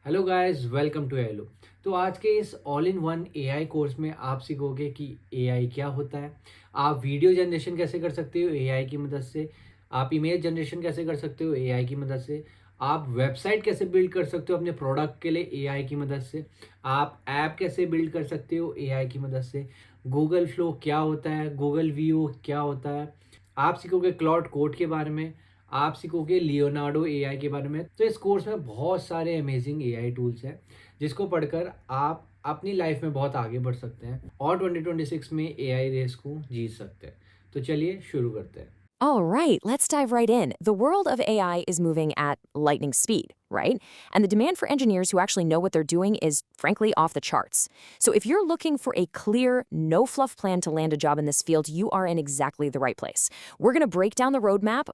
Hello guys, welcome to एलो। तो आज के इस all in one AI course में आप सीखोगे कि एआई क्या होता है। आप वीडियो जनरेशन कैसे कर सकते हो एआई की मदद से। आप इमेज जनरेशन कैसे कर सकते हो एआई की मदद से। आप वेबसाइट कैसे बिल्ड कर सकते हो अपने प्रोडक्ट के लिए एआई की मदद से। आप ऐप कैसे बिल्ड कर सकते हो एआई की मदद से। गूगल फ्लो क्या होता है, गूगल वीओ क्या होता है। आप सीखोगे क्लाउड कोड के बारे में। आप सीखोगे लियोनार्डो एआई के बारे में। तो इस कोर्स में बहुत सारे अमेजिंग एआई टूल्स हैं जिसको पढ़कर आप अपनी लाइफ में बहुत आगे बढ़ सकते हैं और 2026 में एआई रेस को जीत सकते हैं। तो चलिए शुरू करते हैं। All right, let's dive right in. The world of AI is moving at lightning speed, right? And the demand for engineers who actually know what they're doing is frankly off the charts. So if you're looking for a clear, no fluff plan to land a job in this field, you are in exactly the right place. We're going to break down the roadmap.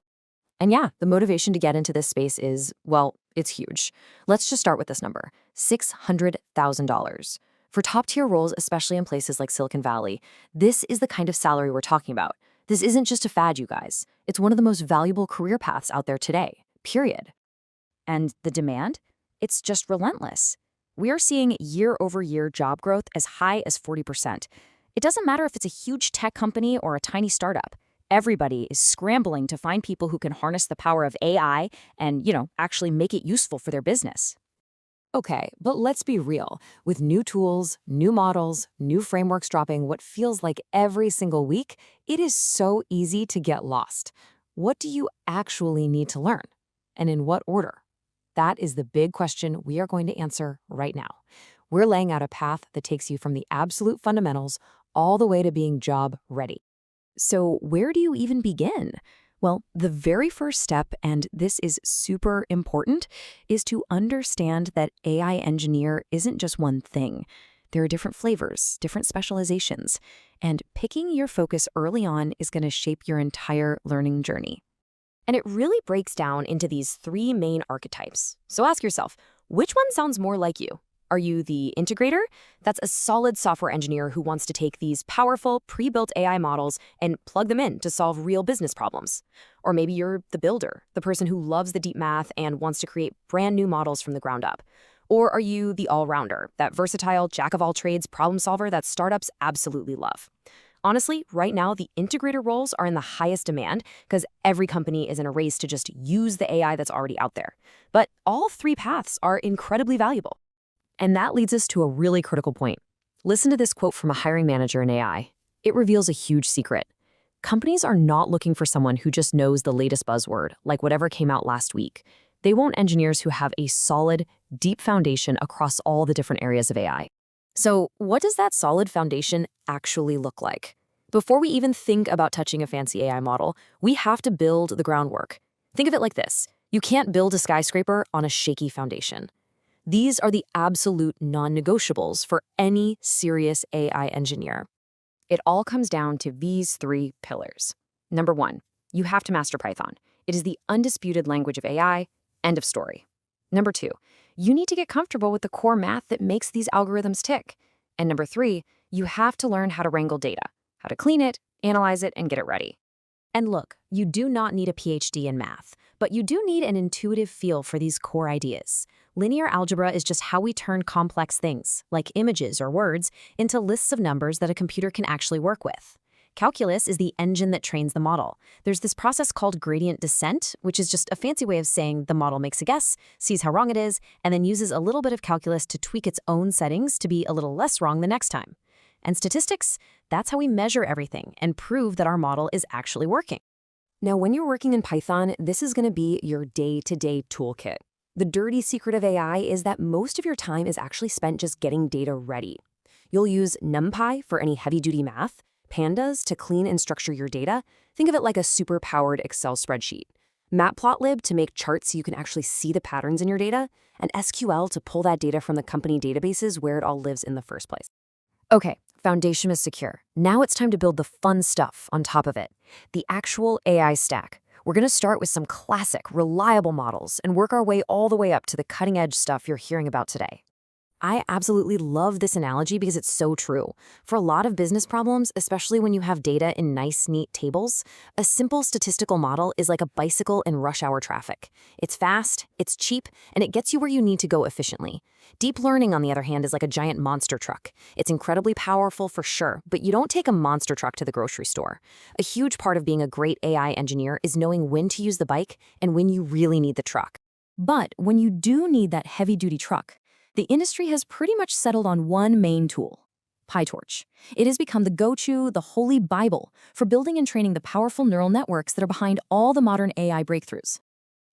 And yeah, the motivation to get into this space is, well, it's huge. Let's just start with this number $600,000. For top tier roles, especially in places like Silicon Valley, this is the kind of salary we're talking about. This isn't just a fad, you guys. It's one of the most valuable career paths out there today, period. And the demand? It's just relentless. We are seeing year over year job growth as high as 40%. It doesn't matter if it's a huge tech company or a tiny startup. Everybody is scrambling to find people who can harness the power of AI and, actually make it useful for their business. Okay, but let's be real. With new tools, new models, new frameworks dropping what feels like every single week, it is so easy to get lost. What do you actually need to learn? And in what order? That is the big question we are going to answer right now. We're laying out a path that takes you from the absolute fundamentals all the way to being job ready. So, where do you even begin? Well, the very first step, and this is super important, is to understand that AI engineer isn't just one thing. There are different flavors, different specializations, and picking your focus early on is going to shape your entire learning journey. And it really breaks down into these three main archetypes. So ask yourself, which one sounds more like you? Are you the integrator? That's a solid software engineer who wants to take these powerful, pre-built AI models and plug them in to solve real business problems. Or maybe you're the builder, the person who loves the deep math and wants to create brand new models from the ground up. Or are you the all-rounder, that versatile jack-of-all-trades problem solver that startups absolutely love? Honestly, right now, the integrator roles are in the highest demand because every company is in a race to just use the AI that's already out there. But all three paths are incredibly valuable. And that leads us to a really critical point. Listen to this quote from a hiring manager in AI. It reveals a huge secret. Companies are not looking for someone who just knows the latest buzzword, like whatever came out last week. They want engineers who have a solid, deep foundation across all the different areas of AI. So, what does that solid foundation actually look like? Before we even think about touching a fancy AI model, we have to build the groundwork. Think of it like this. You can't build a skyscraper on a shaky foundation. These are the absolute non-negotiables for any serious AI engineer. It all comes down to these three pillars. Number one, you have to master Python. It is the undisputed language of AI, end of story. Number two, you need to get comfortable with the core math that makes these algorithms tick. And number three, you have to learn how to wrangle data, how to clean it, analyze it, and get it ready. And look, you do not need a PhD in math, but you do need an intuitive feel for these core ideas. Linear algebra is just how we turn complex things, like images or words, into lists of numbers that a computer can actually work with. Calculus is the engine that trains the model. There's this process called gradient descent, which is just a fancy way of saying the model makes a guess, sees how wrong it is, and then uses a little bit of calculus to tweak its own settings to be a little less wrong the next time. And statistics, that's how we measure everything and prove that our model is actually working. Now, when you're working in Python, this is going to be your day-to-day toolkit. The dirty secret of AI is that most of your time is actually spent just getting data ready. You'll use NumPy for any heavy-duty math, Pandas to clean and structure your data. Think of it like a super-powered Excel spreadsheet. Matplotlib to make charts so you can actually see the patterns in your data, and SQL to pull that data from the company databases where it all lives in the first place. Okay, foundation is secure. Now it's time to build the fun stuff on top of it. The actual AI stack. We're going to start with some classic, reliable models and work our way all the way up to the cutting-edge stuff you're hearing about today. I absolutely love this analogy because it's so true. For a lot of business problems, especially when you have data in nice, neat tables, a simple statistical model is like a bicycle in rush hour traffic. It's fast, it's cheap, and it gets you where you need to go efficiently. Deep learning, on the other hand, is like a giant monster truck. It's incredibly powerful for sure, but you don't take a monster truck to the grocery store. A huge part of being a great AI engineer is knowing when to use the bike and when you really need the truck. But when you do need that heavy-duty truck, the industry has pretty much settled on one main tool: PyTorch. It has become the go-to, the holy Bible, for building and training the powerful neural networks that are behind all the modern AI breakthroughs.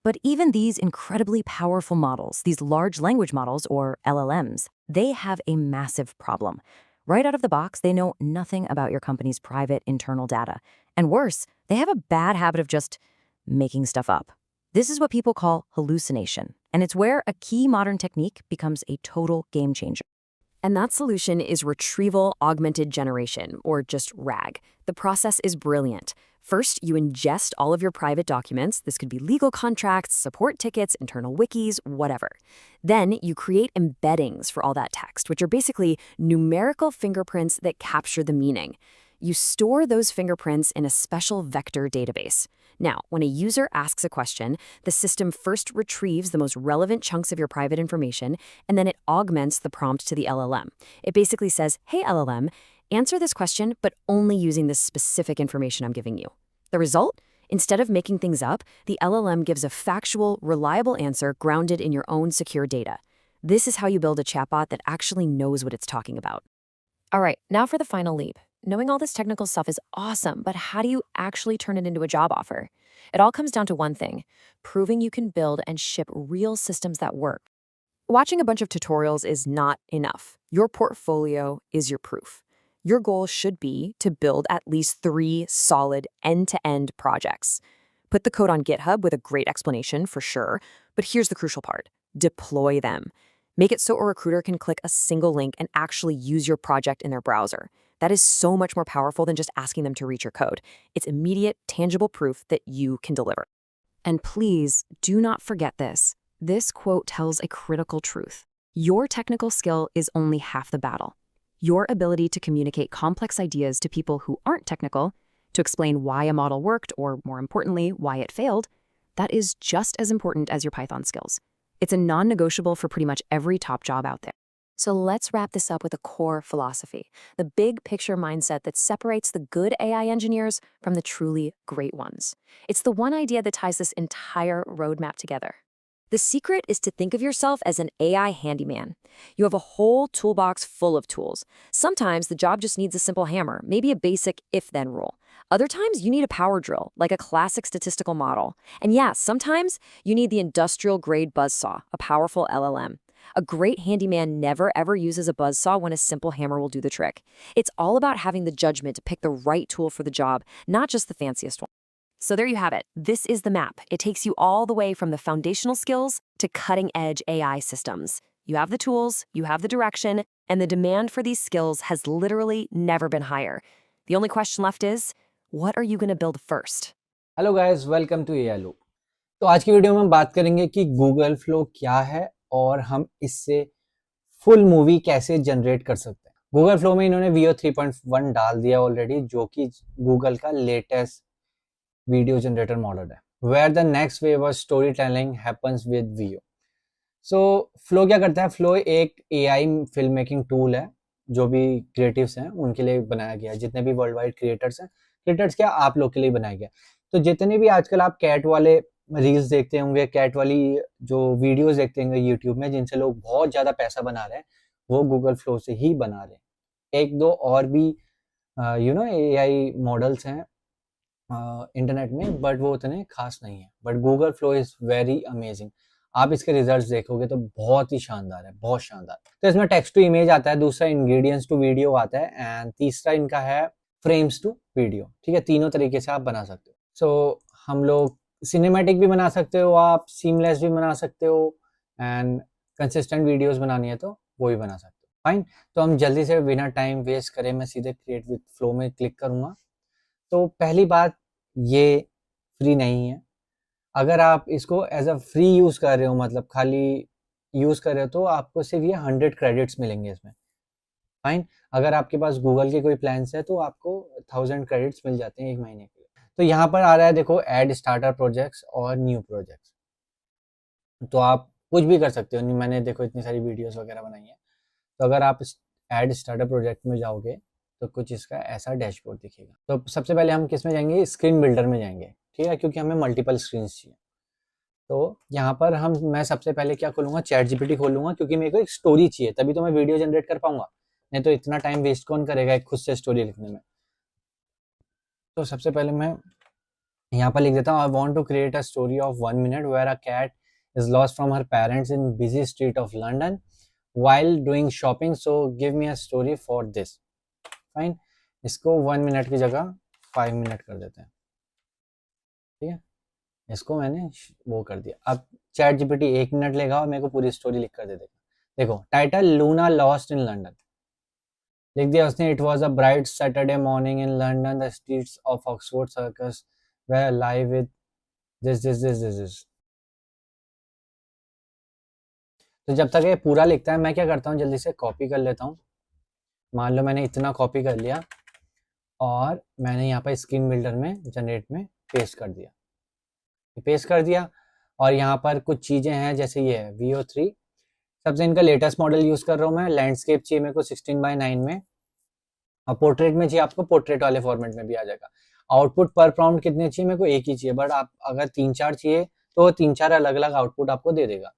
But even these incredibly powerful models, these large language models, or LLMs, they have a massive problem. Right out of the box, they know nothing about your company's private internal data. And worse, they have a bad habit of just making stuff up. This is what people call hallucination, and it's where a key modern technique becomes a total game changer. And that solution is retrieval augmented generation, or just RAG. The process is brilliant. First, you ingest all of your private documents. This could be legal contracts, support tickets, internal wikis, whatever. Then you create embeddings for all that text, which are basically numerical fingerprints that capture the meaning. You store those fingerprints in a special vector database. Now, when a user asks a question, the system first retrieves the most relevant chunks of your private information, and then it augments the prompt to the LLM. It basically says, "Hey LLM, answer this question, but only using this specific information I'm giving you." The result? Instead of making things up, the LLM gives a factual, reliable answer grounded in your own secure data. This is how you build a chatbot that actually knows what it's talking about. All right, now for the final leap. Knowing all this technical stuff is awesome, but how do you actually turn it into a job offer? It all comes down to one thing: proving you can build and ship real systems that work. Watching a bunch of tutorials is not enough. Your portfolio is your proof. Your goal should be to build at least 3 solid end-to-end projects. Put the code on GitHub with a great explanation for sure, but here's the crucial part: deploy them. Make it so a recruiter can click a single link and actually use your project in their browser. That is so much more powerful than just asking them to read your code. It's immediate, tangible proof that you can deliver. And please do not forget this. This quote tells a critical truth. Your technical skill is only half the battle. Your ability to communicate complex ideas to people who aren't technical, to explain why a model worked, or more importantly, why it failed, that is just as important as your Python skills. It's a non-negotiable for pretty much every top job out there. So let's wrap this up with a core philosophy, the big picture mindset that separates the good AI engineers from the truly great ones. It's the one idea that ties this entire roadmap together. The secret is to think of yourself as an AI handyman. You have a whole toolbox full of tools. Sometimes the job just needs a simple hammer, maybe a basic if-then rule. Other times you need a power drill, like a classic statistical model. And yeah, sometimes you need the industrial-grade buzzsaw, a powerful LLM. A great handyman never ever uses a buzzsaw when a simple hammer will do the trick. It's all about having the judgment to pick the right tool for the job, not just the fanciest one. So there you have it. This is the map. It takes you all the way from the foundational skills to cutting-edge AI systems. You have the tools, you have the direction, and the demand for these skills has literally never been higher. The only question left is, what are you going to build first? Hello guys, welcome to AI loop. तो आज की video में हम बात करेंगे कि Google flow क्या है और हम इससे फुल मूवी कैसे जनरेट कर सकते हैं। गूगल फ्लो में इन्होंने वीओ 3.1 डाल दिया ऑलरेडी, जो कि गूगल का लेटेस्ट वीडियो जनरेटर मॉडल है, where the next wave of storytelling happens with Veo. So Flow क्या करता है? फ्लो एक एआई फिल्म मेकिंग टूल है, जो भी क्रिएटिव्स हैं उनके लिए बनाया गया है। जितने भी वर्ल्ड वाइड क्रिएटर्स हैं, क्रिएटर्स क्या, आप लोग के लिए बनाया गया। तो जितने भी आजकल आप कैट वाले रील्स देखते होंगे, कैट वाली जो वीडियोस देखते होंगे यूट्यूब में, जिनसे लोग बहुत ज़्यादा पैसा बना रहे हैं, वो गूगल फ्लो से ही बना रहे हैं। एक दो और भी एआई मॉडल्स हैं इंटरनेट में, बट वो उतने खास नहीं है। But Google flow is very amazing. आप इसके रिजल्ट्स देखोगे तो बहुत ही शानदार है, बहुत शानदार। तो इसमें टेक्स्ट टू इमेज आता है, दूसरा इंग्रेडिएंट्स टू वीडियो आता है, एंड तीसरा इनका है फ्रेम्स टू वीडियो। ठीक है, तीनों तरीके से आप बना सकते हो। सो हम लोग सिनेमैटिक भी बना सकते हो, आप सीमलेस भी बना सकते हो, एंड कंसिस्टेंट वीडियोस बनानी है तो वो भी बना सकते हो। फाइन, तो हम जल्दी से बिना टाइम वेस्ट करें मैं सीधे क्रिएट विद फ्लो में क्लिक करूँगा। तो पहली बात, ये फ्री नहीं है। अगर आप इसको एज अ फ्री यूज़ कर रहे हो, मतलब खाली यूज़ कर रहे हो तो आपको सिर्फ ये 100 क्रेडिट्स मिलेंगे इसमें। फाइन। अगर आपके पास गूगल के कोई प्लान्स है तो आपको 1000 क्रेडिट्स मिल जाते हैं 1 महीने के लिए। तो यहाँ पर आ रहा है देखो ऐड स्टार्टर प्रोजेक्ट्स और न्यू प्रोजेक्ट्स। तो आप कुछ भी कर सकते हो। मैंने देखो इतनी सारी वीडियोस वगैरह बनाई है। तो अगर आप ऐड स्टार्टर प्रोजेक्ट में जाओगे तो कुछ इसका ऐसा डैशबोर्ड दिखेगा। तो सबसे पहले हम किस में जाएंगे, स्क्रीन बिल्डर में जाएंगे, ठीक है, क्योंकि हमें मल्टीपल स्क्रीन चाहिए। तो यहाँ पर मैं सबसे पहले क्या खोलूंगा, चैट जीपीटी खोलूंगा, क्योंकि मेरे को एक स्टोरी चाहिए, तभी तो मैं वीडियो जनरेट कर पाऊंगा। नहीं तो इतना टाइम वेस्ट कौन करेगा एक खुद से स्टोरी लिखने में। तो सबसे पहले मैं यहाँ पर लिख देता हूँ, I want to create a story of 1 minute where a cat is lost from her parents in busy street of London while doing shopping, so give me a story for this. Fine. इसको 1 minute की जगह 5 minute कर देते हैं, ठीक है। इसको मैंने वो कर दिया। अब चैट जीपीटी 1 मिनट लेगा और मेरे को पूरी स्टोरी लिख कर दे देगा। देखो title, Luna lost in London लिख दिया उसने। It was a bright Saturday morning in London, the streets of Oxford Circus where live with this this this this this. तो जब तक ये पूरा लिखता है मैं क्या करता हूँ, जल्दी से कॉपी कर लेता हूँ। मान लो मैंने इतना कॉपी कर लिया और मैंने यहाँ पर स्क्रीन बिल्डर में जनरेट में पेस्ट कर दिया। और यहाँ पर कुछ चीज़ें हैं, जैसे ये है VO3, सबसे इनका लेटेस्ट मॉडल यूज़ कर रहा हूँ मैं। लैंडस्केप चाहिए मेरे को 16:9 में, और पोर्ट्रेट में चाहिए आपको, पोर्ट्रेट वाले फॉर्मेट में भी आ जाएगा। आउटपुट पर प्रॉम्प्ट कितने चाहिए, मेरे को एक ही चाहिए, बट आप अगर 3-4 चाहिए तो 3-4 अलग अलग आउटपुट आपको दे देगा।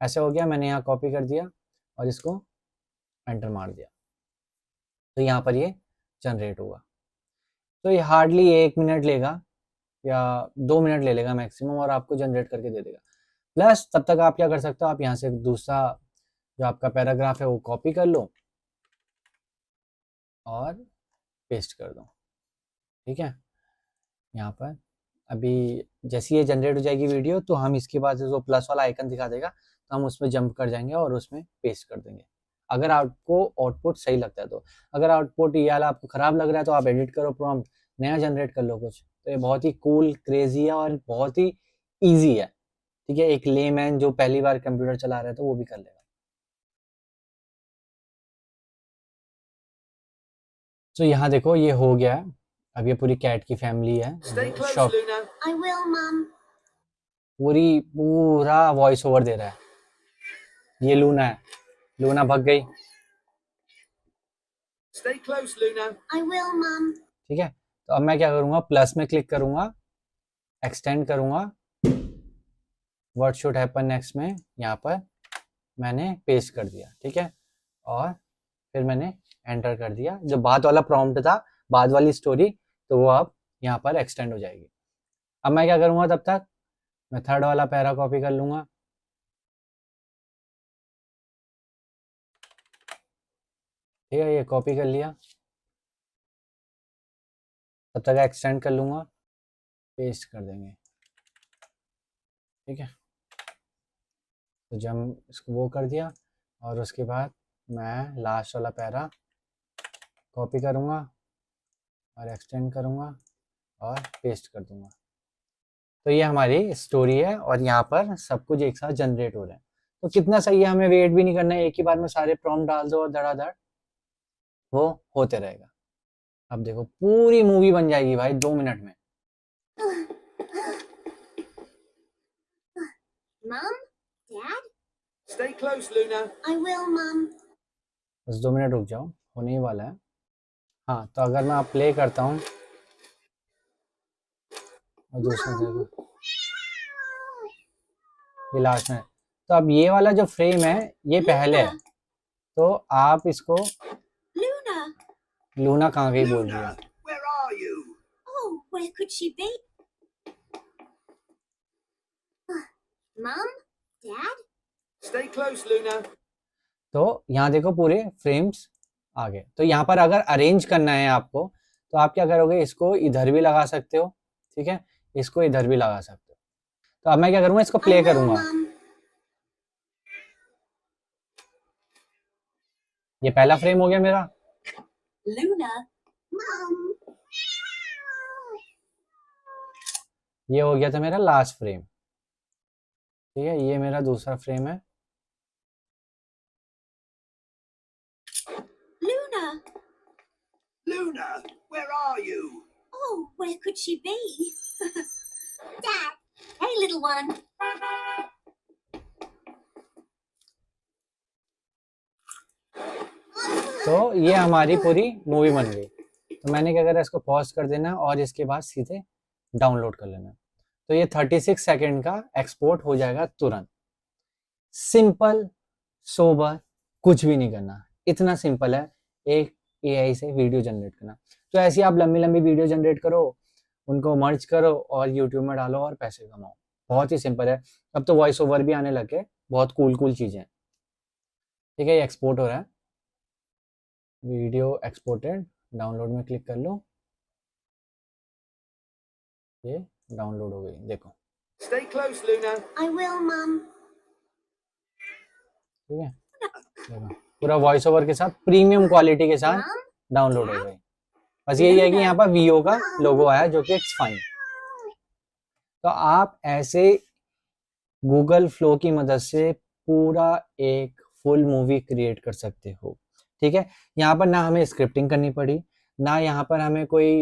ऐसे हो गया, मैंने यहाँ कॉपी कर दिया और इसको एंटर मार दिया, तो यहाँ पर ये जनरेट हुआ। तो ये हार्डली 1 मिनट लेगा या 2 मिनट ले लेगा मैक्सिमम, और आपको जनरेट करके दे देगा। प्लस तब तक आप क्या कर सकते हो, आप यहाँ से दूसरा जो आपका पैराग्राफ है वो कॉपी कर लो और पेस्ट कर दो, ठीक है। यहाँ पर अभी जैसे ये जनरेट हो जाएगी वीडियो, तो हम इसके बाद जो प्लस वाला आइकन दिखा देगा तो हम उसमें जंप कर जाएंगे और उसमें पेस्ट कर देंगे, अगर आपको आउटपुट सही लगता है तो। अगर आउटपुट ये वाला आपको खराब लग रहा है तो आप एडिट करो प्रॉम्प्ट, नया जनरेट कर लो कुछ। तो ये बहुत ही कूल, क्रेजी है और बहुत ही ईजी है, ठीक है। एक लेमैन जो पहली बार कंप्यूटर चला रहा है तो वो भी कर लेगा। तो यहाँ देखो ये हो गया है। अब ये पूरी कैट की फैमिली है। शॉप पूरा वॉइस ओवर दे रहा है। ये लूना है, लूना भाग गई। Stay close, Luna. I will, Mom. ठीक है। तो अब मैं क्या करूंगा, प्लस में क्लिक करूंगा, एक्सटेंड करूंगा, व्हाट शुड हैपन नेक्स्ट में यहाँ पर मैंने पेस्ट कर दिया, ठीक है। और फिर मैंने एंटर कर दिया, जो बाद वाला प्रॉम्प्ट था, बाद वाली स्टोरी, तो वो अब यहाँ पर एक्सटेंड हो जाएगी। अब मैं क्या करूंगा, तब तक मैं थर्ड वाला पैरा कॉपी कर लूंगा, ठीक है। ये कॉपी कर लिया, तब तक एक्सटेंड कर लूंगा, पेस्ट कर देंगे, ठीक है। तो जब इसको वो कर दिया और उसके बाद मैं लास्ट वाला पैरा कॉपी करूंगा और एक्सटेंड करूंगा और पेस्ट कर दूंगा। तो ये हमारी स्टोरी है और यहाँ पर सब कुछ एक साथ जनरेट हो रहे हैं। तो कितना सही है, हमें वेट भी नहीं करना है, एक ही बार में सारे प्रॉम्प्ट डाल दो और धड़ाधड़ वो होते रहेगा। अब देखो पूरी मूवी बन जाएगी भाई 2 मिनट में। Mom, Dad? Stay close, Luna. I will, Mom. बस 2 मिनट रुक जाओ, होने ही वाला है। हाँ, तो अगर मैं प्ले करता हूँ और दूसरे से ये लास्ट में, तो अब ये वाला जो फ्रेम है ये पहले है, तो आप इसको लूना कहाँ गई बोल रही है। Where are you? Oh, where could she be? Mom, Dad? Stay close, Luna. तो यहाँ देखो पूरे फ्रेम्स आ गए। तो यहाँ पर अगर अरेंज करना है आपको, तो आप क्या करोगे, इसको इधर भी लगा सकते हो, ठीक है, इसको इधर भी लगा सकते हो। तो अब मैं क्या करूंगा, इसको प्ले करूंगा। ये पहला फ्रेम हो गया मेरा। Luna, mom. ये हो गया था मेरा लास्ट फ्रेम, ठीक है। ये मेरा दूसरा फ्रेम है Luna! Luna, where are you? Oh, where could she be? Dad! Hey, little one! तो ये हमारी पूरी मूवी बन गई। तो मैंने क्या करा, इसको पॉज कर देना और इसके बाद सीधे डाउनलोड कर लेना। तो ये 36 सेकंड का एक्सपोर्ट हो जाएगा तुरंत। सिंपल, सोबर, कुछ भी नहीं करना, इतना सिंपल है एक एआई से वीडियो जनरेट करना। तो ऐसी आप लंबी लंबी वीडियो जनरेट करो, उनको मर्ज करो और यूट्यूब में डालो और पैसे कमाओ। बहुत ही सिंपल है। अब तो वॉइस ओवर भी आने लगे, बहुत कूल कूल चीज़ें। ठीक है, ये एक्सपोर्ट हो रहा है, वीडियो एक्सपोर्टेड, डाउनलोड में क्लिक कर लो, ये डाउनलोड हो गई, देखो। Stay close, Luna. I will, Mum. ठीक है, देखो पूरा वॉइस ओवर के साथ प्रीमियम क्वालिटी के साथ Mum? डाउनलोड हो गई। बस यही है कि यहाँ पर वीओ का लोगो आया जो कि इट्स फाइन। तो आप ऐसे गूगल फ्लो की मदद से पूरा एक फुल मूवी क्रिएट कर सकते हो। ठीक है, यहाँ पर ना हमें स्क्रिप्टिंग करनी पड़ी, ना यहाँ पर हमें कोई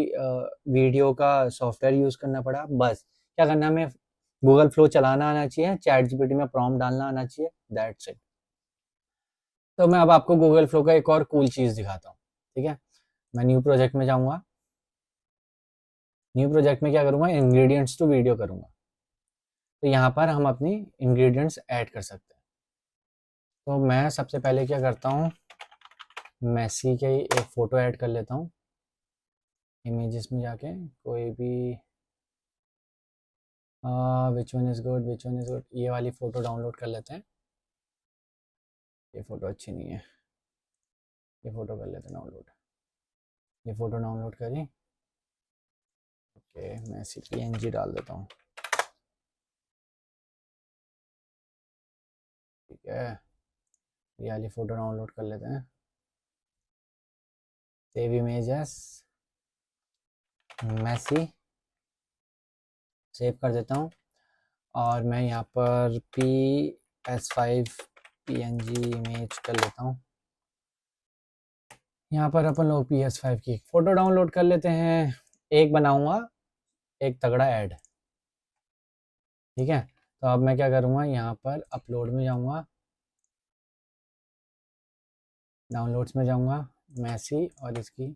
वीडियो का सॉफ्टवेयर यूज करना पड़ा। बस क्या करना, हमें गूगल फ्लो चलाना आना चाहिए, चैट जीपीटी में प्रॉम्प्ट डालना आना चाहिए, दैट्स इट। तो मैं अब आपको गूगल फ्लो का एक और कूल चीज दिखाता हूँ। ठीक है, मैं न्यू प्रोजेक्ट में जाऊंगा, न्यू प्रोजेक्ट में क्या करूंगा, इंग्रेडिएंट्स टू वीडियो करूंगा। तो यहाँ पर हम अपनी इंग्रेडिएंट्स ऐड कर सकते हैं। तो मैं सबसे पहले क्या करता हूँ, मैसी के एक फ़ोटो ऐड कर लेता हूँ। इमेजेस में जाके कोई भी which one is good, which one is good, ये वाली फ़ोटो डाउनलोड कर लेते हैं। ये फ़ोटो अच्छी नहीं है, ये फ़ोटो कर लेते हैं डाउनलोड। ये फ़ोटो डाउनलोड करी, ओके, मैसी पीएनजी डाल देता हूँ। ठीक है, ये वाली फ़ोटो डाउनलोड कर लेते हैं। सेव इमेजेस, मैसी, सेव कर देता हूँ। और मैं यहाँ पर PS5 PNG इमेज कर लेता हूँ। यहाँ पर अपन लोग PS5 की फ़ोटो डाउनलोड कर लेते हैं। एक बनाऊँगा एक तगड़ा ऐड। ठीक है, तो अब मैं क्या करूँगा, यहाँ पर अपलोड में जाऊँगा, डाउनलोड्स में जाऊँगा, मैसी, और इसकी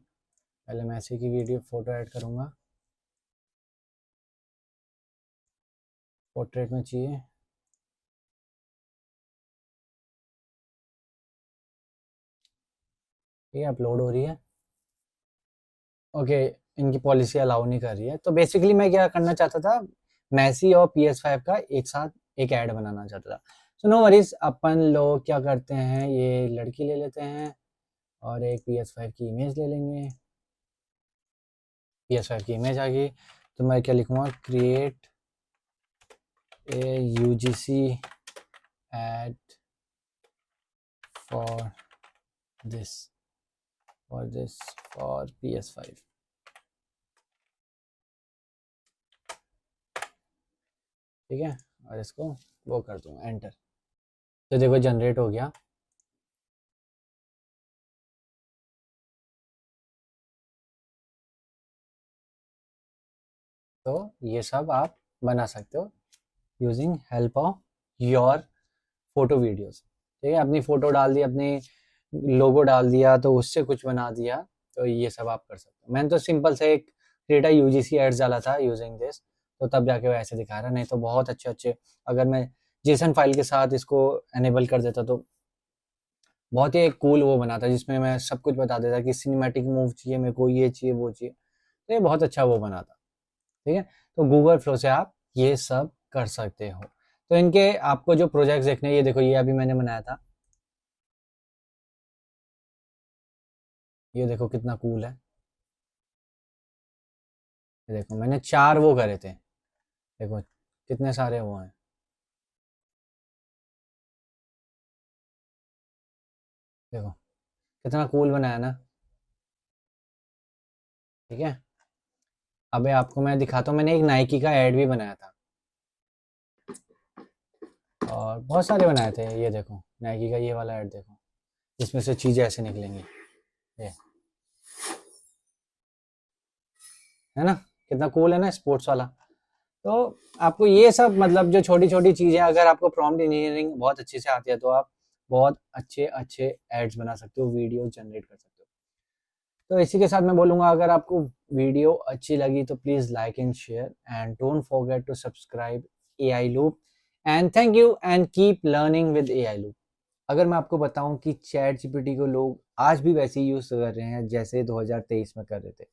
पहले मैसी की वीडियो फ़ोटो ऐड करूँगा। पोर्ट्रेट में चाहिए, ये अपलोड हो रही है। ओके, इनकी पॉलिसी अलाउ नहीं कर रही है। तो बेसिकली मैं क्या करना चाहता था, मैसी और PS5 का एक साथ एक ऐड बनाना चाहता था। सो नो वरीज, अपन लोग क्या करते हैं, ये लड़की ले लेते हैं और एक PS5 की इमेज ले लेंगे। PS5 की इमेज आ गई, तो मैं क्या लिखूँगा, create a UGC ad for this for PS5। ठीक है, और इसको वो कर दूंगा एंटर। तो देखो जनरेट हो गया। तो ये सब आप बना सकते हो using help of your photo videos. ठीक है, अपनी फ़ोटो डाल दी, अपनी लोगो डाल दिया, तो उससे कुछ बना दिया, तो ये सब आप कर सकते हो। मैंने तो सिंपल से एक क्रिएट UGC एड्स डाला था यूजिंग दिस, तो तब जाके वो ऐसे दिखा रहा। नहीं तो बहुत अच्छे अच्छे, अगर मैं जेसन फाइल के साथ इसको एनेबल कर देता तो बहुत ही एक कूल वो बनाता, जिसमें मैं सब कुछ बता देता कि सिनेमैटिक मूव चाहिए मेरे को, ये चाहिए, वो चाहिए। तो ये बहुत अच्छा वो बनाता। ठीक है, तो गूगल फ्लो से आप ये सब कर सकते हो। तो इनके आपको जो प्रोजेक्ट्स देखने हैं, ये देखो, ये अभी मैंने बनाया था, ये देखो कितना कूल है। ये देखो मैंने 4 वो करे थे, देखो कितने सारे वो हैं। देखो कितना कूल बनाया ना। ठीक है, अबे आपको मैं दिखाता हूँ, मैंने एक नाइकी का ऐड भी बनाया था और बहुत सारे बनाए थे। ये देखो नाइकी का ये वाला ऐड देखो, जिसमें से चीज़ें ऐसे निकलेंगी। ये है ना, कितना कूल है ना, स्पोर्ट्स वाला। तो आपको ये सब मतलब जो छोटी छोटी चीजें, अगर आपको प्रॉम्प्ट इंजीनियरिंग बहुत अच्छे से आती है तो आप बहुत अच्छे अच्छे एड्स बना सकते हो, वीडियो जनरेट कर सकते हो। तो इसी के साथ मैं बोलूंगा, अगर आपको वीडियो अच्छी लगी तो please like and share and don't forget to subscribe AI Loop. And thank you and keep learning with AI Loop. अगर मैं आपको बताऊं कि चैट जीपीटी को लोग आज भी वैसे ही यूज कर रहे हैं जैसे 2023 में कर रहे थे।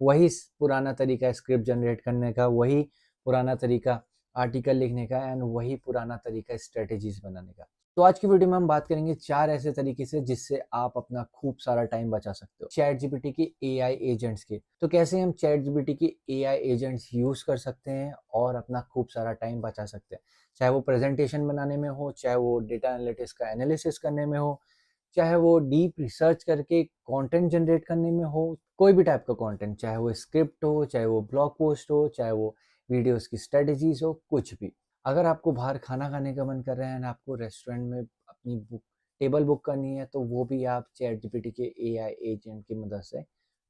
वही पुराना तरीका स्क्रिप्ट जनरेट करने का, वही पुराना तरीका आर्टिकल लिखने का, एंड वही पुराना तरीका स्ट्रेटेजीज बनाने का। तो आज की वीडियो में हम बात करेंगे 4 ऐसे तरीके से जिससे आप अपना खूब सारा टाइम बचा सकते हो चैट जीपीटी के एआई एजेंट्स के। तो कैसे हम चैट जीपीटी के एआई एजेंट्स यूज कर सकते हैं और अपना खूब सारा टाइम बचा सकते हैं, चाहे वो प्रेजेंटेशन बनाने में हो, चाहे वो डेटा एनालिटिक्स का एनालिसिस करने में हो, चाहे वो डीप रिसर्च करके कंटेंट जनरेट करने में हो, कोई भी टाइप का कंटेंट, चाहे वो स्क्रिप्ट हो, चाहे वो ब्लॉग पोस्ट हो, चाहे वो वीडियोस की स्ट्रेटजीज हो, कुछ भी। अगर आपको बाहर खाना खाने का मन कर रहा है ना, आपको रेस्टोरेंट में अपनी टेबल बुक करनी है, तो वो भी आप चैट जीपीटी के एआई एजेंट की मदद से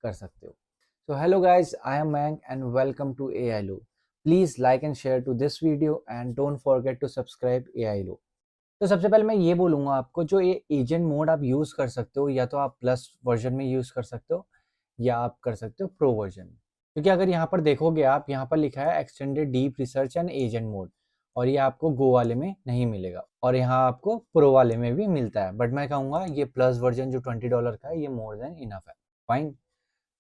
कर सकते हो। So hello guys, I am Mayank and welcome to AI loop. Please like and share to this video and don't forget to subscribe AI loop. तो सबसे पहले मैं ये बोलूंगा आपको, जो ये एजेंट मोड आप यूज कर सकते हो, या तो आप प्लस वर्जन में यूज कर सकते हो या आप कर सकते हो प्रो वर्जन में। क्योंकि अगर यहाँ पर देखोगे आप, यहाँ पर लिखा है extended deep research and agent mode, और ये आपको गो वाले में नहीं मिलेगा, और यहाँ आपको प्रो वाले में भी मिलता है। बट मैं कहूँगा ये प्लस वर्जन जो $20 का है, ये मोर देन इनफ है। फाइन।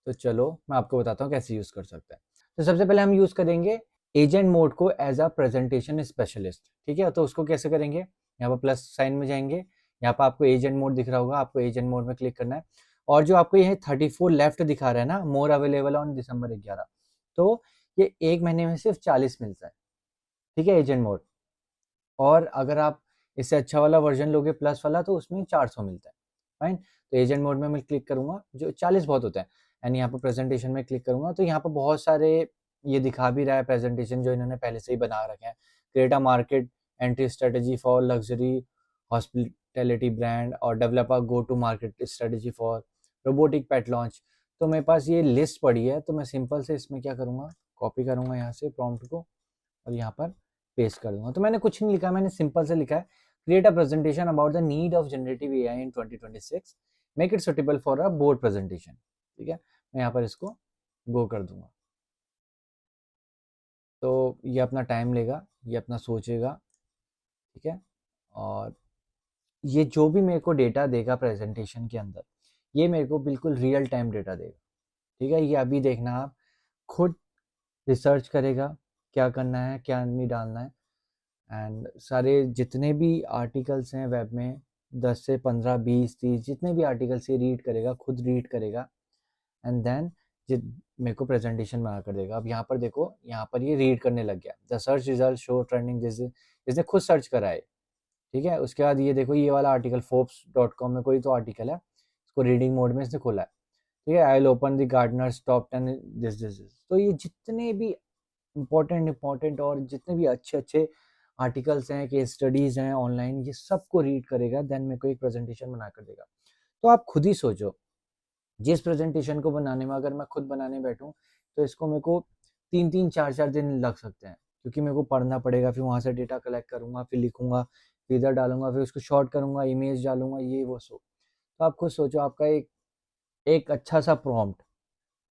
तो चलो मैं आपको बताता हूँ कैसे यूज कर सकते हैं। तो सबसे पहले हम यूज करेंगे एजेंट मोड को एज अ प्रेजेंटेशन स्पेशलिस्ट। ठीक है, तो उसको कैसे करेंगे, यहाँ पर प्लस साइन में जाएंगे, यहाँ पर आपको एजेंट मोड दिख रहा होगा, आपको एजेंट मोड में क्लिक करना है। और जो आपको ये 34 लेफ्ट दिखा रहा है ना, मोर अवेलेबल ऑन दिसंबर 11, तो ये 1 महीने में सिर्फ 40 मिलता है। ठीक है, एजेंट मोड। और अगर आप इससे अच्छा वाला वर्जन लोगे प्लस वाला, तो उसमें 400 मिलता है। फाइन। तो एजेंट मोड में मैं क्लिक करूंगा, जो 40 बहुत होता है। एंड यहाँ पर प्रेजेंटेशन में क्लिक करूंगा, तो यहाँ पर बहुत सारे ये दिखा भी रहा है प्रेजेंटेशन जो इन्होंने पहले से ही बना रखे हैं। Create a market entry strategy for luxury hospitality brand, और develop a go to market strategy for robotic pet launch. तो मेरे पास ये लिस्ट पड़ी है, तो मैं सिंपल से इसमें क्या करूँगा, कॉपी करूँगा यहाँ से प्रॉम्प्ट को, और यहाँ पर पेस्ट कर दूंगा। तो मैंने कुछ नहीं लिखा, मैंने सिंपल से लिखा है create a presentation about the need of generative AI in 2026, make it suitable for a board presentation. ठीक है, मैं यहाँ पर इसको गो कर दूंगा। तो ये अपना टाइम लेगा, ये अपना सोचेगा। ठीक है, और ये जो भी मेरे को डेटा देगा प्रेजेंटेशन के अंदर, ये मेरे को बिल्कुल रियल टाइम डेटा देगा। ठीक है, ये अभी देखना, आप खुद रिसर्च करेगा क्या करना है, क्या नहीं डालना है। एंड सारे जितने भी आर्टिकल्स हैं वेब में, 10 से 15 20 30 जितने भी आर्टिकल्स, ये रीड करेगा, खुद रीड करेगा, एंड देन मेरे को प्रेजेंटेशन बना कर देगा। अब यहाँ पर देखो, यहाँ पर ये रीड करने लग गया, the search result show trending, जिसने खुद सर्च करा है। ठीक है, उसके बाद ये देखो, ये वाला आर्टिकल forbes.com में कोई तो आर्टिकल है, इसको रीडिंग मोड में इसने खोला है। ठीक है, I will open the Gardner's top 10 this. तो ये जितने भी इंपॉर्टेंट और जितने भी अच्छे अच्छे आर्टिकल्स हैं, केस स्टडीज हैं ऑनलाइन, ये सबको रीड करेगा, देन मेरे को एक प्रेजेंटेशन बना कर देगा। तो आप खुद ही सोचो, जिस प्रेजेंटेशन को बनाने में अगर मैं खुद बनाने बैठूं, तो इसको मेरे को 3-3 4-4 दिन लग सकते हैं, क्योंकि मेरे को पढ़ना पड़ेगा, फिर वहां से डेटा कलेक्ट करूंगा, फिर लिखूंगा, फिर इधर डालूंगा, फिर उसको शॉर्ट करूंगा, इमेज डालूंगा, ये वो सो। तो आप खुद सोचो, आपका एक एक अच्छा सा प्रॉम्प्ट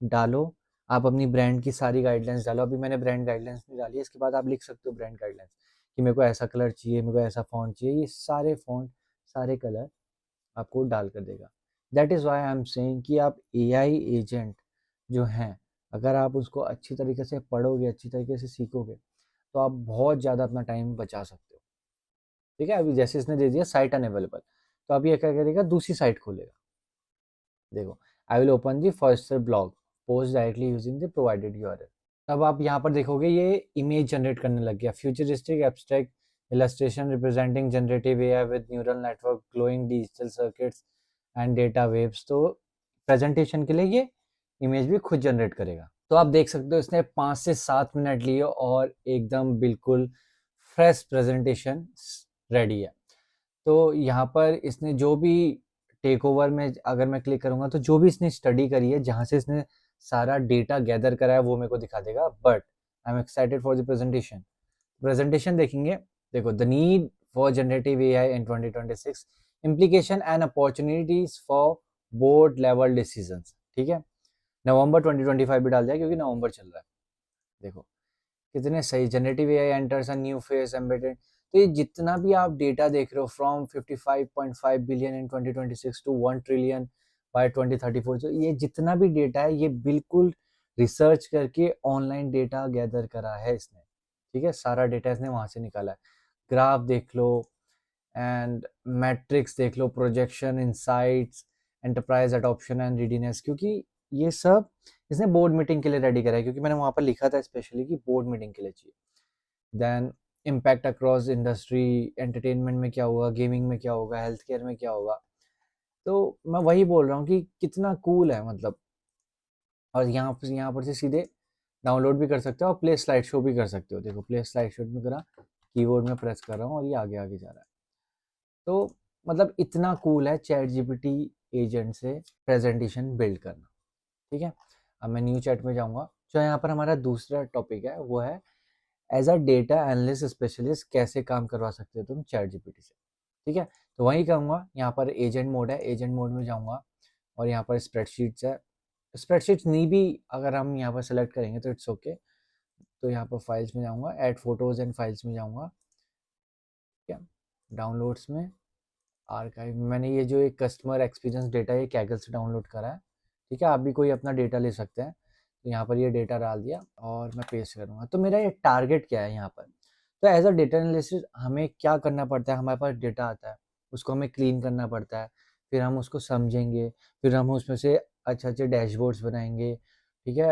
डालो, आप अपनी ब्रांड की सारी गाइडलाइंस डालो। अभी मैंने ब्रांड गाइडलाइंस नहीं डाली है, इसके बाद आप लिख सकते हो ब्रांड गाइडलाइंस कि मेरे को ऐसा कलर चाहिए, मेरे को ऐसा फॉन्ट चाहिए, ये सारे फॉन्ट, सारे कलर आपको डाल कर देगा। That is why I am saying कि आप एआई एजेंट जो हैं, अगर आप उसको अच्छी तरीके से पढ़ोगे, अच्छी तरीके से सीखोगे, तो आप बहुत ज़्यादा अपना टाइम बचा सकते हो। ठीक है, अभी जैसे इसने दे दिया साइट अनअवेलेबल, तो अब ये क्या करेगा, दूसरी साइट खोलेगा। देखो, I will open the first blog post directly using the provided URL. अब आप यहाँ पर देखोगे ये इमेज जनरेट करने लग गया, futuristic abstract illustration representing generative AI with neural network, glowing digital circuits and data waves। तो प्रेजेंटेशन के लिए ये इमेज भी खुद जनरेट करेगा। तो आप देख सकते हो, इसने 5 से 7 मिनट लिए और एकदम बिल्कुल फ्रेश प्रेजेंटेशन रेडी है। तो यहाँ पर इसने जो भी टेक ओवर में अगर मैं क्लिक करूंगा तो जो भी इसने स्टडी करी है, जहां से इसने सारा डेटा गैदर करा है, वो मेरे को दिखा देगा। But I am excited for the presentation देखेंगे। देखो, the need for generative AI in 2026, implication and opportunities for board level decisions। ठीक है, नवंबर 2025 भी डाल दिया क्योंकि नवंबर चल रहा है। देखो कितने सही, generative AI enters a new phase embedded. तो ये जितना भी आप डेटा देख रहे हो, from 55.5 billion in 2026 to 1 trillion by 2034, तो ये जितना भी डेटा है, ये बिल्कुल रिसर्च करके ऑनलाइन डेटा गैदर करा है इसने। ठीक है, सारा डेटा इसने वहां से निकाला है। ग्राफ देख लो एंड मैट्रिक्स देख लो, projection, insights, enterprise adoption and readiness, क्योंकि ये सब इसने बोर्ड मीटिंग के लिए रेडी करा है, क्योंकि मैंने वहाँ पर लिखा था स्पेशली कि बोर्ड मीटिंग के लिए चाहिए। Then impact across industry, entertainment में क्या होगा, गेमिंग में क्या होगा, हेल्थ केयर में क्या होगा। तो मैं वही बोल रहा हूँ कि कितना कूल है मतलब। और यहाँ पर से सीधे डाउनलोड भी कर सकते हो और प्ले स्लाइड शो भी कर सकते हो। देखो प्ले स्लाइड शो में करा, कीबोर्ड में प्रेस कर रहा हूँ और ये आगे आगे जा रहा है। तो मतलब इतना कूल है चैट जीपीटी एजेंट से प्रेजेंटेशन बिल्ड करना। ठीक है, अब मैं न्यू चैट में जाऊंगा। जो यहाँ पर हमारा दूसरा टॉपिक है वो है as a data analyst specialist कैसे काम करवा सकते हो तुम चैट जीपीटी से। ठीक है, तो वही कहूँगा। यहाँ पर एजेंट मोड है, एजेंट मोड में जाऊँगा और यहाँ पर स्प्रेडशीट्स है। स्प्रेडशीट्स नहीं भी अगर हम यहाँ पर सेलेक्ट करेंगे तो इट्स ओके। तो यहाँ पर फाइल्स में जाऊँगा, ऐड फोटोज एंड फाइल्स में जाऊँगा। ठीक है, डाउनलोड्स में आर्काइव, मैंने ये जो एक कस्टमर एक्सपीरियंस डेटा है कैगल से डाउनलोड करा है। ठीक है, आप भी कोई अपना डेटा ले सकते हैं। तो यहाँ पर ये डेटा डाल दिया और मैं पेस्ट करूँगा। तो मेरा ये टारगेट क्या है यहाँ पर, तो एज अ डेटा एनालिस्ट हमें क्या करना पड़ता है, हमारे पास डेटा आता है, उसको हमें क्लीन करना पड़ता है, फिर हम उसको समझेंगे, फिर हम उसमें से अच्छे अच्छे डैशबोर्ड्स बनाएंगे। ठीक है,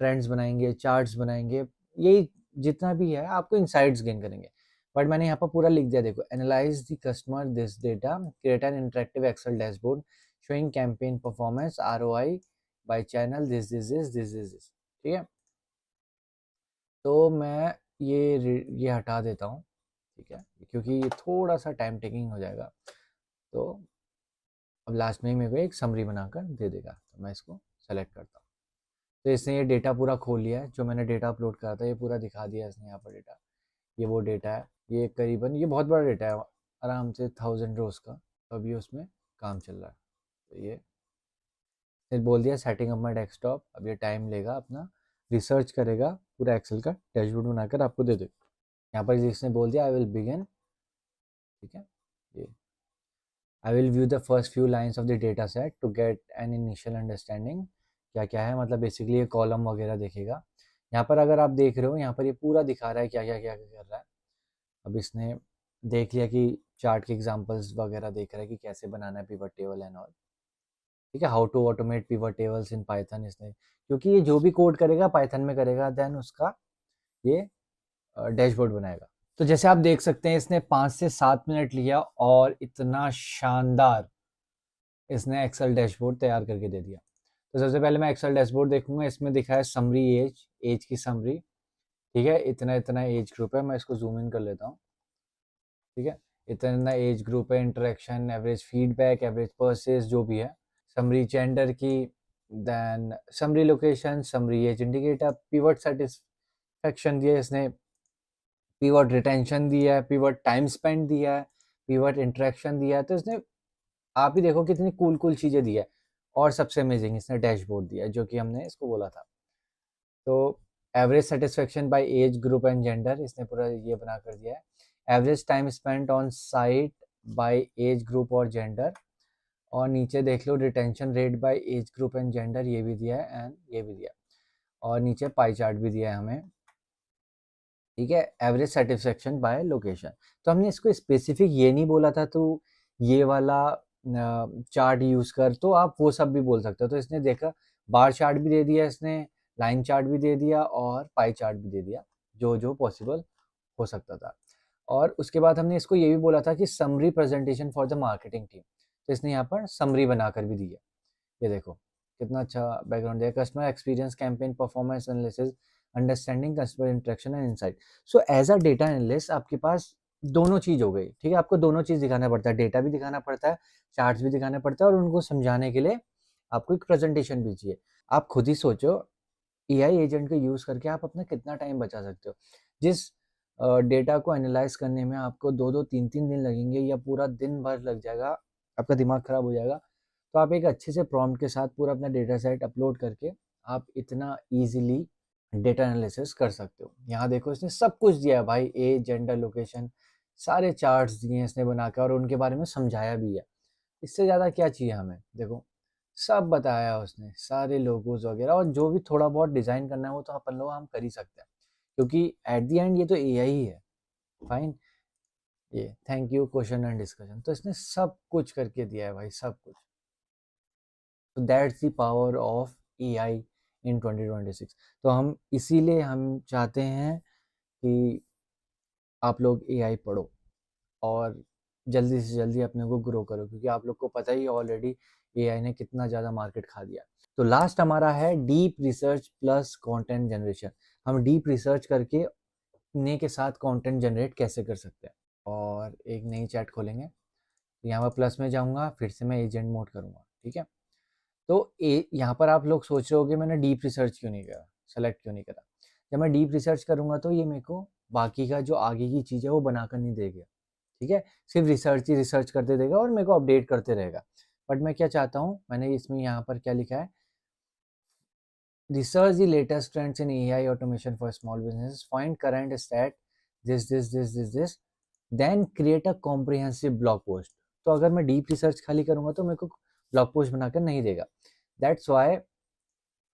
ट्रेंड्स बनाएंगे, चार्ट्स बनाएंगे, यही जितना भी है आपको इंसाइट्स गेन करेंगे। बट मैंने यहाँ पर पूरा लिख दिया, देखो, analyse the customer this data, create an interactive Excel dashboard showing campaign performance, ROI by channel, this. ठीक है, तो मैं ये हटा देता हूँ। ठीक है, क्योंकि ये थोड़ा सा टाइम टेकिंग हो जाएगा। तो अब लास्ट में ही मेरे को एक समरी बनाकर दे देगा, तो मैं इसको सेलेक्ट करता हूँ। तो इसने ये डेटा पूरा खोल लिया है, जो मैंने डेटा अपलोड करा था ये पूरा दिखा दिया इसने यहाँ पर डेटा। ये वो डेटा है, ये करीबन ये बहुत बड़ा डेटा है, आराम से 1000 रोज का। तो अभी उसमें काम चल रहा है। तो ये फिर बोल दिया सेटिंग अप माई डेस्कटॉप। अब ये टाइम लेगा, अपना रिसर्च करेगा, पूरा एक्सेल का डैशबोर्ड बनाकर आपको दे देगा। यहाँ पर इसने बोल दिया आई विल बिगिन। ठीक है, ये I will view the first few lines of the data set to get an initial understanding. क्या क्या है, मतलब बेसिकली ये कॉलम वगैरह देखेगा। यहाँ पर अगर आप देख रहे हो, यहाँ पर ये पूरा दिखा रहा है क्या क्या क्या क्या कर रहा है। अब इसने देख लिया कि चार्ट के एग्जांपल्स वगैरह देख रहा है कि कैसे बनाना है पिवट टेबल एंड ऑल। ठीक है, how to automate pivot tables in Python. इसने, क्योंकि ये जो भी कोड करेगा पाइथन में करेगा, देन उसका ये डैशबोर्ड बनाएगा। तो जैसे आप देख सकते हैं इसने 5 से 7 मिनट लिया और इतना शानदार इसने एक्सेल डैशबोर्ड तैयार करके दे दिया। तो सबसे पहले मैं एक्सेल डैशबोर्ड देखूंगा। इसमें दिखा है समरी एज की समरी। ठीक है, इतना इतना एज ग्रुप है, मैं इसको जूम इन कर लेता हूँ। ठीक है, इतना एज ग्रुप है, interaction, average feedback, average purchases, जो भी है, समरी जेंडर की, then summary location, summary age indicator, pivot satisfaction दिया इसने, पिवट रिटेंशन दिया है, पिवट टाइम स्पेंड दिया है, पिवट इंटरेक्शन दिया है। तो इसने, आप ही देखो कितनी कूल कूल चीज़ें दी है। और सबसे अमेजिंग इसने डैशबोर्ड दिया है, जो कि हमने इसको बोला था। तो average satisfaction by age group and gender, इसने पूरा ये बना कर दिया है। Average time spent on site by age group और जेंडर, और नीचे देख लो retention rate by age group and gender, ये भी दिया है एंड ये भी दिया, और नीचे पाई चार्ट भी दिया है हमें। ठीक है, एवरेज सेटिस्फेक्शन बाय लोकेशन। तो हमने इसको स्पेसिफिक ये नहीं बोला था तो ये वाला चार्ट यूज कर, तो आप वो सब भी बोल सकते हो। तो इसने देखा, बार चार्ट भी दे दिया इसने, लाइन चार्ट भी दे दिया और पाई चार्ट भी दे दिया, जो जो पॉसिबल हो सकता था। और उसके बाद हमने इसको ये भी बोला था कि summary presentation for the marketing team, तो इसने यहाँ पर समरी बनाकर भी दी है। ये देखो कितना अच्छा बैकग्राउंड दिया, customer experience, campaign performance analysis, understanding customer interaction and insight. So as a data analyst आपके पास दोनों चीज़ हो गई, ठीक है। आपको दोनों चीज़ दिखाना पड़ता है, डेटा भी दिखाना पड़ता है, चार्ट्स भी दिखाना पड़ता है और उनको समझाने के लिए आपको एक प्रेजेंटेशन भी चाहिए। आप खुद ही सोचो, एआई एजेंट को यूज़ करके आप अपना कितना टाइम बचा सकते हो। जिस डेटा को एनालाइज करने में आपको 2-2 3-3 दिन लगेंगे या पूरा दिन भर लग जाएगा, आपका दिमाग खराब हो जाएगा, तो आप एक अच्छे से प्रॉम्प्ट के साथ पूरा अपना डेटा सेट अपलोड करके आप इतना ईजिली डेटा एनालिसिस कर सकते हो। यहाँ देखो इसने सब कुछ दिया है भाई, एज, जेंडर, लोकेशन, सारे चार्ट्स दिए हैं इसने बना के और उनके बारे में समझाया भी है। इससे ज़्यादा क्या चाहिए हमें? देखो सब बताया है उसने, सारे लोगोस वगैरह, और जो भी थोड़ा बहुत डिज़ाइन करना है वो तो अपन लोग हम कर ही सकते हैं, क्योंकि एट द एंड ये तो एआई ही है। फाइन, ये thank you question and discussion, तो इसने सब कुछ करके दिया है भाई, सब कुछ। तो that's the power of AI in 2026। तो हम इसीलिए हम चाहते हैं कि आप लोग एआई पढ़ो और जल्दी से जल्दी अपने को ग्रो करो, क्योंकि आप लोग को पता ही ऑलरेडी एआई ने कितना ज़्यादा मार्केट खा दिया। तो लास्ट हमारा है deep research plus content generation. हम डीप रिसर्च करके ने के साथ कंटेंट जनरेट कैसे कर सकते हैं। और एक नई चैट खोलेंगे, तो यहाँ पर प्लस में जाऊँगा, फिर से मैं एजेंट मोड करूँगा, ठीक है। तो यहाँ पर आप लोग सोच रहे होगे मैंने डीप रिसर्च क्यों नहीं करा, सेलेक्ट क्यों नहीं करा। जब मैं डीप रिसर्च करूँगा तो ये मेरे को बाकी का जो आगे की चीज़ है वो बनाकर नहीं देगा, ठीक है। सिर्फ रिसर्च ही रिसर्च करते देगा और मेरे को अपडेट करते रहेगा। बट मैं क्या चाहता हूँ, मैंने इसमें यहाँ पर क्या लिखा है, research the latest trends in AI automation for small businesses, find current stat, this, then create a comprehensive blog post। तो अगर मैं डीप रिसर्च खाली करूँगा तो मेरे को ब्लॉग पोस्ट बनाकर नहीं देगा। दैट्स वाई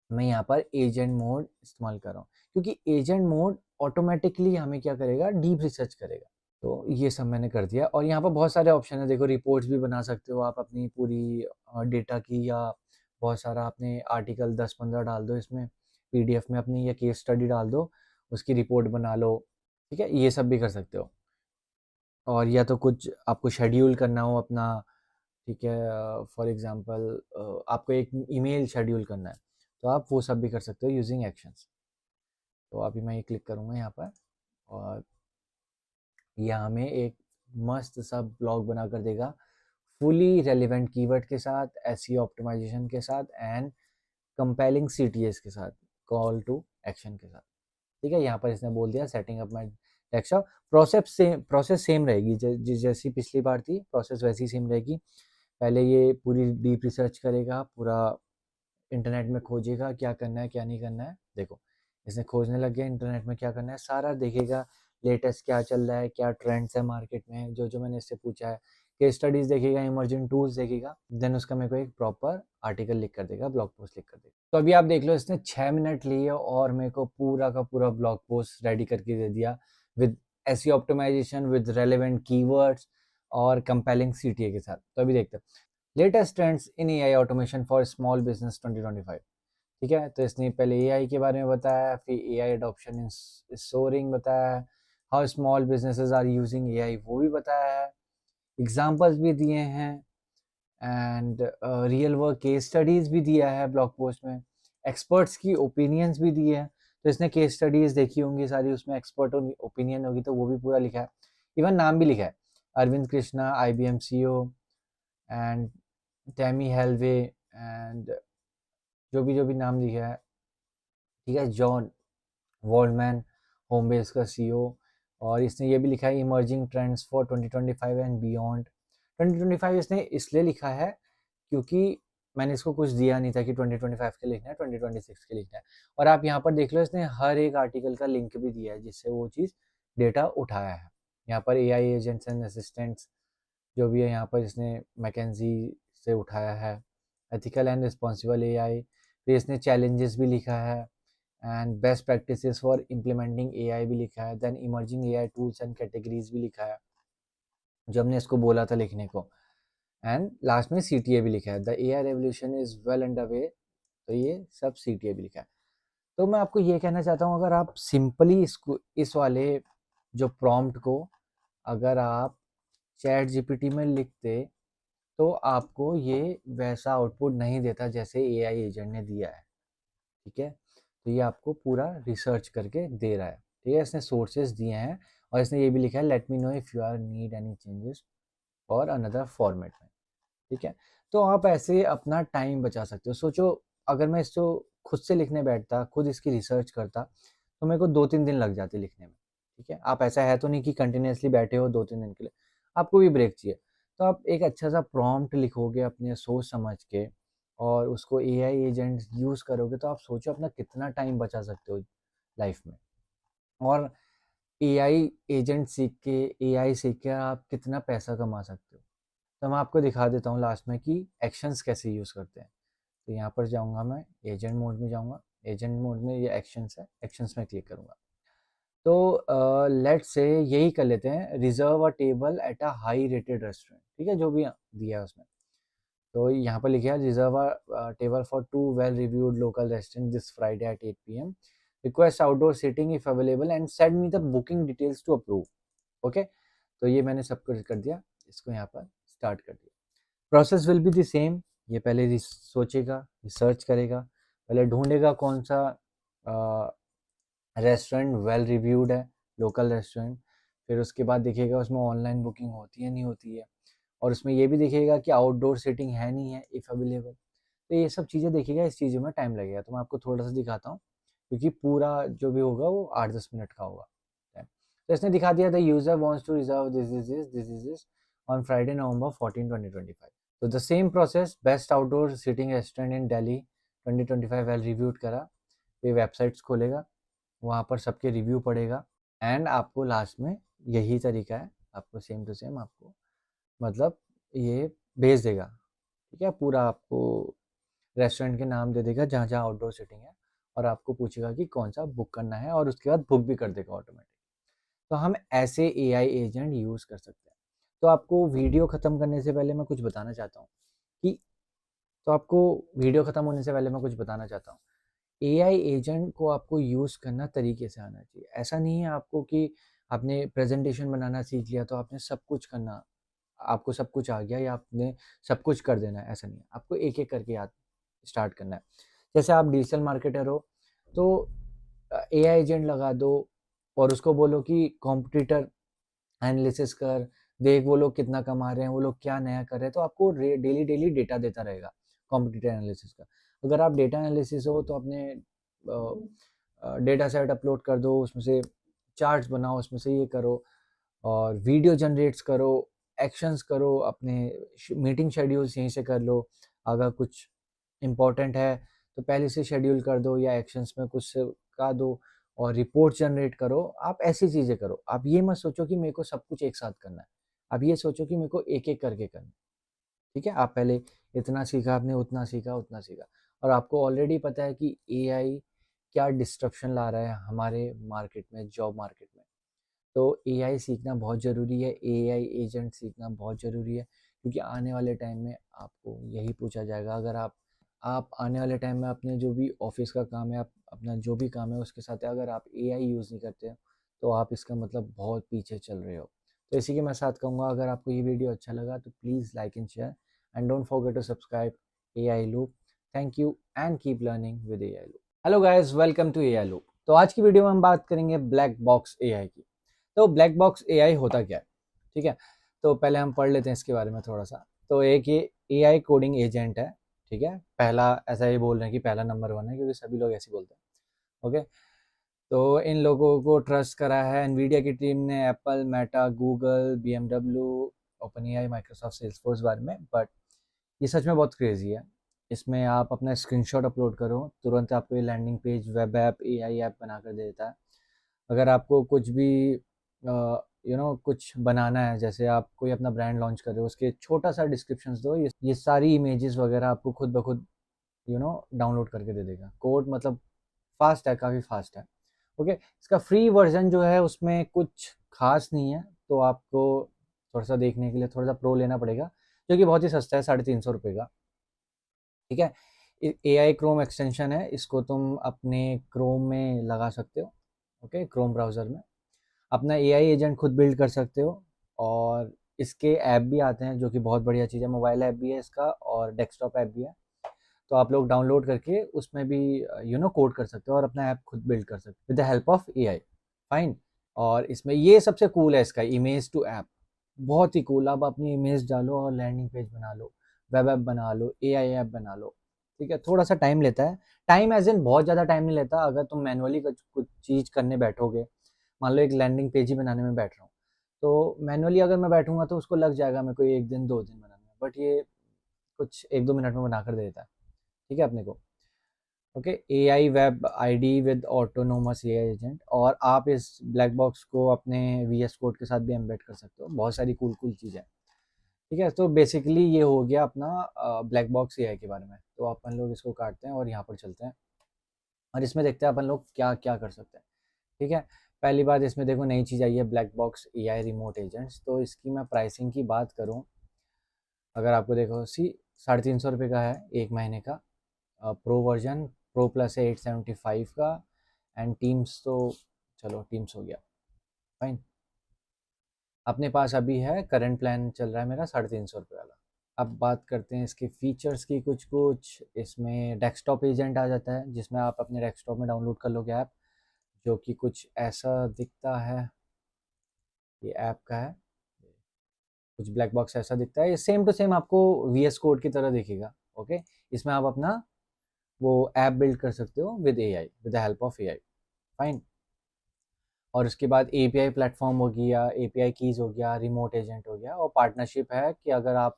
मैं यहाँ पर एजेंट मोड इस्तेमाल कर रहा हूँ, क्योंकि एजेंट मोड ऑटोमेटिकली हमें क्या करेगा, डीप रिसर्च करेगा। तो ये सब मैंने कर दिया और यहाँ पर बहुत सारे ऑप्शन है। देखो रिपोर्ट्स भी बना सकते हो आप अपनी पूरी डेटा की, या बहुत सारा आपने आर्टिकल 10-15 डाल दो इसमें पीडीएफ में अपनी, या केस स्टडी डाल दो, उसकी रिपोर्ट बना लो, ठीक है। ये सब भी कर सकते हो। और या तो कुछ आपको शेड्यूल करना हो अपना, ठीक है, फॉर एग्जांपल आपको एक ईमेल शेड्यूल करना है, तो आप वो सब भी कर सकते हो यूजिंग एक्शंस। तो अभी मैं ये क्लिक करूँगा यहाँ पर और ये हमें एक मस्त सा ब्लॉग बना कर देगा, फुली रेलिवेंट कीवर्ड के साथ, एसईओ ऑप्टिमाइजेशन के साथ एंड कंपेलिंग सीटीएस के साथ, कॉल टू एक्शन के साथ, ठीक है। यहाँ पर इसने बोल दिया setting up my desktop. Process same रहेगी, जैसी पिछली बार थी प्रोसेस वैसी सेम रहेगी। पहले ये पूरी डीप रिसर्च करेगा, पूरा इंटरनेट में खोजेगा क्या करना है क्या नहीं करना है। देखो इसने खोजने लग गया इंटरनेट में क्या करना है, सारा देखेगा, लेटेस्ट क्या चल रहा है, क्या ट्रेंड्स है मार्केट में, जो मैंने इससे पूछा है, केस स्टडीज देखेगा, इमर्जिंग टूल्स देखेगा, देन उसका मेरे को एक प्रॉपर आर्टिकल लिख कर देगा, ब्लॉग पोस्ट लिख कर देगा। तो अभी आप देख लो इसने 6 मिनट लिए और मेरे को पूरा का पूरा ब्लॉग पोस्ट रेडी करके दे दिया with SEO optimisation, with relevant keywords और कंपेलिंग सीटीए के साथ। तो अभी देखते हैं latest trends in AI automation for small business 2025, ठीक है। तो इसने पहले एआई के बारे में बताया, फिर एआई अडॉप्शन इन सोरिंग बताया, how small businesses are using AI वो भी बताया है, एग्जांपल्स भी दिए हैं and real work case studies भी दिया है ब्लॉग पोस्ट में, एक्सपर्ट्स की ओपिनियंस भी दिए हैं। तो इसने केस स्टडीज देखी होंगी सारी, उसमें एक्सपर्ट ओपिनियन होगी तो वो भी पूरा लिखा है, इवन नाम भी लिखा है, Arvind Krishna IBM CEO and Tammy हेल्वे एंड जो भी नाम लिखा है, ठीक है, जॉन वॉल्डमैन होमबेस का CEO। और इसने ये भी लिखा है emerging trends for 2025 and beyond. 2025 इसने इसलिए लिखा है क्योंकि मैंने इसको कुछ दिया नहीं था कि 2025 के लिखना है, 2026 के लिखना है। और आप यहाँ पर देख लो इसने हर एक आर्टिकल का लिंक भी दिया है जिससे वो चीज़ डेटा उठाया है। यहाँ पर AI एजेंट्स एंड असिस्टेंट्स जो भी है, यहाँ पर इसने मैकेंजी से उठाया है, एथिकल एंड रिस्पॉन्सिबल AI। फिर इसने चैलेंजेस भी लिखा है and best practices for implementing AI भी लिखा है, then emerging AI tools and categories भी लिखा है जो हमने इसको बोला था लिखने को, एंड लास्ट में CTA भी लिखा है, the AI revolution is well under way. तो ये सब CTA भी लिखा है। तो मैं आपको ये कहना चाहता हूँ, अगर आप सिंपली इसको, इस वाले जो प्रॉम्प्ट को अगर आप चैट GPT में लिखते तो आपको ये वैसा आउटपुट नहीं देता जैसे AI एजेंट ने दिया है, ठीक है। तो ये आपको पूरा रिसर्च करके दे रहा है, ठीक है। इसने सोर्सेज दिए हैं और इसने ये भी लिखा है let me know if you are need any changes और अनदर फॉर्मेट में, ठीक है। तो आप ऐसे अपना टाइम बचा सकते हो। सोचो अगर मैं इसको खुद से लिखने बैठता, खुद इसकी रिसर्च करता, तो मेरे को 2-3 दिन लग जाते लिखने में, ठीक है। आप ऐसा है तो नहीं कि कंटिन्यूअसली बैठे हो 2-3 दिन के लिए, आपको भी ब्रेक चाहिए। तो आप एक अच्छा सा प्रॉम्प्ट लिखोगे अपने सोच समझ के और उसको एआई एजेंट यूज़ करोगे, तो आप सोचो अपना कितना टाइम बचा सकते हो लाइफ में। और एआई एजेंट सीख के, एआई सीख के आप कितना पैसा कमा सकते हो। तो मैं आपको दिखा देता हूँ लास्ट में कि एक्शंस कैसे यूज़ करते हैं। तो यहाँ पर जाऊँगा मैं, एजेंट मोड में जाऊँगा। एजेंट मोड में ये एक्शंस है, एक्शंस में क्लिक करूँगा। तो लेट्स से यही कर लेते हैं, reserve a table at a high rated restaurant, ठीक है, जो भी दिया है उसमें। तो यहाँ पर लिखा है reserve a table for 2 well reviewed local restaurant this Friday at 8 PM। Request outdoor seating if available and send me the booking details to approve. Okay, तो ये मैंने सब कुछ कर दिया, इसको यहाँ पर स्टार्ट कर दिया। Process will be the same. ये पहले सोचेगा, रिसर्च करेगा, पहले ढूंढेगा कौन सा रेस्टोरेंट वेल रिव्यूड है, लोकल रेस्टोरेंट। फिर उसके बाद देखिएगा उसमें ऑनलाइन बुकिंग होती है नहीं होती है, और उसमें ये भी देखिएगा कि आउटडोर सीटिंग है नहीं है, इफ़ अवेलेबल। तो ये सब चीज़ें देखिएगा, इस चीज़ों में टाइम लगेगा। तो मैं आपको थोड़ा सा दिखाता हूँ, क्योंकि पूरा जो भी होगा वो 8-10 मिनट का होगा टाइम। तो इसने दिखा दिया the user wants to reserve this on Friday November 14 2025। तो the same process, best outdoor seating restaurant in Delhi 2025 well reviewed करा। ये वेबसाइट्स खोलेगा, वहाँ पर सबके रिव्यू पड़ेगा एंड आपको लास्ट में यही तरीका है, आपको सेम टू सेम आपको मतलब ये भेज देगा, ठीक है। पूरा आपको रेस्टोरेंट के नाम दे देगा जहाँ जहाँ आउटडोर सीटिंग है, और आपको पूछेगा कि कौन सा बुक करना है, और उसके बाद बुक भी कर देगा ऑटोमेटिक। तो हम ऐसे एआई एजेंट यूज़ कर सकते हैं। तो आपको वीडियो ख़त्म करने से पहले मैं कुछ बताना चाहता हूँ कि तो आपको वीडियो ख़त्म होने से पहले मैं कुछ बताना चाहता हूँ। एआई एजेंट को आपको यूज़ करना तरीके से आना चाहिए। ऐसा नहीं है आपको कि आपने प्रेजेंटेशन बनाना सीख लिया तो आपने सब कुछ करना, आपको सब कुछ आ गया या आपने सब कुछ कर देना है, ऐसा नहीं है। आपको एक-एक करके याद स्टार्ट करना है। जैसे आप डिजिटल मार्केटर हो, तो एआई एजेंट लगा दो और उसको बोलो कि कॉम्पिटिटर एनालिसिस कर, देख वो लोग कितना कमा रहे हैं, वो लोग क्या नया कर रहे हैं, तो आपको डेली डेटा देता रहेगा कॉम्पिटिटर एनालिसिस का। अगर आप डेटा एनालिसिस हो तो अपने डेटा सेट अपलोड कर दो, उसमें से चार्ट्स बनाओ, उसमें से ये करो, और वीडियो जनरेट्स करो, एक्शंस करो, अपने मीटिंग शेड्यूल्स यहीं से कर लो। अगर कुछ इम्पोर्टेंट है तो पहले से शेड्यूल कर दो या एक्शंस में कुछ का दो, और रिपोर्ट जनरेट करो। आप ऐसी चीज़ें करो, आप ये मत सोचो कि मेरे को सब कुछ एक साथ करना है, आप ये सोचो कि मेरे को एक एक करके करना है, ठीक है। आप पहले इतना सीखा, आपने उतना सीखा उतना सीखा, और आपको ऑलरेडी पता है कि एआई क्या डिस्ट्रप्शन ला रहा है हमारे मार्केट में, जॉब मार्केट में। तो एआई सीखना बहुत ज़रूरी है, एआई एजेंट सीखना बहुत ज़रूरी है, क्योंकि आने वाले टाइम में आपको यही पूछा जाएगा। अगर आप आने वाले टाइम में अपने जो भी ऑफिस का काम है, आप अपना जो भी काम है उसके साथ अगर आप एआई यूज़ नहीं करते हो, तो आप इसका मतलब बहुत पीछे चल रहे हो। तो इसी के मैं साथ कहूँगा, अगर आपको ये वीडियो अच्छा लगा तो please like and share and don't forget to subscribe AI Loop. Thank you and keep learning with AI Loop. Hello guys, welcome to AI loop. तो आज की वीडियो में हम बात करेंगे ब्लैक बॉक्स एआई की। तो ब्लैक बॉक्स एआई होता क्या है, ठीक है। तो पहले हम पढ़ लेते हैं इसके बारे में थोड़ा सा। तो एक ये एआई कोडिंग एजेंट है, ठीक है। पहला ऐसा ही बोल रहे हैं कि पहला नंबर 1 है, क्योंकि सभी लोग ऐसे ही बोलते हैं, ओके। तो इन लोगों को ट्रस्ट करा है एनवीडिया की टीम ने, Apple, Meta, Google, BMW, open AI, Microsoft, Salesforce बारे में। बट ये सच में बहुत क्रेजी है। इसमें आप अपना स्क्रीनशॉट अपलोड करो, तुरंत आपको ये landing page, web app, AI app बना कर दे देता है। अगर आपको कुछ भी कुछ बनाना है, जैसे आप कोई अपना ब्रांड लॉन्च कर रहे हो, उसके छोटा सा डिस्क्रिप्शंस दो, ये सारी इमेजेस वगैरह आपको खुद ब खुद डाउनलोड करके दे देगा। कोड मतलब फास्ट है, काफ़ी फास्ट है, ओके। इसका फ्री वर्जन जो है उसमें कुछ खास नहीं है, तो आपको थोड़ा सा देखने के लिए थोड़ा सा प्रो लेना पड़ेगा, जो कि बहुत ही सस्ता है, 350 रुपये का, ठीक है। एआई क्रोम एक्सटेंशन है, इसको तुम अपने क्रोम में लगा सकते हो, ओके, क्रोम ब्राउज़र में अपना एआई एजेंट खुद बिल्ड कर सकते हो। और इसके ऐप भी आते हैं, जो कि बहुत बढ़िया चीज़ है। मोबाइल ऐप भी है इसका और डेस्कटॉप ऐप भी है, तो आप लोग डाउनलोड करके उसमें भी कोड कर सकते हो और अपना ऐप खुद बिल्ड कर सकते हो with the help of AI. Fine. और इसमें ये सबसे कूल है इसका इमेज टू ऐप, बहुत ही कूल। आप अपनी इमेज डालो और लैंडिंग पेज बना लो, वेब ऐप बना लो, एआई ऐप बना लो, ठीक है। थोड़ा सा टाइम लेता है, टाइम एज इन बहुत ज़्यादा टाइम नहीं लेता। अगर तुम मैनुअली कुछ चीज़ करने बैठोगे, मान लो एक लैंडिंग पेज ही बनाने में बैठ रहा हूँ, तो मैनुअली अगर मैं बैठूंगा तो उसको लग जाएगा मेरे को 1 दिन 2 दिन बनाने में, बट ये कुछ 1-2 मिनट में बना कर दे देता है, ठीक है अपने को। Okay, AI web ID with autonomous AI agent, और आप इस ब्लैक बॉक्स को अपने वीएस कोड के साथ भी एम्बेड कर सकते हो। बहुत सारी कूल कूल चीज़ें हैं, ठीक है। तो बेसिकली ये हो गया अपना ब्लैक बॉक्स एआई के बारे में। तो अपन लोग इसको काटते हैं और यहाँ पर चलते हैं और इसमें देखते हैं अपन लोग क्या क्या कर सकते हैं, ठीक है। पहली बात इसमें देखो नई चीज़ आई है black box AI remote agents. तो इसकी मैं प्राइसिंग की बात करूँ, अगर आपको देखो 350 का है 1 महीने का, प्रो वर्जन, प्रो प्लस है 875 का, एंड टीम्स तो चलो टीम्स हो गया, फाइन। अपने पास अभी है करंट प्लान चल रहा है मेरा 350 वाला। अब बात करते हैं इसके फीचर्स की। कुछ कुछ इसमें डेस्कटॉप एजेंट आ जाता है जिसमें आप अपने डेस्कटॉप में डाउनलोड कर लोगे ऐप, जो कि कुछ ऐसा दिखता है। ये ऐप का है, कुछ ब्लैक बॉक्स ऐसा दिखता है। ये सेम टू सेम आपको वीएस कोड की तरह दिखेगा, ओके। इसमें आप अपना वो ऐप बिल्ड कर सकते हो with AI, with the help of AI, fine. और उसके बाद एपीआई प्लेटफॉर्म हो गया, एपीआई कीज हो गया, रिमोट एजेंट हो गया, और पार्टनरशिप है कि अगर आप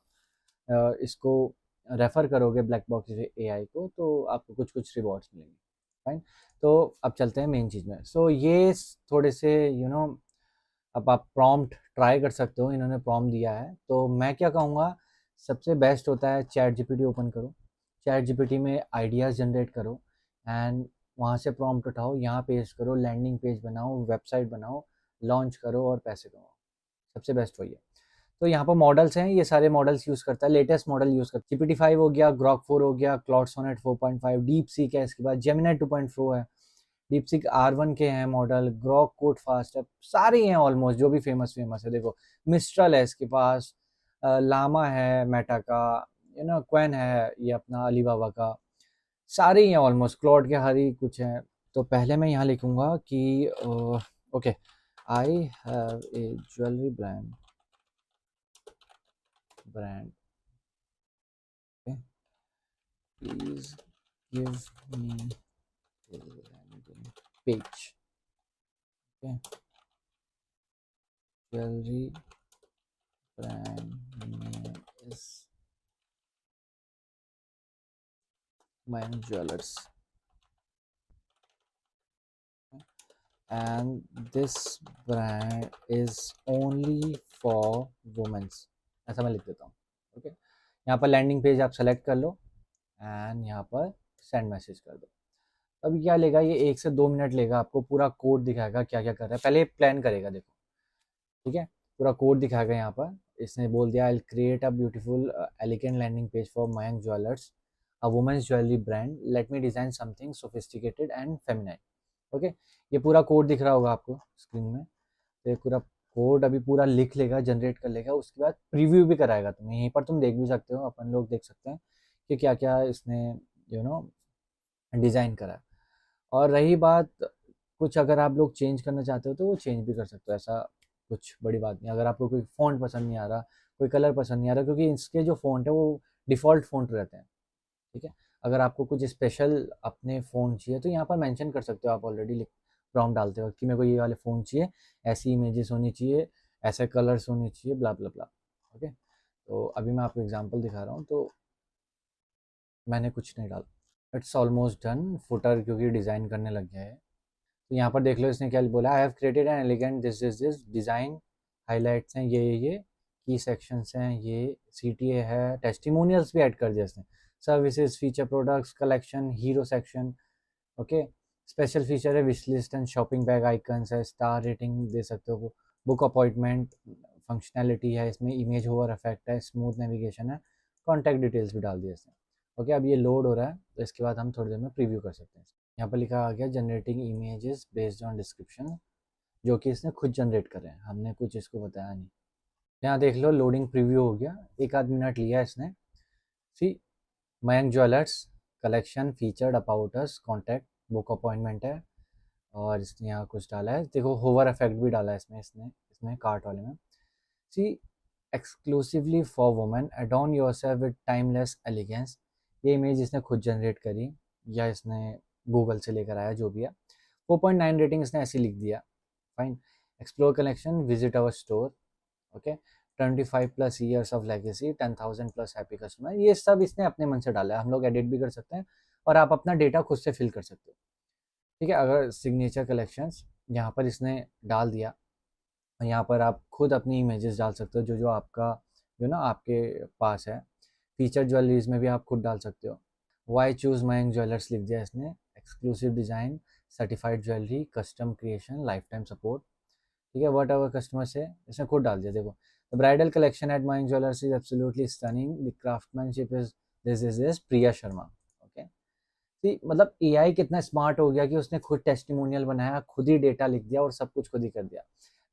इसको रेफ़र करोगे ब्लैक बॉक्स एआई को तो आपको कुछ कुछ रिवॉर्ड्स मिलेंगे, फाइन। तो अब चलते हैं मेन चीज़ में। सो ये थोड़े से अब आप प्रॉम्प्ट ट्राई कर सकते हो, इन्होंने प्रॉम्प्ट दिया है। तो मैं क्या कहूँगा, सबसे बेस्ट होता है चैट जीपीटी ओपन करो, चैट जीपीटी में आइडियाज़ जनरेट करो, एंड वहाँ से प्रॉम्प्ट उठाओ, यहाँ पेस्ट करो, लैंडिंग पेज बनाओ, वेबसाइट बनाओ, लॉन्च करो और पैसे कमाओ। सबसे बेस्ट वही है। तो यहाँ पर मॉडल्स हैं, ये सारे मॉडल्स यूज़ करता है, लेटेस्ट मॉडल यूज़ करता है। GPT-5 हो गया, ग्रॉक 4 हो गया, क्लाउड सोनेट 4.5, डीप सीक है, इसके बाद जेमिनी 2.4 है, डीप सीक R1 के हैं मॉडल, ग्रॉक कोड फास्ट है, सारे हैं ऑलमोस्ट जो भी फेमस फेमस है। देखो मिस्ट्रल है इसके पास, लामा है मेटा का, क्वेन है ये अपना अलीबाबा का, सारे ही हैं ऑलमोस्ट, क्लॉड के हर ही कुछ हैं। तो पहले मैं यहाँ लिखूँगा कि okay, I have a jewellery brand, okay, please give me a landing page, okay, jewelry brand name is Mayan Jewelers, okay, and this brand is only for women's, ऐसा मैं लिख देता हूँ, ओके। यहाँ पर लैंडिंग पेज आप select कर लो and यहाँ पर सेंड मैसेज कर दो। अभी क्या लेगा ये, 1 से 2 मिनट लेगा, आपको पूरा कोड दिखाएगा क्या क्या कर रहा है। पहले प्लान करेगा, देखो ठीक है, पूरा कोड दिखाएगा। यहाँ पर इसने बोल दिया I create a beautiful elegant landing page for Mayank Jewellers, a women's jewellery brand, let me design something sophisticated and feminine, okay. ये पूरा कोड दिख रहा होगा आपको स्क्रीन में। तो ये पूरा कोड अभी पूरा लिख लेगा, जनरेट कर लेगा, उसके बाद प्रीव्यू भी कराएगा तुम्हें। यहीं पर तुम देख भी सकते हो, अपन लोग देख सकते हैं कि क्या क्या इसने डिज़ाइन करा है। और रही बात, कुछ अगर आप लोग चेंज करना चाहते हो तो वो चेंज भी कर सकते हो, ऐसा कुछ बड़ी बात नहीं। अगर आपको कोई फ़ॉन्ट पसंद नहीं आ रहा, कोई कलर पसंद नहीं आ रहा, क्योंकि इसके जो फ़ॉन्ट है वो डिफ़ॉल्ट फ़ॉन्ट रहते हैं, ठीक है। अगर आपको कुछ स्पेशल अपने फ़ोन चाहिए तो यहाँ पर मेंशन कर सकते हो आप ऑलरेडी, लिख प्रॉम्प्ट डालते वक्त कि मेरे को ये वाले फ़ोन चाहिए, ऐसी इमेजेस होनी चाहिए, ऐसे कलर्स होने चाहिए, ब्ला ब्ला ब्ला, ओके। तो अभी मैं आपको एग्जांपल दिखा रहा हूँ, तो मैंने कुछ नहीं डाला, इट्स ऑलमोस्ट डन। फुटर क्योंकि डिज़ाइन करने लग गया है, तो यहाँ पर देख लो इसने क्या बोला, I have created an elegant this design, highlights हैं ये की सेक्शंस हैं, ये CTA है, टेस्टिमोनियल्स भी ऐड कर दिया इसने, services, feature, products, collection, hero section, okay. Special feature है wish list and shopping bag icons है, स्टार रेटिंग दे सकते हो, बुक अपॉइंटमेंट फंक्शनैलिटी है इसमें, इमेज होवर इफेक्ट है, स्मूथ नेविगेशन है, कॉन्टैक्ट डिटेल्स भी डाल दिया इसने, ओके। अब ये लोड हो रहा है, तो इसके बाद हम थोड़ी देर में प्रीव्यू कर सकते हैं। यहाँ पर लिखा आ गया generating images based on description, जो कि इसने खुद जनरेट करे हैं, हमने कुछ इसको बताया नहीं। यहाँ देख लो लोडिंग प्रीव्यू हो गया, 1 आध मिनट लिया इसने। See Mayank jewellers collection featured about us, contact, book appointment है, और इसने यहाँ कुछ डाला है, देखो होवर इफेक्ट भी डाला है इसमें कार्ट वाले में। See exclusively for women adorn yourself with timeless elegance. ये इमेज इसने खुद जनरेट करी या इसने गूगल से लेकर आया, जो भी है। 4.9 रेटिंग इसने ऐसे लिख दिया, fine. Explore collection, visit our store, okay. 25+ years of legacy, 10,000+ happy customer. ये सब इसने अपने मन से डाला है, हम लोग एडिट भी कर सकते हैं और आप अपना डेटा खुद से फिल कर सकते हो, ठीक है। अगर सिग्नेचर कलेक्शंस यहाँ पर इसने डाल दिया, यहाँ पर आप खुद अपनी इमेजेस डाल सकते हो जो जो आपका जो ना आपके पास है। फीचर ज्वेलरीज में भी आप खुद डाल सकते हो। वाई चूज मयंक ज्वेलर्स लिख दिया इसने, exclusive design, certified jewellery, custom creation, life time support, ठीक है। वट एवर कस्टमर से इसने खुद डाल दिया। देखो, the bridal collection at Mayank Jewellers is absolutely stunning, the craftsmanship is this Priya Sharma, okay. कि मतलब एआई कितना स्मार्ट हो गया कि उसने खुद टेस्टिमोनियल बनाया, खुद ही डेटा लिख दिया और सब कुछ खुद ही कर दिया।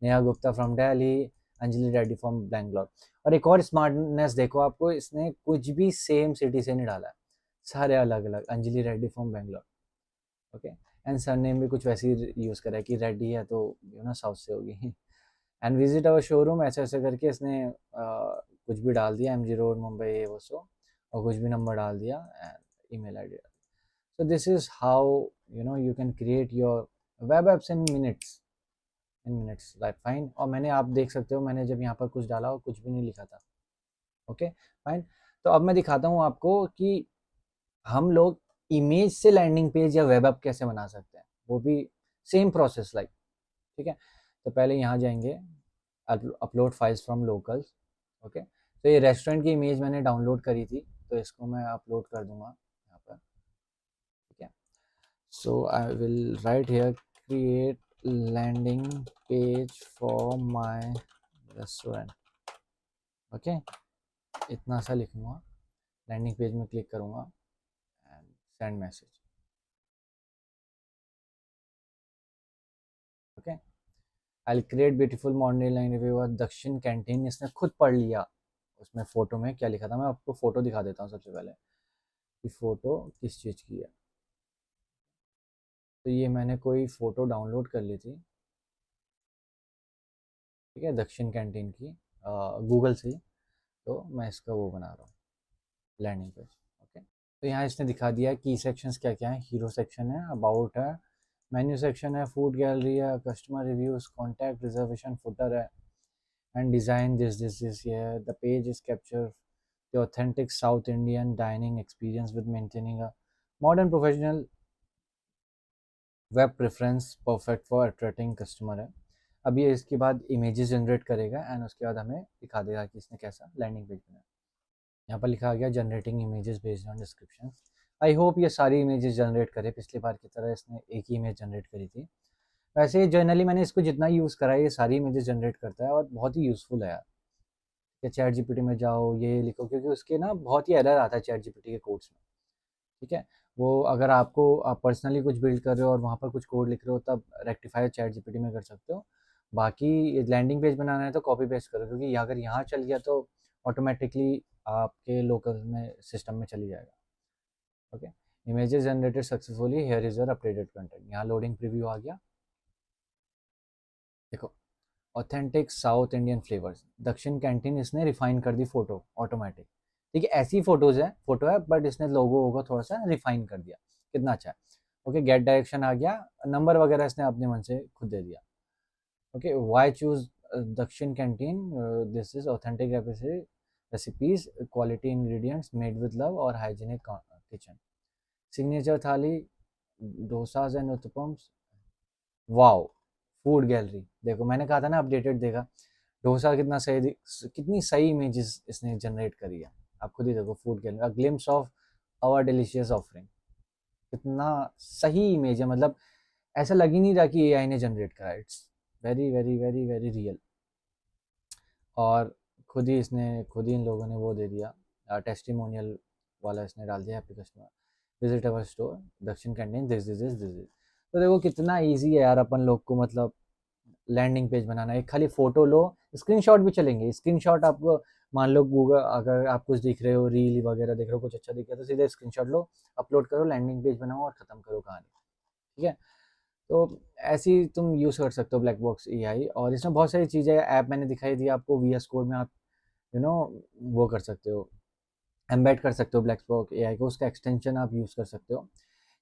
Neha Gupta from Delhi, Anjali Reddy from Bangalore. और एक और स्मार्टनेस देखो आपको, इसने कुछ भी सेम सिटी से नहीं डाला है, सारे अलग अलग। Anjali Reddy from Bangalore, okay. And surname भी कुछ वैसे ही यूज़ करा है कि रेड्डी है तो ना साउथ से होगी। एंड विजिट अवर शोरूम, ऐसे ऐसे करके इसने कुछ भी डाल दिया, MG रोड मुंबई, ये वो सो, और कुछ भी नंबर डाल दिया and email ID. So this is how you can create your web apps in minutes, right? Fine। और मैंने, आप देख सकते हो, मैंने जब यहाँ पर कुछ डाला और कुछ भी नहीं लिखा था, ओके फाइन। तो अब मैं दिखाता हूँ आपको कि हम लोग इमेज से लैंडिंग पेज या वेब ऐप कैसे बना सकते हैं, वो भी सेम प्रोसेस लाइक, ठीक है। तो पहले यहाँ जाएंगे, upload files from locals, okay. तो ये रेस्टोरेंट की इमेज मैंने डाउनलोड करी थी, तो इसको मैं अपलोड कर दूंगा यहाँ पर, ठीक है। So I will write here, create landing page for my restaurant, okay। इतना सा लिखूंगा, लैंडिंग पेज में क्लिक करूंगा and send message, okay. I create beautiful modern line review दक्षिण कैंटीन। इसने खुद पढ़ लिया, उसमें फ़ोटो में क्या लिखा था। मैं आपको फ़ोटो दिखा देता हूँ सबसे पहले कि फ़ोटो किस चीज़ की है। तो ये मैंने कोई फ़ोटो डाउनलोड कर ली थी, ठीक है, दक्षिण कैंटीन की, गूगल से ही। तो मैं इसका वो बना रहा हूँ, लैंडिंग पेज, ओके। तो यहाँ इसने दिखा दिया की सेक्शंस क्या क्या है। हीरो सेक्शन है, अबाउट है, मेन्यू सेक्शन है, फूड गैलरी है, customer reviews, contact, reservation, footer है, एंड डिज़ाइन दिस ये। The page is capture the authentic south Indian dining experience with maintaining a modern professional web preference, perfect for attracting customer है। अब ये इसके बाद images generate करेगा and उसके बाद हमें दिखा देगा कि इसने कैसा लैंडिंग पेज बनाया। यहाँ पर लिखा गया generating images based on description. I hope ये सारी इमेजेस जनरेट करे, पिछली बार की तरह इसने एक ही इमेज जनरेट करी थी। वैसे जनरली मैंने इसको जितना यूज़ करा है, ये सारी इमेजेस जनरेट करता है और बहुत ही यूज़फुल है यार। या चैट जीपीटी में जाओ, ये लिखो, क्योंकि उसके ना बहुत ही एरर आता है चैट जीपीटी के कोड्स में, ठीक है। वो अगर आप पर्सनली कुछ बिल्ड कर रहे हो और वहाँ पर कुछ कोड लिख रहे हो, तब रेक्टिफाई चैट जीपीटी में कर सकते हो। बाकी लैंडिंग पेज बनाना है तो कॉपी पेस्ट करो, क्योंकि अगर यहाँ चल गया तो ऑटोमेटिकली आपके लोकल में सिस्टम में चली जाएगा, okay. Images generated successfully, here is your updated content. यहाँ लोडिंग प्रीव्यू आ गया, देखो, ऑथेंटिक साउथ इंडियन फ्लेवर्स, दक्षिण कैंटीन। इसने रिफाइन कर दी फोटो ऑटोमेटिक, ठीक है। ऐसी फोटो है बट इसने लोगो को थोड़ा सा रिफाइन कर दिया, कितना अच्छा है, ओके। गेट डायरेक्शन आ गया, नंबर वगैरह इसने अपने मन से खुद दे दिया, okay. Why choose Dakshin canteen, this is authentic recipes, quality ingredients, made with love और hygienic kitchen. Signature thali, dosas and uttapams, wow. Food gallery, देखो मैंने कहा था ना अपडेटेड देगा। डोसा कितना सही, कितनी सही इमेजेस इसने जनरेट करी है, आप खुद ही देखो। Food gallery, a glimpse of our delicious offering, कितना सही इमेज है, मतलब ऐसा लग ही नहीं रहा कि एआई ने जनरेट करा है। It's very very very very real. और खुद ही इन लोगों ने वो दे दिया, टेस्टिमोनियल वाला इसने डाल दिया, happy customer, visit our store, दक्षिण कैंटीन, दिस दिस। तो देखो कितना इजी है यार अपन लोग को, मतलब लैंडिंग पेज बनाना। एक खाली फोटो लो, स्क्रीनशॉट भी चलेंगे। स्क्रीनशॉट आपको, मान लो गूगल, अगर आप कुछ दिख रहे हो, रील वगैरह देख रहे हो, कुछ अच्छा दिख रहा है तो सीधे स्क्रीनशॉट लो, अपलोड करो, लैंडिंग पेज बनाओ और ख़त्म करो कहानी, ठीक है। तो ऐसी तुम यूज़ कर सकते हो ब्लैक बॉक्स एआई। और इसमें बहुत सारी चीज़ें, ऐप मैंने दिखाई दी आपको, वीएस कोड में आप यू नो वो कर सकते हो, एम्बेड कर सकते हो ब्लैक बॉक्स एआई को, उसका एक्सटेंशन आप यूज़ कर सकते हो,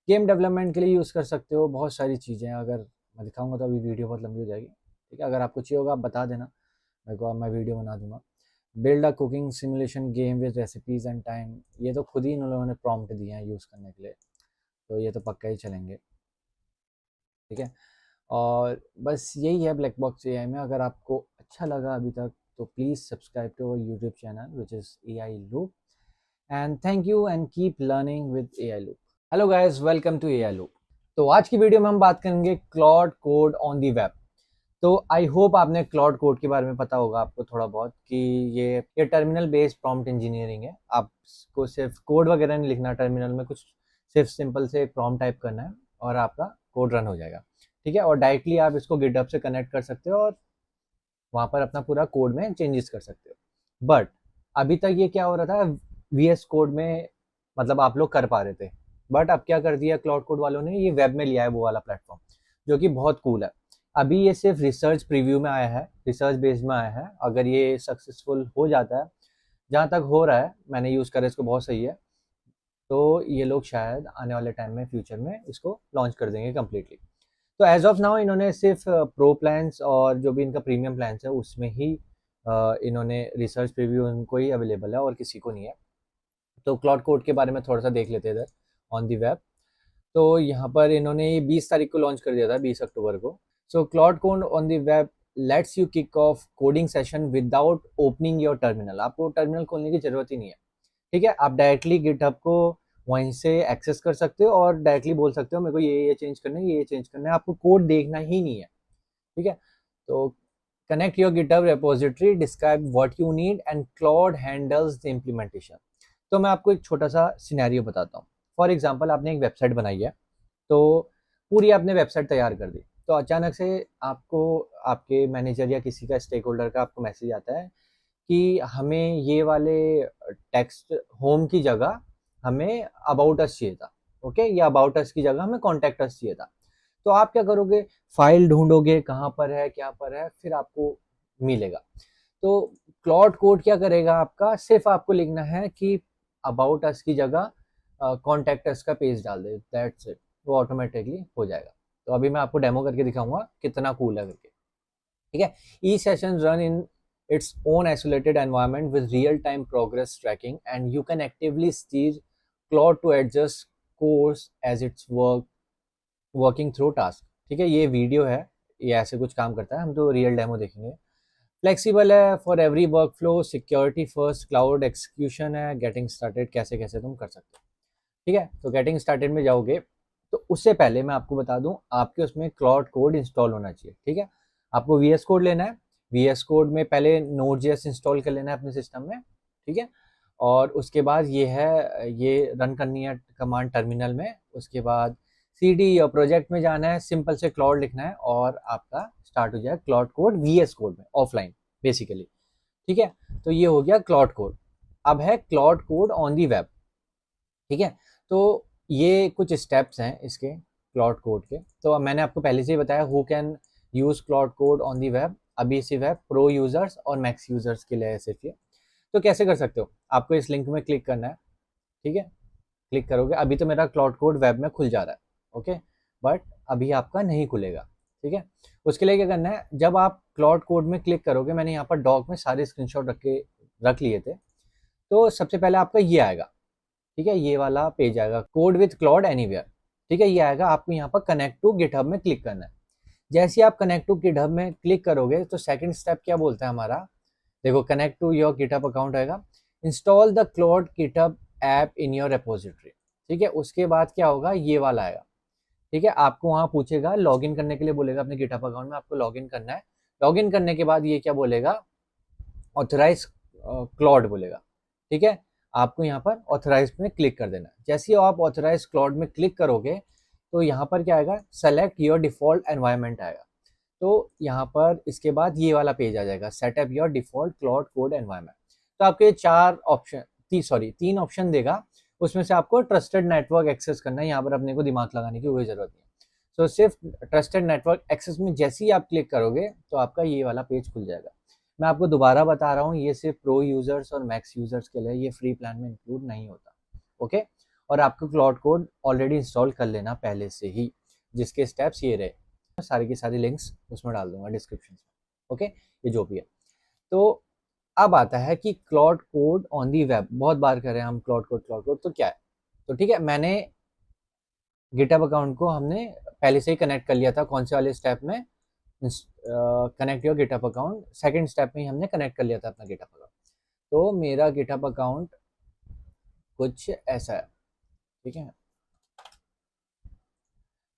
गेम डेवलपमेंट के लिए यूज़ कर सकते हो। बहुत सारी चीज़ें हैं, अगर मैं दिखाऊंगा तो अभी वीडियो बहुत लंबी हो जाएगी, ठीक है। अगर आपको चाहिए होगा आप बता देना मेरे को, मैं वीडियो बना दूंगा। Build a cooking simulation game with recipes and time, ये तो खुद ही इन लोगों ने प्रॉम्प्ट दिए हैं यूज़ करने के लिए, तो ये तो पक्का ही चलेंगे, ठीक है। और बस यही है ब्लैक बॉक्स एआई में। अगर आपको अच्छा लगा अभी तक तो please subscribe to our YouTube channel which is AI Loop, and thank you and keep learning with AI Loop. Hello guys, welcome to AI loop. तो आज की वीडियो में हम बात करेंगे Claude Code on the web. तो I hope आपने Claude Code के बारे में पता होगा आपको थोड़ा बहुत, कि ये टर्मिनल बेस्ड प्रॉम्प्ट इंजीनियरिंग है। आपको सिर्फ कोड वगैरह नहीं लिखना टर्मिनल में, कुछ सिर्फ सिंपल से एक प्रॉम्प्ट टाइप करना है और आपका कोड रन हो जाएगा, ठीक है। और डायरेक्टली आप इसको गिटहब से कनेक्ट कर सकते हो और वहाँ पर अपना पूरा कोड में चेंजेस कर सकते हो। बट अभी तक ये क्या हो रहा था, वीएस कोड में मतलब आप लोग कर पा रहे थे, बट अब क्या कर दिया क्लाउड कोड वालों ने, ये वेब में लिया है वो वाला प्लेटफॉर्म, जो कि बहुत कूल है। अभी ये सिर्फ रिसर्च प्रीव्यू में आया है, रिसर्च बेस्ड में आया है। अगर ये सक्सेसफुल हो जाता है, जहाँ तक हो रहा है, मैंने यूज़ करा इसको, बहुत सही है, तो ये लोग शायद आने वाले टाइम में फ्यूचर में इसको लॉन्च कर देंगे कम्प्लीटली। तो एज ऑफ नाउ इन्होंने सिर्फ प्रो प्लान्स और जो भी इनका प्रीमियम प्लान्स है उसमें ही इन्होंने रिसर्च प्रीव्यू उनको ही अवेलेबल है और किसी को नहीं है। तो क्लाउड कोड के बारे में थोड़ा सा देख लेते हैं इधर ऑन दी वेब। तो यहाँ पर इन्होंने 20 तारीख को लॉन्च कर दिया था, 20 अक्टूबर को। So cloud code on the web let's you kick off coding session without opening your terminal. आपको टर्मिनल खोलने की जरूरत ही नहीं है, ठीक है। आप डायरेक्टली गिटहब को वहीं से एक्सेस कर सकते हो और डायरेक्टली बोल सकते हो मेरे को ये चेंज करना है, ये चेंज करना है, आपको कोड देखना ही नहीं है, ठीक है। तो connect your GitHub repository, describe what you need and cloud handles the implementation. तो मैं आपको एक छोटा सा सिनेरियो बताता हूँ। फॉर एग्जांपल आपने एक वेबसाइट बनाई है, तो पूरी आपने वेबसाइट तैयार कर दी, तो अचानक से आपको आपके मैनेजर या किसी का स्टेक होल्डर का आपको मैसेज आता है कि हमें ये वाले टेक्स्ट होम की जगह हमें अबाउट अस चाहिए था, ओके, या अबाउट अस की जगह हमें कॉन्टैक्ट अस चाहिए था। तो आप क्या करोगे, फाइल ढूंढोगे कहाँ पर है क्या पर है, फिर आपको मिलेगा। तो क्लाउड कोड क्या करेगा, आपका सिर्फ आपको लिखना है कि अबाउट अस की जगह कॉन्टैक्ट अस का पेज डाल दे, दैट्स इट, वो ऑटोमेटिकली हो जाएगा। तो अभी मैं आपको डेमो करके दिखाऊंगा कितना कूल है करके, ठीक है। ई session run in its own isolated environment with real-time progress tracking, and you can actively steer Claude to adjust course as it's working through task, ठीक है। ये वीडियो है, ये ऐसे कुछ काम करता है, हम तो रियल डेमो देखेंगे। फ्लेक्सिबल है for every work flow, security first, cloud execution है, गेटिंग स्टार्टेड कैसे कैसे तुम कर सकते हो, ठीक है। तो गेटिंग स्टार्टेड में जाओगे तो उससे पहले मैं आपको बता दूं, आपके उसमें क्लाउड कोड इंस्टॉल होना चाहिए, ठीक है। आपको वीएस कोड लेना है, वीएस कोड में पहले Node.js इंस्टॉल कर लेना है अपने सिस्टम में, ठीक है। और उसके बाद ये रन करनी है कमांड टर्मिनल में। उसके बाद cd या प्रोजेक्ट में जाना है, सिंपल से क्लाउड लिखना है और आपका स्टार्ट हो जाएगा क्लाउड कोड वीएस कोड में ऑफलाइन बेसिकली, ठीक है। तो ये हो गया क्लाउड कोड। अब है cloud code on the web, ठीक है। तो ये कुछ स्टेप्स हैं इसके क्लाउड कोड के। तो अब मैंने आपको पहले से ही बताया who can use cloud code on the web, अभी सिर्फ है प्रो यूजर्स और मैक्स यूजर्स के लिए है सिर्फ ये। तो कैसे कर सकते हो, आपको इस लिंक में क्लिक करना है, ठीक है। क्लिक करोगे, अभी तो मेरा क्लाउड कोड वेब में खुल जा रहा है, ओके, बट अभी आपका नहीं खुलेगा, ठीक है। उसके लिए क्या करना है, जब आप क्लाउड कोड में क्लिक करोगे, मैंने यहाँ पर डॉक में सारे स्क्रीनशॉट रख लिए थे, तो सबसे पहले आपका ये आएगा, ठीक है, ये वाला पेज आएगा, कोड विथ क्लाउड एनीवेयर, ठीक है। ये आएगा, आपको यहाँ पर कनेक्ट टू गिटहब में क्लिक करना है। जैसे ही आप कनेक्ट टू गिटहब में क्लिक करोगे तो सेकंड स्टेप क्या बोलता है हमारा, देखो, connect to your GitHub account आएगा, install the Claude GitHub app in your repository, ठीक है। उसके बाद क्या होगा, ये वाला आएगा, ठीक है। आपको वहाँ पूछेगा, लॉगिन करने के लिए बोलेगा, अपने गिटहब अकाउंट में आपको लॉगिन करना है। लॉगिन करने के बाद ये क्या बोलेगा, ऑथराइज क्लाउड बोलेगा, ठीक है। आपको यहाँ पर ऑथराइज में क्लिक कर देना है। जैसे ही आप ऑथराइज क्लाउड में क्लिक करोगे तो यहाँ पर क्या आएगा, सेलेक्ट योर डिफॉल्ट एनवायरनमेंट आएगा। तो यहाँ पर इसके बाद ये वाला पेज आ जाएगा, setup your default cloud code environment. तो आपके तीन ऑप्शन देगा, उसमें से आपको ट्रस्टेड नेटवर्क एक्सेस करना है। यहाँ पर अपने को दिमाग लगाने की कोई जरूरत नहीं है। सो सिर्फ ट्रस्टेड नेटवर्क एक्सेस में जैसे ही आप क्लिक करोगे तो आपका ये वाला पेज खुल जाएगा। मैं आपको दोबारा बता रहा हूँ, ये सिर्फ प्रो यूजर्स और मैक्स यूजर्स के लिए, ये फ्री प्लान में इंक्लूड नहीं होता। ओके, और आपको क्लाउड कोड ऑलरेडी इंस्टॉल कर लेना पहले से ही, जिसके स्टेप्स ये रहे। सारी की सारी लिंक्स उसमें डाल दूंगा डिस्क्रिप्शन में। ओके, ये जो भी है। तो अब आता है कि cloud code on the web, बहुत बार करें हम क्लाउड कोड तो क्या है। तो ठीक है, मैंने गिटहब अकाउंट को हमने पहले से ही कनेक्ट कर लिया था। कौन से वाले स्टेप में? Connect your GitHub account, second step में ही हमने कनेक्ट कर लिया था अपना गिटहब अकाउंट। तो मेरा गिटहब अकाउंट कुछ ऐसा है, ठीक है।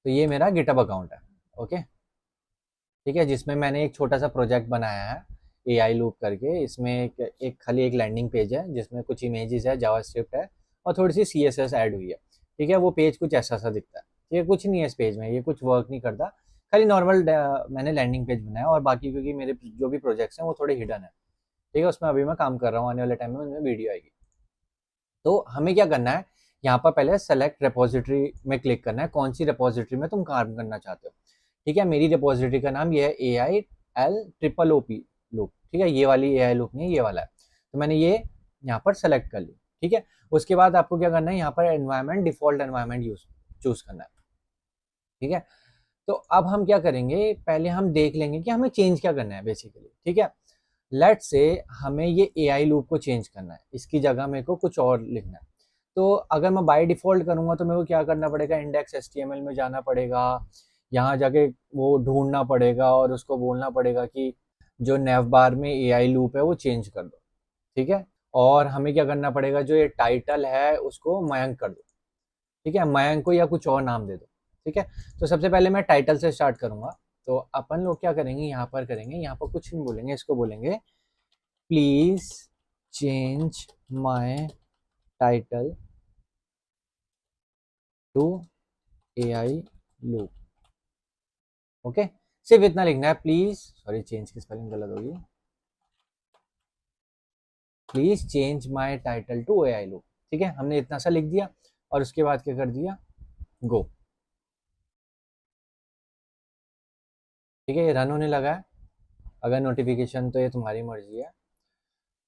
तो ये मेरा गिटहब अकाउंट है। ओके, ठीक है, जिसमें मैंने एक छोटा सा प्रोजेक्ट बनाया है एआई लूप करके। इसमें एक खाली एक लैंडिंग पेज है जिसमें कुछ इमेजेस है, जावास्क्रिप्ट है और थोड़ी सी सीएसएस ऐड हुई है। ठीक है, वो पेज कुछ ऐसा सा दिखता है। ये कुछ नहीं है इस पेज में, ये कुछ वर्क नहीं करता, खाली नॉर्मल मैंने लैंडिंग पेज बनाया। और बाकी क्योंकि मेरे जो भी प्रोजेक्ट्स हैं वो थोड़े हिडन है, ठीक है, उसमें अभी मैं काम कर रहा हूँ, आने वाले टाइम में उनमें वीडियो आएगी। तो हमें क्या करना है, यहाँ पर पहले सेलेक्ट रिपोजिटरी में क्लिक करना है, कौन सी रिपोजिटरी में तुम काम करना चाहते हो। ठीक है, मेरी रिपोजिटरी का नाम ये है AIL OOP लूप। ठीक है, ये वाली AI लूप नहीं, ये वाला है। तो मैंने ये यहाँ पर सेलेक्ट कर ली। ठीक है, उसके बाद आपको क्या करना है, यहाँ पर एनवायरमेंट, डिफॉल्ट एनवायरमेंट चूज करना है। ठीक है, तो अब हम क्या करेंगे, पहले हम देख लेंगे कि हमें चेंज क्या करना है बेसिकली। ठीक है, लेट से हमें ये AI लूप को चेंज करना है, इसकी जगह मेरे को कुछ और लिखना है। तो अगर मैं बाय डिफॉल्ट करूंगा तो मेरे को क्या करना पड़ेगा, इंडेक्स HTML में जाना पड़ेगा, यहाँ जाके वो ढूंढना पड़ेगा और उसको बोलना पड़ेगा कि जो नेव बार में AI लूप है वो चेंज कर दो। ठीक है, और हमें क्या करना पड़ेगा, जो ये टाइटल है उसको मयंक कर दो। ठीक है, मयंक को या कुछ और नाम दे दो। ठीक है, तो सबसे पहले मैं टाइटल से स्टार्ट करूंगा। तो अपन लोग क्या करेंगे, यहाँ पर करेंगे, यहाँ पर कुछ नहीं बोलेंगे, इसको बोलेंगे please change my title to AI Loop. Okay, सिर्फ इतना लिखना है, प्लीज, सॉरी चेंज की स्पेलिंग गलत होगी, please change my title to AI Loop. ठीक है, हमने इतना सा लिख दिया और उसके बाद क्या कर दिया, गो। ठीक है, ये रन होने लगा है। अगर नोटिफिकेशन तो ये तुम्हारी मर्जी है।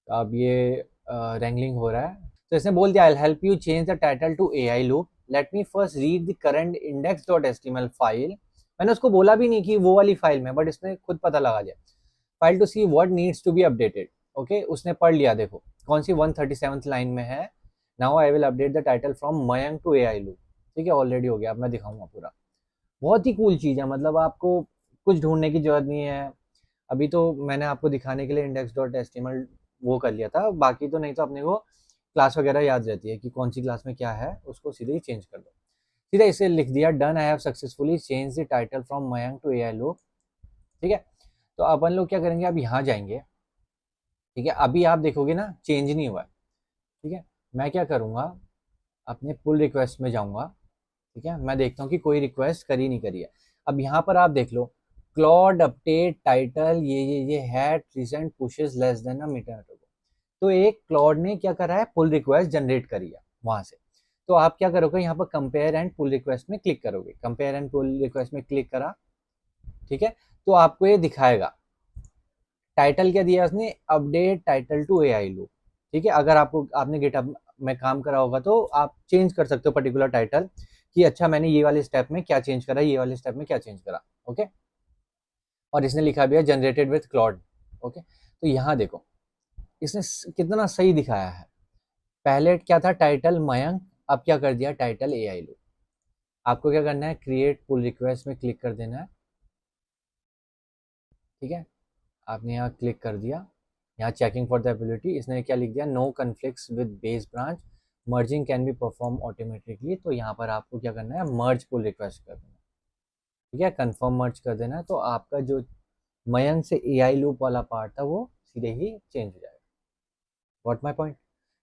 अब ये रैंगलिंग हो रहा है। तो इसने बोल दिया, I will help you change the title to AI Loop, let me first read the current index.html file. मैंने उसको बोला भी नहीं कि वो वाली फाइल में, बट इसने खुद पता लगा लिया। File to see what needs to be updated. Okay, उसने पढ़ लिया, देखो कौन सी 137th लाइन में है। Now I will update the title from Mayank to AI Loop. ठीक है, ऑलरेडी हो गया, अब मैं दिखाऊंगा पूरा। बहुत ही कूल चीज़ है, मतलब आपको कुछ ढूंढने की जरूरत नहीं है। अभी तो मैंने आपको दिखाने के लिए index.html वो कर लिया था, बाकी तो नहीं तो अपने को क्लास वगैरह याद रहती है कि कौन सी क्लास में क्या है, उसको सीधे ही चेंज कर दो। सीधा इसे लिख दिया, done, I have successfully change the title from Mayank to AI Loop. ठीक है, तो अपन लोग क्या करेंगे, अब यहाँ जाएंगे। ठीक है, अभी आप देखोगे ना चेंज नहीं हुआ है। ठीक है, मैं क्या करूँगा, अपने पुल रिक्वेस्ट में जाऊँगा। ठीक है, मैं देखता हूँ कि कोई रिक्वेस्ट करी नहीं करी है। अब यहाँ पर आप देख लो, क्लॉड अपडेट टाइटल ये है, रिसेंट पुशेस लेस देन अ मीटर अगो। तो एक क्लॉड ने क्या करा है, पुल रिक्वेस्ट जनरेट करी है वहां से। तो आप क्या करोगे, यहाँ पर कंपेयर एंड पुल रिक्वेस्ट में क्लिक करोगे। कंपेयर एंड पुल रिक्वेस्ट में क्लिक करा, ठीक है, तो आपको ये दिखाएगा। टाइटल क्या दिया उसने, update title to AI Loop. ठीक है, अगर आपने गिटहब में काम करा होगा तो आप चेंज कर सकते हो पर्टिकुलर टाइटल कि अच्छा मैंने ये वाले स्टेप में क्या चेंज करा, ये वाले स्टेप में क्या चेंज करा। ओके, और इसने लिखा भी है जनरेटेड विथ क्लॉड। ओके, तो यहाँ देखो इसने कितना सही दिखाया है। पहले क्या था, टाइटल मयंक, अब क्या कर दिया, टाइटल AI लूप। आपको क्या करना है, क्रिएट पुल रिक्वेस्ट में क्लिक कर देना है। ठीक है, आपने यहाँ क्लिक कर दिया, यहाँ चेकिंग फॉर द एबिलिटी, इसने क्या लिख दिया, no conflicts with base branch, merging can be perform automatically. तो यहाँ पर आपको क्या करना है, मर्ज पुल रिक्वेस्ट कर देना। ठीक है, कंफर्म मर्ज कर देना, तो आपका जो मयंक से AI लूप वाला पार्ट था वो सीधे ही चेंज हो जाएगा। What my point.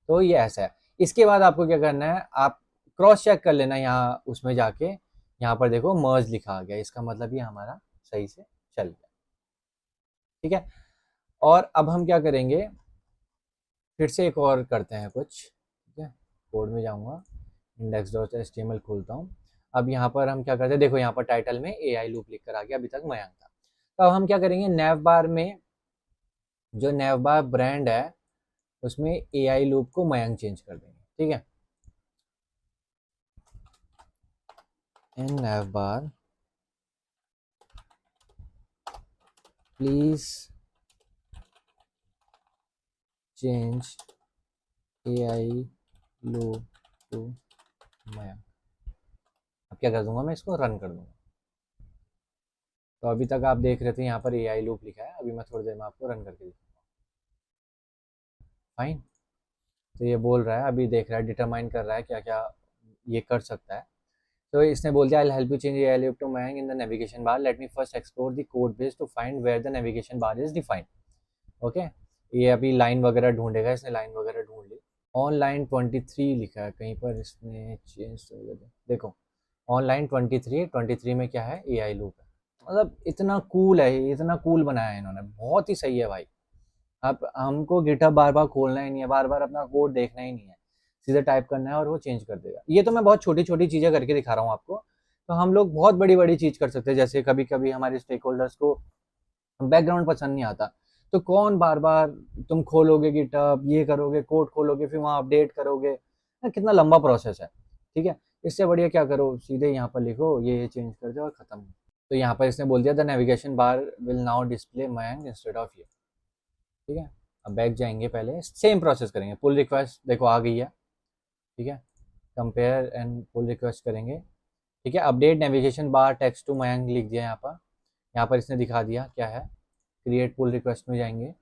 तो ये ऐसा है। इसके बाद आपको क्या करना है, आप क्रॉस चेक कर लेना, यहाँ उसमें जाके यहाँ पर देखो मर्ज लिखा आ गया, इसका मतलब ये हमारा सही से चल गया। ठीक है, और अब हम क्या करेंगे, फिर से एक और करते हैं कुछ। ठीक है, कोड में जाऊंगा, index.html खोलता हूँ। अब यहाँ पर हम क्या करते हैं, देखो यहाँ पर टाइटल में AI लूप लिख कर आ गया, अभी तक मयंक था। तो अब हम क्या करेंगे, नेव बार में जो नेव बार ब्रांड है उसमें AI लूप को मयंक चेंज कर देंगे, ठीक है। In nav bar please change AI loop to Mayank. अब क्या कर दूंगा, मैं इसको रन कर दूंगा। तो अभी तक आप देख रहे थे यहाँ पर AI लूप लिखा है, अभी मैं थोड़ी देर में आपको रन करके दिखाऊंगा। फाइन। तो ये बोल रहा है, अभी देख रहा है, डिटरमाइन कर रहा है क्या क्या ये कर सकता है। तो इसने बोल दिया, I help you change AI loop to Mayank in the navigation bar, let me first explore the code base to find where the navigation bar is defined. Okay, ये अभी लाइन वगैरह ढूंढेगा, इसने लाइन वगैरह ढूंढ ली। ऑनलाइन 23 लिखा है कहीं पर, इसने चेंज तो देखो ऑनलाइन 23 में क्या है, AI लूप है। मतलब इतना कूल है, इतना कूल बनाया है इन्होंने, बहुत ही सही है भाई। अब हमको गिटहब बार बार खोलना ही नहीं है, बार बार अपना कोड देखना ही नहीं है, सीधे टाइप करना है और वो चेंज कर देगा। ये तो मैं बहुत छोटी छोटी चीज़ें करके दिखा रहा हूँ आपको। तो हम लोग बहुत बड़ी बड़ी चीज़ कर सकते हैं, जैसे कभी कभी हमारे स्टेक होल्डर्स को बैकग्राउंड पसंद नहीं आता, तो कौन बार बार तुम खोलोगे गिटहब, ये करोगे, कोड खोलोगे, फिर वहाँ अपडेट करोगे, कितना लंबा प्रोसेस है, ठीक है। इससे बढ़िया क्या करो, सीधे यहाँ पर लिखो ये चेंज कर दो और ख़त्म। तो यहाँ पर इसने बोल दिया, the navigation bar will now display Mayank instead of ये, ठीक है। अब बैक जाएंगे, पहले सेम प्रोसेस करेंगे। पुल रिक्वेस्ट देखो आ गई है, ठीक है। कंपेयर एंड पुल रिक्वेस्ट करेंगे, ठीक है। Update navigation bar text to Mayank लिख दिया यहाँ पर इसने दिखा दिया क्या है। क्रिएट पुल रिक्वेस्ट में जाएंगे,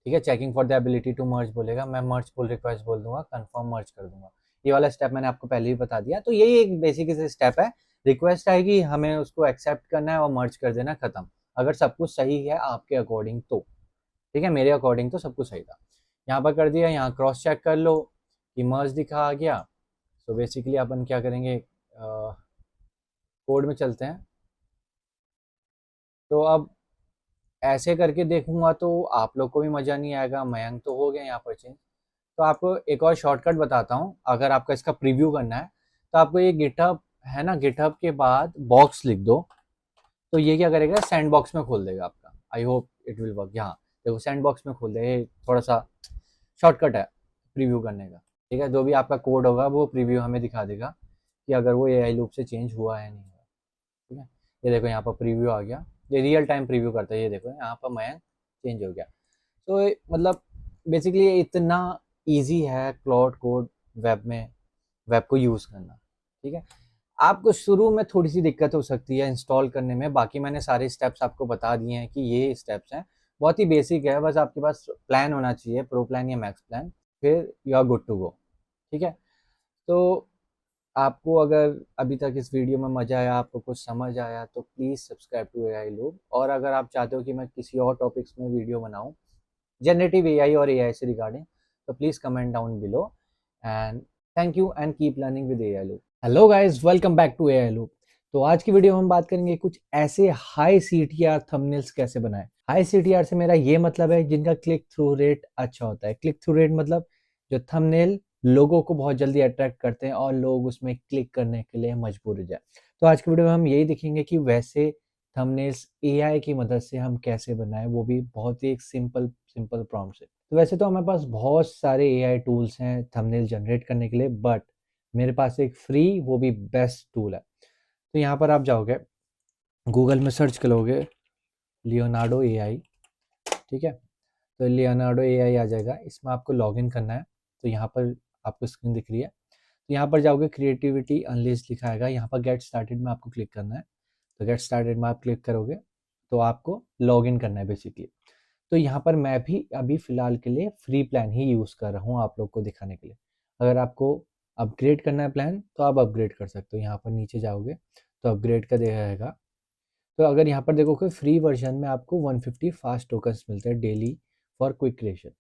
ठीक है। Checking for the ability to merge बोलेगा, मैं मर्ज पुल रिक्वेस्ट बोल दूंगा, कंफर्म मर्ज कर दूंगा। ये वाला स्टेप मैंने आपको पहले ही बता दिया। तो यही एक बेसिक स्टेप है। रिक्वेस्ट आएगी, हमें उसको एक्सेप्ट करना है और मर्ज कर देना, खत्म। अगर सब कुछ सही है आपके अकॉर्डिंग तो, ठीक है। मेरे अकॉर्डिंग तो सब कुछ सही था। यहाँ पर कर दिया, यहाँ क्रॉस चेक कर लो कि मर्ज दिखा आ गया। तो बेसिकली अपन क्या करेंगे, कोड में चलते हैं। तो अब ऐसे करके देखूंगा तो आप लोग को भी मज़ा नहीं आएगा। मयंक तो हो गया यहाँ पर चेंज। तो आपको एक और शॉर्टकट बताता हूँ, अगर आपका इसका प्रीव्यू करना है तो आपको ये गिटहब है ना, गिटहब के बाद बॉक्स लिख दो, तो ये क्या करेगा, सैंड बॉक्स में खोल देगा आपका। I hope it will work. यहाँ देखो सैंड बॉक्स में खोल देगा, ये थोड़ा सा शॉर्टकट है प्रीव्यू करने का, ठीक है। जो भी आपका कोड होगा वो प्रीव्यू हमें दिखा देगा कि अगर वो AI लूप से चेंज हुआ है नहीं हुआ, ठीक है। ये देखो यहाँ पर प्रीव्यू आ गया, ये रियल टाइम प्रीव्यू करता है। ये देखो यहाँ पर मयंक चेंज हो गया। तो मतलब बेसिकली इतना इजी है क्लाउड कोड वेब को यूज़ करना, ठीक है। आपको शुरू में थोड़ी सी दिक्कत हो सकती है इंस्टॉल करने में, बाकी मैंने सारे स्टेप्स आपको बता दिए हैं कि ये स्टेप्स हैं, बहुत ही बेसिक है। बस आपके पास प्लान होना चाहिए, प्रो प्लान या मैक्स प्लान, फिर you are good to go, ठीक है। तो आपको अगर अभी तक इस वीडियो में मज़ा आया, आपको कुछ समझ आया, तो please subscribe to AI Loop. और अगर आप चाहते हो कि मैं किसी और टॉपिक्स में वीडियो बनाऊं जनरेटिव AI और AI से रिगार्डिंग, तो please comment down below. And thank you and keep learning with AI Loop. Hello guys, welcome back to AI Loop. तो आज की वीडियो में हम बात करेंगे कुछ ऐसे हाई CTR थंबनेल्स कैसे बनाएं। हाई CTR से मेरा ये मतलब है जिनका क्लिक थ्रू रेट अच्छा होता है। क्लिक थ्रू रेट मतलब जो थंबनेल लोगों को बहुत जल्दी अट्रैक्ट करते हैं और लोग उसमें क्लिक करने के लिए मजबूर हो जाए। तो आज की वीडियो में हम यही देखेंगे कि वैसे थंबनेल्स AI की मदद से हम कैसे बनाएं, वो भी बहुत ही एक सिंपल प्रॉम्प्ट से। तो वैसे तो हमारे पास बहुत सारे AI टूल्स हैं थंबनेल जनरेट करने के लिए, बट मेरे पास एक फ्री वो भी बेस्ट टूल है। तो यहाँ पर आप जाओगे, गूगल में सर्च करोगे लियोनार्डो AI, ठीक है। तो लियोनार्डो AI आ जाएगा, इसमें आपको लॉगिन करना है। तो यहाँ पर आपको स्क्रीन दिख रही है, तो यहाँ पर जाओगे, क्रिएटिविटी अनलीस्ट लिखा आएगा, यहाँ पर गेट स्टार्टेड में आपको क्लिक करना है। तो गेट स्टार्टेड में आप क्लिक करोगे तो आपको लॉगिन करना है बेसिकली। तो यहाँ पर मैं भी अभी फ़िलहाल के लिए फ्री प्लान ही यूज़ कर रहा हूँ आप लोग को दिखाने के लिए। अगर आपको अपग्रेड करना है प्लान तो आप अपग्रेड कर सकते हो। यहाँ पर नीचे जाओगे तो अपग्रेड का दिखाएगा। तो अगर यहाँ पर देखोगे फ्री वर्जन में आपको 150 फास्ट टोकन्स मिलते हैं डेली फॉर क्विक क्रिएशन।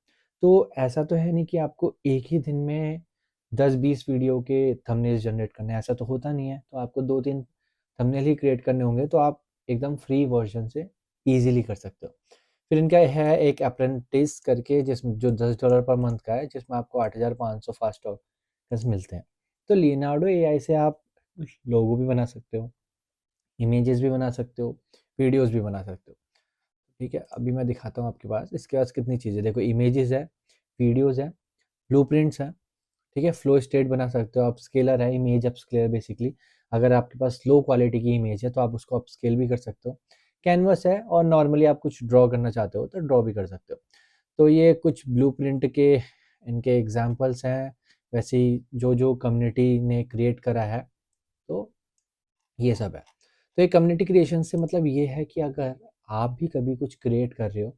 तो ऐसा तो है नहीं कि आपको एक ही दिन में 10-20 वीडियो के थंबनेल्स जनरेट करने हैं, ऐसा तो होता नहीं है। तो आपको 2-3 थंबनेल ही क्रिएट करने होंगे, तो आप एकदम फ्री वर्जन से ईजिली कर सकते हो। फिर इनका है एक अप्रेंटिस करके, जिसमें जो $10 पर मंथ का है, जिसमें आपको 8500 फास्ट टोकन्स मिलते हैं। तो लियोनार्डो एआई से आप लोगो भी बना सकते हो, इमेजेस भी बना सकते हो, वीडियोस भी बना सकते हो। ठीक है, अभी मैं दिखाता हूँ आपके पास, इसके पास कितनी चीज़ें, देखो इमेजेस है, वीडियोस है, ब्लूप्रिंट्स है, ठीक है, फ्लो स्टेट बना सकते हो आप, स्केलर है, इमेज अपस्केलर बेसिकली। अगर आपके पास लो क्वालिटी की इमेज है तो आप उसको अपस्केल भी कर सकते हो। कैनवस है, और नॉर्मली आप कुछ ड्रॉ करना चाहते हो तो ड्रॉ भी कर सकते हो। तो ये कुछ ब्लूप्रिंट के इनके एग्जांपल्स हैं, वैसे ही जो जो कम्युनिटी ने क्रिएट करा है, तो ये सब है। तो ये कम्युनिटी क्रिएशन से मतलब ये है कि अगर आप भी कभी कुछ क्रिएट कर रहे हो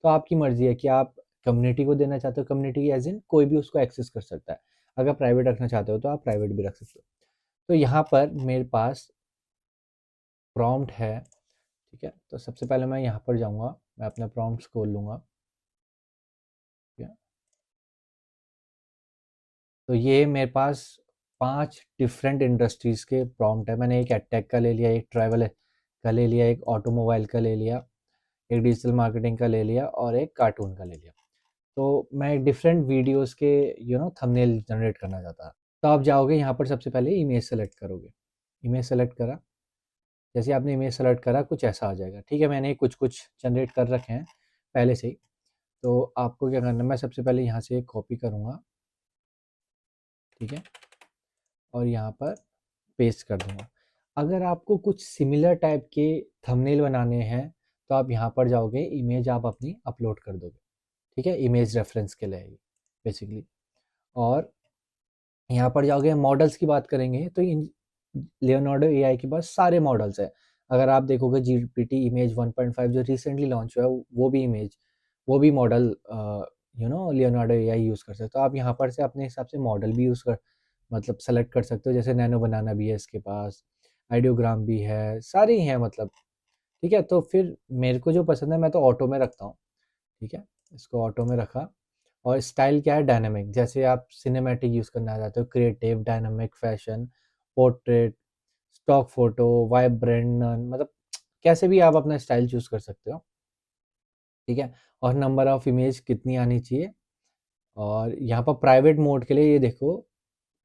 तो आपकी मर्जी है कि आप कम्युनिटी को देना चाहते हो, कम्युनिटी एज इन कोई भी उसको एक्सेस कर सकता है। अगर प्राइवेट रखना चाहते हो तो आप प्राइवेट भी रख सकते हो। तो यहाँ पर मेरे पास प्रॉम्प्ट है, ठीक है। तो सबसे पहले मैं यहाँ पर जाऊँगा, मैं अपना प्रॉम्प्ट खोल लूँगा, ठीक है। तो ये मेरे पास 5 डिफरेंट इंडस्ट्रीज़ के प्रॉम्प्ट है। मैंने एक एडटेक का ले लिया, एक ट्रैवल का ले लिया, एक ऑटोमोबाइल का ले लिया, एक डिजिटल मार्केटिंग का ले लिया और एक कार्टून का ले लिया। तो मैं डिफरेंट वीडियोस के थंबनेल जनरेट करना चाहता। तो आप जाओगे यहाँ पर, सबसे पहले इमेज सेलेक्ट करोगे, इमेज सेलेक्ट करा, जैसे आपने इमेज सेलेक्ट करा कुछ ऐसा आ जाएगा, ठीक है। मैंने कुछ कुछ जनरेट कर रखे हैं पहले से ही। तो आपको क्या करना है, मैं सबसे पहले यहाँ से कॉपी करूँगा, ठीक है, और यहाँ पर पेस्ट कर दूँगा। अगर आपको कुछ सिमिलर टाइप के थंबनेल बनाने हैं तो आप यहाँ पर जाओगे, इमेज आप अपनी अपलोड कर दोगे, ठीक है, इमेज रेफरेंस के लिए बेसिकली। और यहाँ पर जाओगे, मॉडल्स की बात करेंगे तो इन लियोनार्डो एआई के पास सारे मॉडल्स हैं। अगर आप देखोगे जीपीटी इमेज 1.5 जो रिसेंटली लॉन्च हुआ है, वो भी मॉडल लियोनार्डो एआई यूज़ कर सकते हो। तो आप यहाँ पर से अपने हिसाब से मॉडल भी यूज़ कर, मतलब सेलेक्ट कर सकते हो। जैसे नैनो बनाना भी है इसके पास, आइडियोग्राम भी है, सारे ही हैं मतलब, ठीक है। तो फिर मेरे को जो पसंद है मैं तो ऑटो में रखता हूँ, ठीक है, इसको ऑटो में रखा। और स्टाइल क्या है, डायनामिक, जैसे आप सिनेमैटिक यूज़ करना चाहते हो, creative, dynamic, fashion, portrait, stock photo, vibrant, मतलब कैसे भी आप अपना स्टाइल चूज़ कर सकते हो, ठीक है। और नंबर ऑफ इमेज कितनी आनी चाहिए। और यहाँ पर प्राइवेट मोड के लिए ये देखो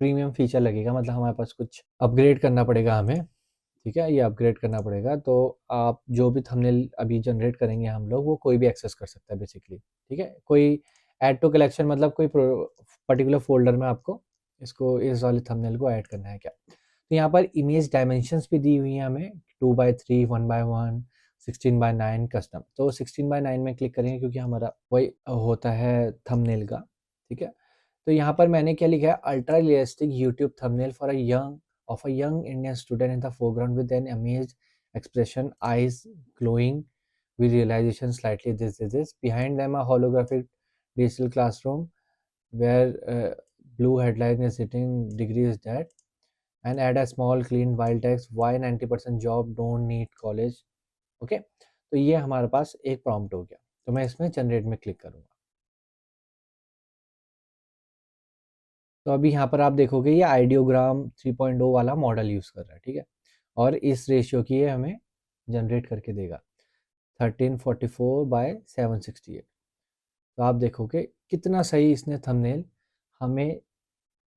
प्रीमियम फीचर लगेगा, मतलब हमारे पास कुछ अपग्रेड करना पड़ेगा हमें, ठीक है, ये अपग्रेड करना पड़ेगा। तो आप जो भी थंबनेल अभी जनरेट करेंगे हम लोग, वो कोई भी एक्सेस कर सकता है बेसिकली, ठीक है। कोई ऐड टू कलेक्शन, मतलब कोई पर्टिकुलर फोल्डर में आपको इसको, इस वाले थंबनेल को ऐड करना है क्या। तो यहाँ पर इमेज डायमेंशंस भी दी हुई हैं हमें, 2x3, 1x1, 16x9 कस्टम। तो 16x9 में क्लिक करेंगे क्योंकि हमारा वही होता है थंबनेल का, ठीक है। तो यहाँ पर मैंने क्या लिखा है, ultra realistic YouTube thumbnail for a young of a young Indian student in the foreground with an amazed expression, eyes glowing with realization slightly this. Behind them, a holographic digital classroom where blue headline is sitting degree is that, and add a small clean wild text, why 90% job don't need college. Okay, तो ये हमारे पास एक prompt हो गया। तो मैं इसमें generate में क्लिक करूँगा। तो अभी यहाँ पर आप देखोगे ये आइडियोग्राम 3.0 वाला मॉडल यूज़ कर रहा है, ठीक है। और इस रेशियो की ये हमें जनरेट करके देगा 1344/768। तो आप देखोगे कितना सही इसने थंबनेल हमें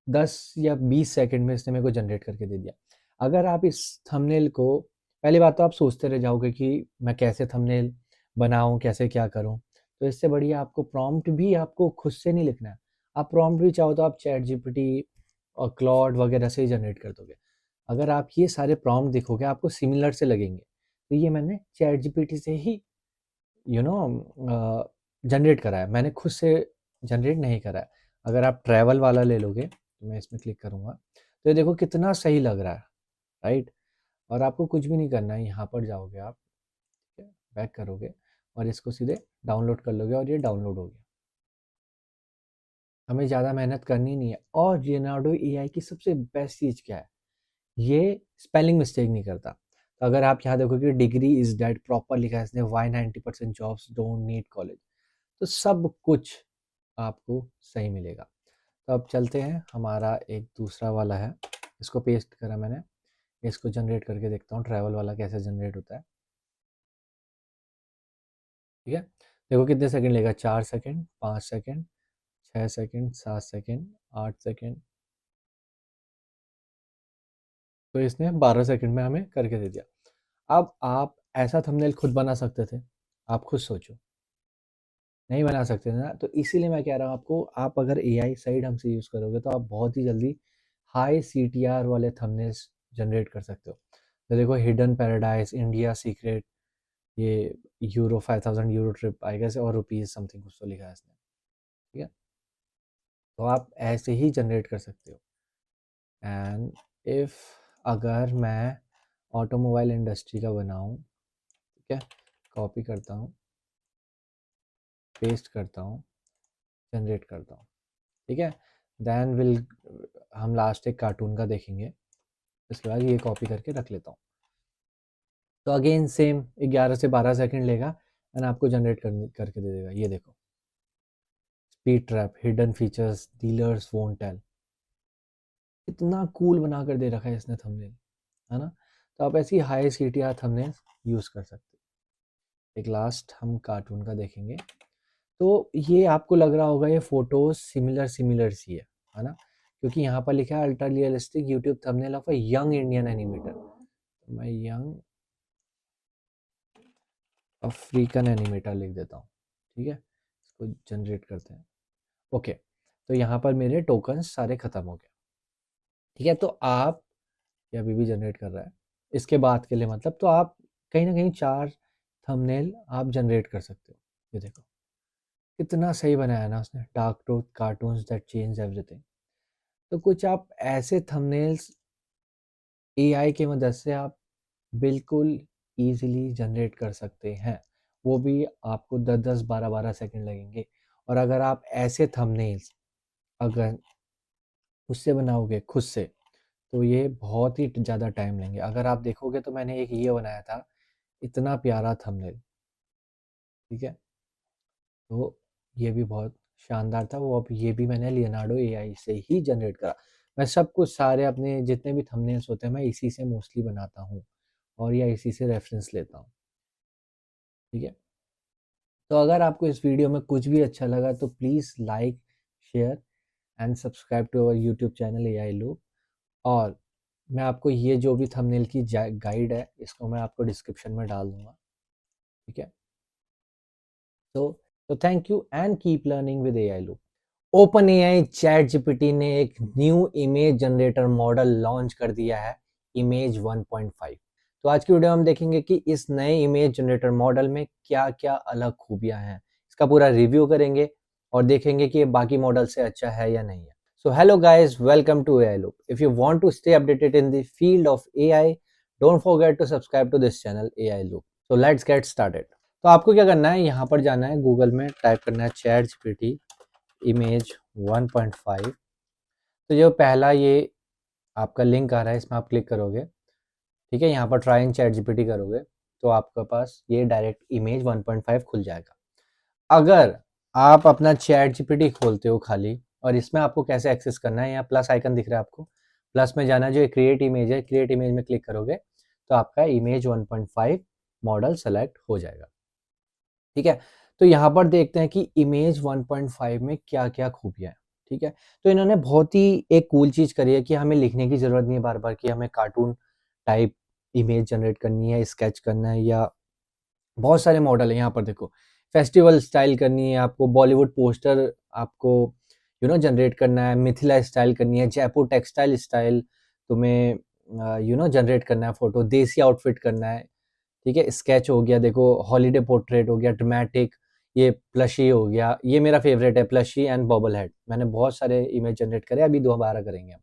10 या 20 सेकंड में इसने मेरे को जनरेट करके दे दिया। अगर आप इस थंबनेल को, पहली बात तो आप सोचते रह जाओगे कि मैं कैसे थंबनेल बनाऊं, कैसे क्या करूं। तो इससे बढ़िया आपको प्रॉम्प्ट भी आपको खुद से नहीं लिखना है। आप प्रॉम्प्ट भी चाहो तो आप चैट जीपीटी और क्लॉड वगैरह से ही जनरेट कर दोगे। अगर आप ये सारे प्रॉम्प्ट देखोगे आपको सिमिलर से लगेंगे, तो ये मैंने चैट जीपीटी से ही जनरेट करा है, मैंने खुद से जनरेट नहीं करा है। अगर आप ट्रैवल वाला ले लोगे, तो मैं इसमें क्लिक करूँगा, तो ये देखो कितना सही लग रहा है, राइट। और आपको कुछ भी नहीं करना है, यहाँ पर जाओगे आप, ठीक है, बैक करोगे और इसको सीधे डाउनलोड कर लोगे और ये डाउनलोड हो गया। हमें ज़्यादा मेहनत करनी नहीं है। और लियोनार्डो एआई की सबसे बेस्ट चीज़ क्या है, ये स्पेलिंग मिस्टेक नहीं करता। तो अगर आप यहाँ देखोगे डिग्री इज डेट प्रॉपर लिखा है इसने, why 90% jobs don't need college, तो सब कुछ आपको सही मिलेगा। तो अब चलते हैं, हमारा एक दूसरा वाला है, इसको पेस्ट करा मैंने, इसको जनरेट करके देखता हूँ ट्रैवल वाला कैसे जनरेट होता है, ठीक है। देखो कितने सेकंड लेगा, 4 second, 5 second, 6 second, 7 second, 8 second, तो इसने 12 सेकंड में हमें करके दे दिया। अब आप ऐसा थंबनेल खुद बना सकते थे, आप खुद सोचो, नहीं बना सकते थे ना। तो इसीलिए मैं कह रहा हूँ आपको, आप अगर एआई सही ढंग से यूज़ करोगे तो आप बहुत ही जल्दी हाई सीटीआर वाले थंबनेल्स जनरेट कर सकते हो। तो देखो, हिडन पैराडाइज, इंडिया सीक्रेट, ये euro 5000 euro trip I guess, और रुपीज़ समथिंग कुछ तो लिखा है इसने, ठीक है। तो आप ऐसे ही जनरेट कर सकते हो। एंड इफ़ अगर मैं ऑटोमोबाइल इंडस्ट्री का बनाऊँ, ठीक है, कॉपी करता हूँ, पेस्ट करता हूँ, जनरेट करता हूँ, ठीक है। देन विल हम लास्ट एक कार्टून का देखेंगे, इसके बाद ये कॉपी करके रख लेता हूँ। तो अगेन सेम 11 से 12 सेकंड लेगा एंड आपको जनरेट करके दे देगा। ये देखो, speed trap, hidden features, dealers won't tell, इतना कूल बना कर दे रखा है इसने थंबनेल, है ना। तो आप ऐसी हाई सीटीआर थंबनेल यूज़ कर सकते हो। एक लास्ट हम कार्टून का देखेंगे। तो ये आपको लग रहा होगा ये फोटोज सिमिलर सिमिलर सी है ना, क्योंकि यहाँ पर लिखा है ultra realistic YouTube thumbnail of a young Indian animator. तो मैं यंग अफ्रीकन एनिमेटर लिख देता हूँ, ठीक है। इसको जनरेट करते हैं। ओके, तो यहाँ पर मेरे टोकन्स सारे खत्म हो गए, ठीक है। तो आप, ये अभी भी जनरेट कर रहा है, इसके बाद के लिए मतलब, तो आप कहीं ना कहीं 4 थंबनेल आप जनरेट कर सकते हो। ये देखो कितना सही बनाया ना उसने, dark truth cartoons that change everything. तो कुछ आप ऐसे थंबनेल्स एआई की मदद से आप बिल्कुल ईज़िली जनरेट कर सकते हैं। वो भी आपको 10-10, 12-12 सेकंड लगेंगे। और अगर आप ऐसे थंबनेल्स अगर उससे बनाओगे खुद से, तो ये बहुत ही ज़्यादा टाइम लेंगे। अगर आप देखोगे तो मैंने एक ये बनाया था, इतना प्यारा थंबनेल, ठीक है। तो ये भी बहुत शानदार था। वो अब ये भी मैंने लियोनार्डो एआई से ही जनरेट करा। मैं सब कुछ, सारे अपने जितने भी थंबनेल्स होते हैं मैं इसी से मोस्टली बनाता हूँ और या इसी से रेफरेंस लेता हूँ, ठीक है। तो अगर आपको इस वीडियो में कुछ भी अच्छा लगा तो please like, share and subscribe to our YouTube channel AI Loop. और मैं आपको ये जो भी थंबनेल की गाइड है, इसको मैं आपको डिस्क्रिप्शन में डाल दूंगा, ठीक है। तो thank you and keep learning with AI loop. Open AI chat GPT ने एक new image generator model launch कर दिया है, इमेज 1.5। तो आज की वीडियो में हम देखेंगे कि इस नए इमेज जनरेटर मॉडल में क्या क्या अलग खूबियां हैं, इसका पूरा रिव्यू करेंगे और देखेंगे कि ये बाकी मॉडल से अच्छा है या नहीं है। So hello guys, welcome to AI Loop. If you want to stay updated in the field of AI, don't forget to subscribe to this channel AI Loop. So let's get started. तो आपको क्या करना है, यहाँ पर जाना है, Google में टाइप करना है चैट जीपीटी इमेज 1.5। तो जो पहला ये आपका लिंक आ रहा है, इसमें आप क्लिक करोगे, ठीक है। यहाँ पर ट्राई इन चैट जीपीटी करोगे तो आपके पास ये डायरेक्ट इमेज 1.5 खुल जाएगा। अगर आप अपना चैट जीपीटी खोलते हो खाली, और इसमें आपको कैसे एक्सेस करना है, यहाँ प्लस आइकन दिख रहा है आपको, प्लस में जाना, जो क्रिएट इमेज है, क्रिएट इमेज में क्लिक करोगे तो आपका इमेज 1.5 मॉडल सेलेक्ट हो जाएगा, ठीक है। तो यहाँ पर देखते हैं कि इमेज 1.5 में क्या क्या खूबियाँ हैं, ठीक है। तो इन्होंने बहुत ही एक कूल चीज़ करी है कि हमें लिखने की ज़रूरत नहीं है बार बार कि हमें कार्टून टाइप इमेज जनरेट करनी है, स्केच करना है, या बहुत सारे मॉडल है। यहाँ पर देखो, फेस्टिवल स्टाइल करनी है आपको, बॉलीवुड पोस्टर आपको जनरेट करना है, मिथिला स्टाइल करनी है, जयपुर टेक्सटाइल स्टाइल तुम्हें जनरेट करना है, फोटो देसी आउटफिट करना है, ठीक है। स्केच हो गया, देखो हॉलीडे पोर्ट्रेट हो गया, ड्रामेटिक, ये प्लशी हो गया, ये मेरा फेवरेट है, प्लशी एंड बॉबल हेड। मैंने बहुत सारे इमेज जनरेट करे, अभी दोबारा करेंगे हम।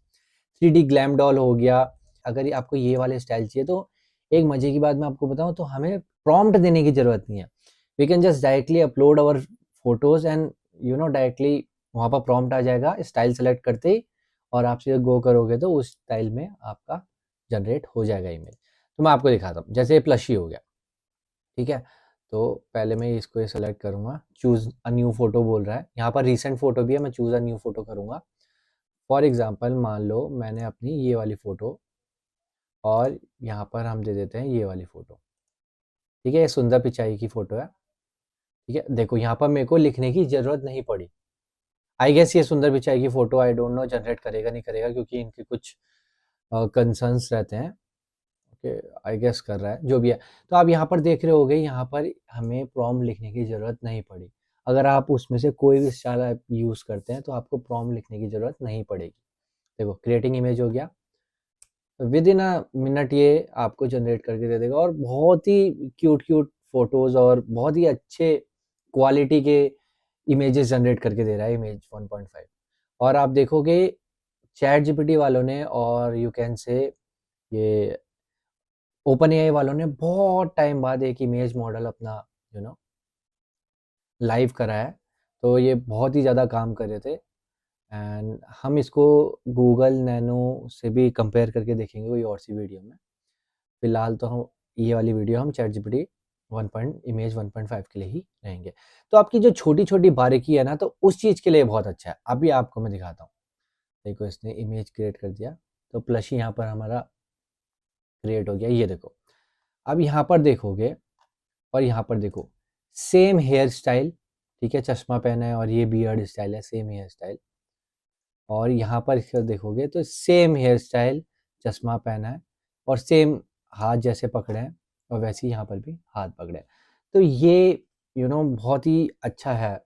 3D ग्लैम डॉल हो गया। अगर आपको ये वाले स्टाइल चाहिए तो एक मजे की बात मैं आपको बताऊं, तो हमें प्रॉम्प्ट देने की जरूरत नहीं है। We can just directly upload our photos and directly वहां पर प्रॉम्प्ट आ जाएगा स्टाइल सेलेक्ट करते ही, और आप सीधे गो करोगे तो उस स्टाइल में आपका जनरेट हो जाएगा इमेज। तो मैं आपको दिखाता हूँ, जैसे प्लशी हो गया, ठीक है। तो पहले मैं इसको ये सेलेक्ट करूंगा, चूज अ न्यू फोटो बोल रहा है, यहाँ पर रिसेंट फोटो भी है, मैं चूज अ न्यू फोटो करूंगा। फॉर एग्जाम्पल मान लो मैंने अपनी ये वाली फोटो, और यहाँ पर हम दे देते हैं ये वाली फोटो, ठीक है। ये सुंदर पिचाई की फोटो है, ठीक है। देखो यहाँ पर मेरे को लिखने की जरूरत नहीं पड़ी। आई गेस ये सुंदर पिचाई की photo I don't know generate करेगा नहीं करेगा, क्योंकि इनके कुछ कंसर्न्स रहते हैं। ओके, आई गेस कर रहा है जो भी है। तो आप यहाँ पर देख रहे होगे, यहाँ पर हमें प्रॉम्प्ट लिखने की ज़रूरत नहीं पड़ी। अगर आप उसमें से कोई भी स्टाइल आप यूज़ करते हैं तो आपको प्रॉम्प्ट लिखने की ज़रूरत नहीं पड़ेगी। देखो क्रिएटिंग इमेज हो गया, विद इन अ मिनट ये आपको जनरेट करके दे देगा, और बहुत ही क्यूट क्यूट फोटोज़ और बहुत ही अच्छे क्वालिटी के इमेजेस जनरेट करके दे रहा है इमेज 1.5। और आप देखोगे चैट जीपीटी वालों ने और यू कैन से ये ओपन एआई वालों ने बहुत टाइम बाद एक इमेज मॉडल अपना यू नो लाइव करा है। तो ये बहुत ही ज़्यादा काम कर रहे थे, एंड हम इसको गूगल नैनो से भी कंपेयर करके देखेंगे कोई और सी वीडियो में। फिलहाल तो हम ये वाली वीडियो हम चैट जीपीटी इमेज 1.5 के लिए ही रहेंगे। तो आपकी जो छोटी छोटी बारीकी है ना, तो उस चीज़ के लिए बहुत अच्छा है। अभी आपको मैं दिखाता हूँ। देखो इसने इमेज क्रिएट कर दिया, तो प्लस ही यहाँ पर हमारा क्रिएट हो गया, ये देखो। अब यहाँ पर देखोगे और यहाँ पर देखो, सेम हेयर स्टाइल, ठीक है, चश्मा पहना है और ये बियर्ड स्टाइल है, सेम हेयर स्टाइल। और यहाँ पर इसका देखोगे तो सेम हेयर स्टाइल, चश्मा पहना है और सेम हाथ जैसे पकड़े हैं, और वैसे ही यहाँ पर भी हाथ पकड़े हैं। तो ये बहुत ही अच्छा है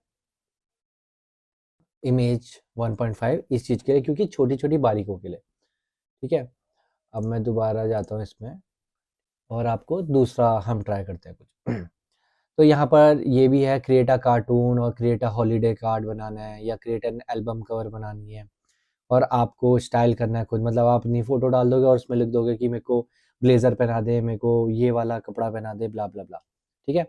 इमेज 1.5 इस चीज़ के लिए, क्योंकि छोटी छोटी बारीकों के लिए। ठीक है, अब मैं दोबारा जाता हूँ इसमें और आपको दूसरा हम ट्राई करते हैं कुछ। तो यहाँ पर ये भी है, क्रिएट अ कार्टून और क्रिएट अ हॉलीडे कार्ड बनाना है, या क्रिएट एन एल्बम कवर बनानी है, और आपको स्टाइल करना है खुद। मतलब आप अपनी फ़ोटो डाल दोगे और उसमें लिख दोगे कि मेरे को ब्लेज़र पहना दे, मेरे को ये वाला कपड़ा पहना दे, ब्ला ब्ला ब्ला। ठीक है,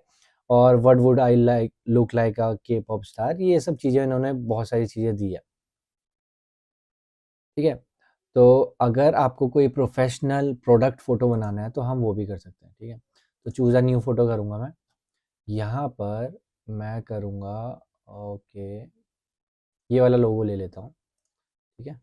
और what would I like look like अ के पॉप स्टार, ये सब चीज़ें इन्होंने बहुत सारी चीज़ें दी है। ठीक है, तो अगर आपको कोई प्रोफेशनल प्रोडक्ट फ़ोटो बनाना है तो हम वो भी कर सकते हैं। ठीक है, तो चूज़ अ न्यू फ़ोटो करूँगा मैं। यहाँ पर मैं करूँगा, ओके, ये वाला लोगो ले लेता हूँ। ठीक है,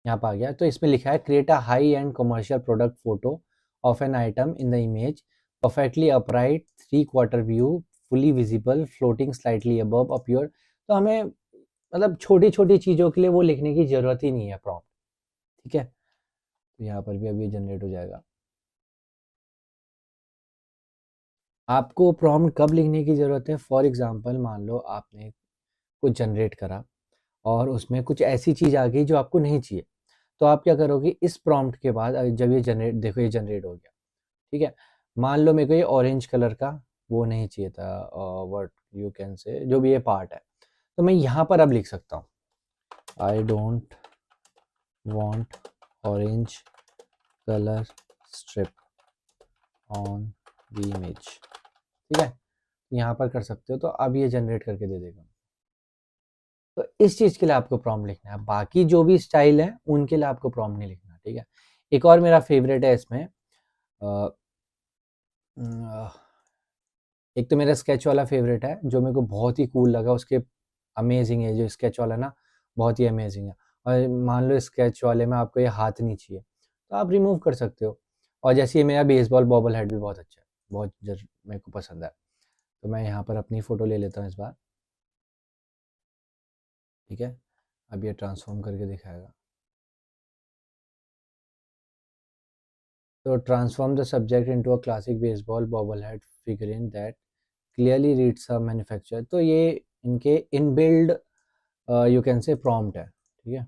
यहाँ पे आ गया। तो इसमें लिखा है, create a high and commercial product photo of an item in the image, perfectly upright, 3/4 view, fully visible, floating slightly above up your. तो हमें मतलब छोटी छोटी चीज़ों के लिए वो लिखने की ज़रूरत ही नहीं है प्रॉम्प्ट। ठीक है, तो यहाँ पर भी अब ये जनरेट हो जाएगा। आपको प्रॉम्प्ट कब लिखने की ज़रूरत है? फॉर एग्जांपल मान लो आपने कुछ जनरेट करा और उसमें कुछ ऐसी चीज़ आ गई जो आपको नहीं चाहिए, तो आप क्या करोगे, इस प्रॉम्प्ट के बाद जब ये जनरेट, देखो ये जनरेट हो गया। ठीक है, मान लो मेरे को ये ऑरेंज कलर का वो नहीं चाहिए था, व्हाट यू कैन से, जो भी ये पार्ट है, तो मैं यहाँ पर अब लिख सकता हूँ, I don't want orange colour strip on the image. ठीक है, यहाँ पर कर सकते हो, तो अब ये जनरेट करके दे देगा। तो इस चीज़ के लिए आपको प्रॉम्प्ट लिखना है, बाकी जो भी स्टाइल है उनके लिए आपको प्रॉम्प्ट नहीं लिखना। ठीक है, एक और मेरा फेवरेट है इसमें, अ, एक तो मेरा स्केच वाला फेवरेट है, जो मेरे को बहुत ही कूल लगा, उसके अमेजिंग है जो स्केच वाला ना, बहुत ही अमेजिंग है। और मान लो स्केच वाले में आपको ये हाथ नहीं चाहिए, तो आप रिमूव कर सकते हो। और जैसे ये मेरा बेसबॉल बॉबल हेड भी बहुत अच्छा है, बहुत मेरे को पसंद है। तो मैं यहाँ पर अपनी फ़ोटो ले लेता हूँ इस बार। ठीक है, अब ये ट्रांसफॉर्म करके दिखाएगा। तो transform the subject into a classic baseball बॉबल head figurine that clearly reads a manufacture. तो ये इनके inbuilt you can say prompt है। ठीक है,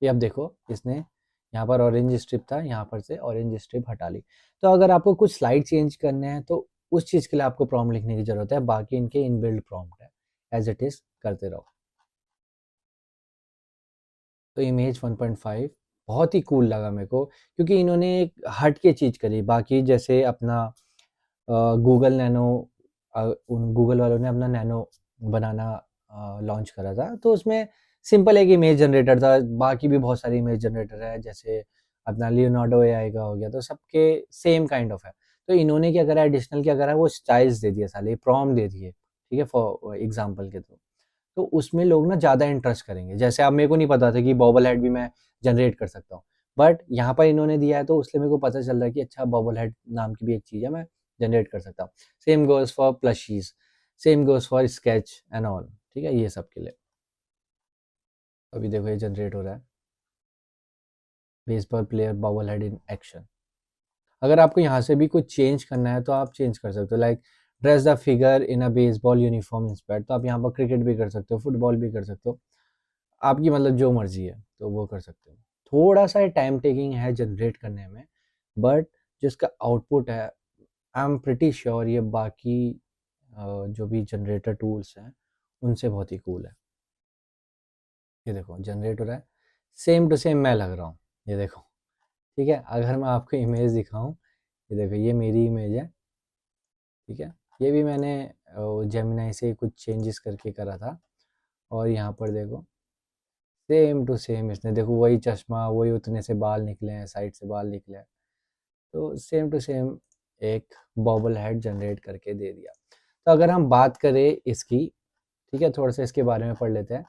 ये अब देखो, इसने यहाँ पर ऑरेंज स्ट्रिप था, यहाँ पर से ऑरेंज स्ट्रिप हटा ली। तो अगर आपको कुछ स्लाइड चेंज करने हैं तो उस चीज़ के लिए आपको प्रॉम्प्ट लिखने की ज़रूरत है, बाकी इनके इनबिल्ड प्रॉम्प्ट है, एज इट इज़ करते रहो। तो इमेज 1.5 बहुत ही कूल लगा मेरे को, क्योंकि इन्होंने एक हट के चीज़ करी। बाकी जैसे अपना गूगल नैनो, उन गूगल वालों ने अपना नैनो बनाना लॉन्च करा था, तो उसमें सिंपल एक इमेज जनरेटर था। बाकी भी बहुत सारे इमेज जनरेटर है, जैसे अपना लियोनार्डो एआई का हो गया, तो सबके सेम काइंड ऑफ है। तो इन्होंने क्या करा, एडिशनल क्या करा, वो स्टाइल्स दे दिए, साले प्रॉम्प्ट दे दिए। ठीक है, फॉर एग्जांपल के थ्रू, तो उसमें लोग ना ज़्यादा इंटरेस्ट करेंगे। जैसे अब मेरे को नहीं पता था कि बॉबल हेड भी मैं जनरेट कर सकता हूँ, बट यहाँ पर इन्होंने दिया है, तो उससे मेरे को पता चल रहा है कि अच्छा, बॉबल हेड नाम की भी एक चीज़ है, मैं जनरेट कर सकता हूँ। Same goes for plushies, same goes for sketch and all. ठीक है, ये सब के लिए। अभी देखो ये जनरेट हो रहा है। Baseball player बॉबल head in action. अगर आपको यहाँ से भी कुछ चेंज करना है तो आप चेंज कर सकते हो, like dress the figure in a baseball uniform inspired. तो आप यहाँ पर क्रिकेट भी कर सकते हो, फुटबॉल भी कर सकते हो, आपकी मतलब जो मर्जी है तो वो कर सकते हो। थोड़ा सा टाइम टेकिंग है जनरेट करने में, बट जिसका आउटपुट है आई एम प्रिटी श्योर ये बाकी जो भी जनरेटर टूल्स हैं उनसे बहुत ही कूल है। ये देखो जनरेट हो रहा है, सेम टू सेम मैं लग रहा हूँ, ये देखो। ठीक है, अगर मैं आपको इमेज दिखाऊं, ये देखो ये मेरी इमेज है। ठीक है, ये भी मैंने जेमिनाई से कुछ चेंजेस करके करा था, और यहाँ पर देखो सेम टू सेम इसने देखो वही चश्मा, वही उतने से बाल निकले हैं, साइड से बाल निकले हैं, तो सेम टू सेम एक बॉबल हेड जनरेट करके दे दिया। तो अगर हम बात करें इसकी, ठीक है, थोड़ा सा इसके बारे में पढ़ लेते हैं।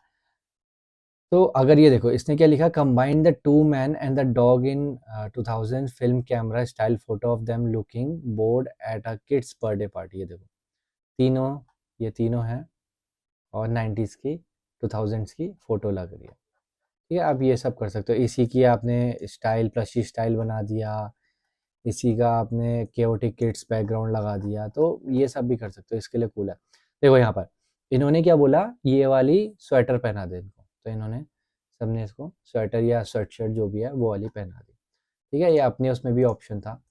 तो अगर ये देखो इसने क्या लिखा, combine the two man and the dog in 2000 film camera style photo of them looking board at a kids birthday party. ये देखो तीनों, ये तीनों हैं और 90s की 2000s की फोटो लग रही है। ठीक है, आप ये सब कर सकते हो। इसी की आपने स्टाइल प्लशी स्टाइल बना दिया, इसी का आपने केओटिक किड्स बैकग्राउंड लगा दिया, तो ये सब भी कर सकते हो, इसके लिए कूल है। देखो यहाँ पर इन्होंने क्या बोला, ये वाली स्वेटर पहना दे इनको, तो इन्होंने सबने इसको स्वेटर या स्वेट शर्ट जो भी है वो वाली पहना दी। ठीक है, ये अपने उसमें भी ऑप्शन था,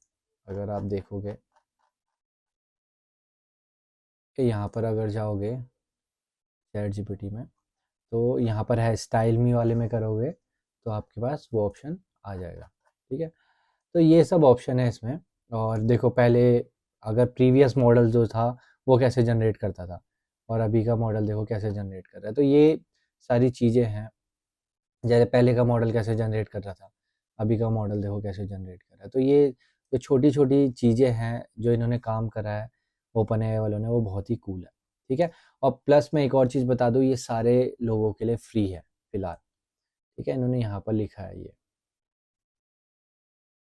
अगर आप देखोगे कि यहाँ पर अगर जाओगे चैट जीपीटी में, तो यहाँ पर है स्टाइल मी वाले में करोगे तो आपके पास वो ऑप्शन आ जाएगा। ठीक है, तो ये सब ऑप्शन है इसमें। और देखो पहले अगर प्रीवियस मॉडल जो था वो कैसे जनरेट करता था, और अभी का मॉडल देखो कैसे जनरेट कर रहा है, तो ये सारी चीज़ें हैं। जैसे पहले का मॉडल कैसे जनरेट कर रहा था, अभी का मॉडल देखो कैसे जनरेट कर रहा है। तो ये जो छोटी छोटी चीज़ें हैं जो इन्होंने काम करा है ओपन एआई वालों ने, वो बहुत ही कूल है। ठीक है, और प्लस मैं एक और चीज़ बता दूँ, ये सारे लोगों के लिए फ्री है फिलहाल। ठीक है, इन्होंने यहाँ पर लिखा है ये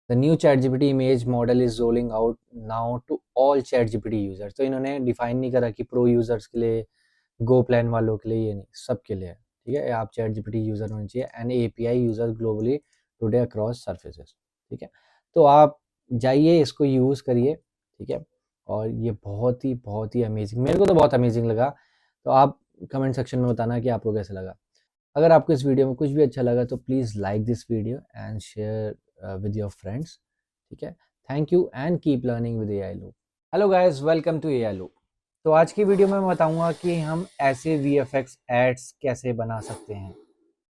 the new ChatGPT image model is rolling out now to all ChatGPT users. तो इन्होंने डिफाइन नहीं करा कि प्रो यूजर्स के लिए, गो प्लान वालों के लिए, ये नहीं, सबके लिए है। ठीक है, आप चैट जीपीटी यूजर होने चाहिए and API user globally today across surfaces. ठीक है, तो आप जाइए इसको यूज़ करिए। ठीक है, और ये बहुत ही अमेजिंग, मेरे को तो बहुत अमेजिंग लगा। तो आप कमेंट सेक्शन में बताना कि आपको कैसा लगा। अगर आपको इस वीडियो में कुछ भी अच्छा लगा तो please like this video and share with your friends. ठीक है, thank you and keep learning with AI Loop. Hello guys, welcome to AI loop. तो आज की वीडियो में मैं बताऊंगा कि हम ऐसे वीएफएक्स एड्स कैसे बना सकते हैं।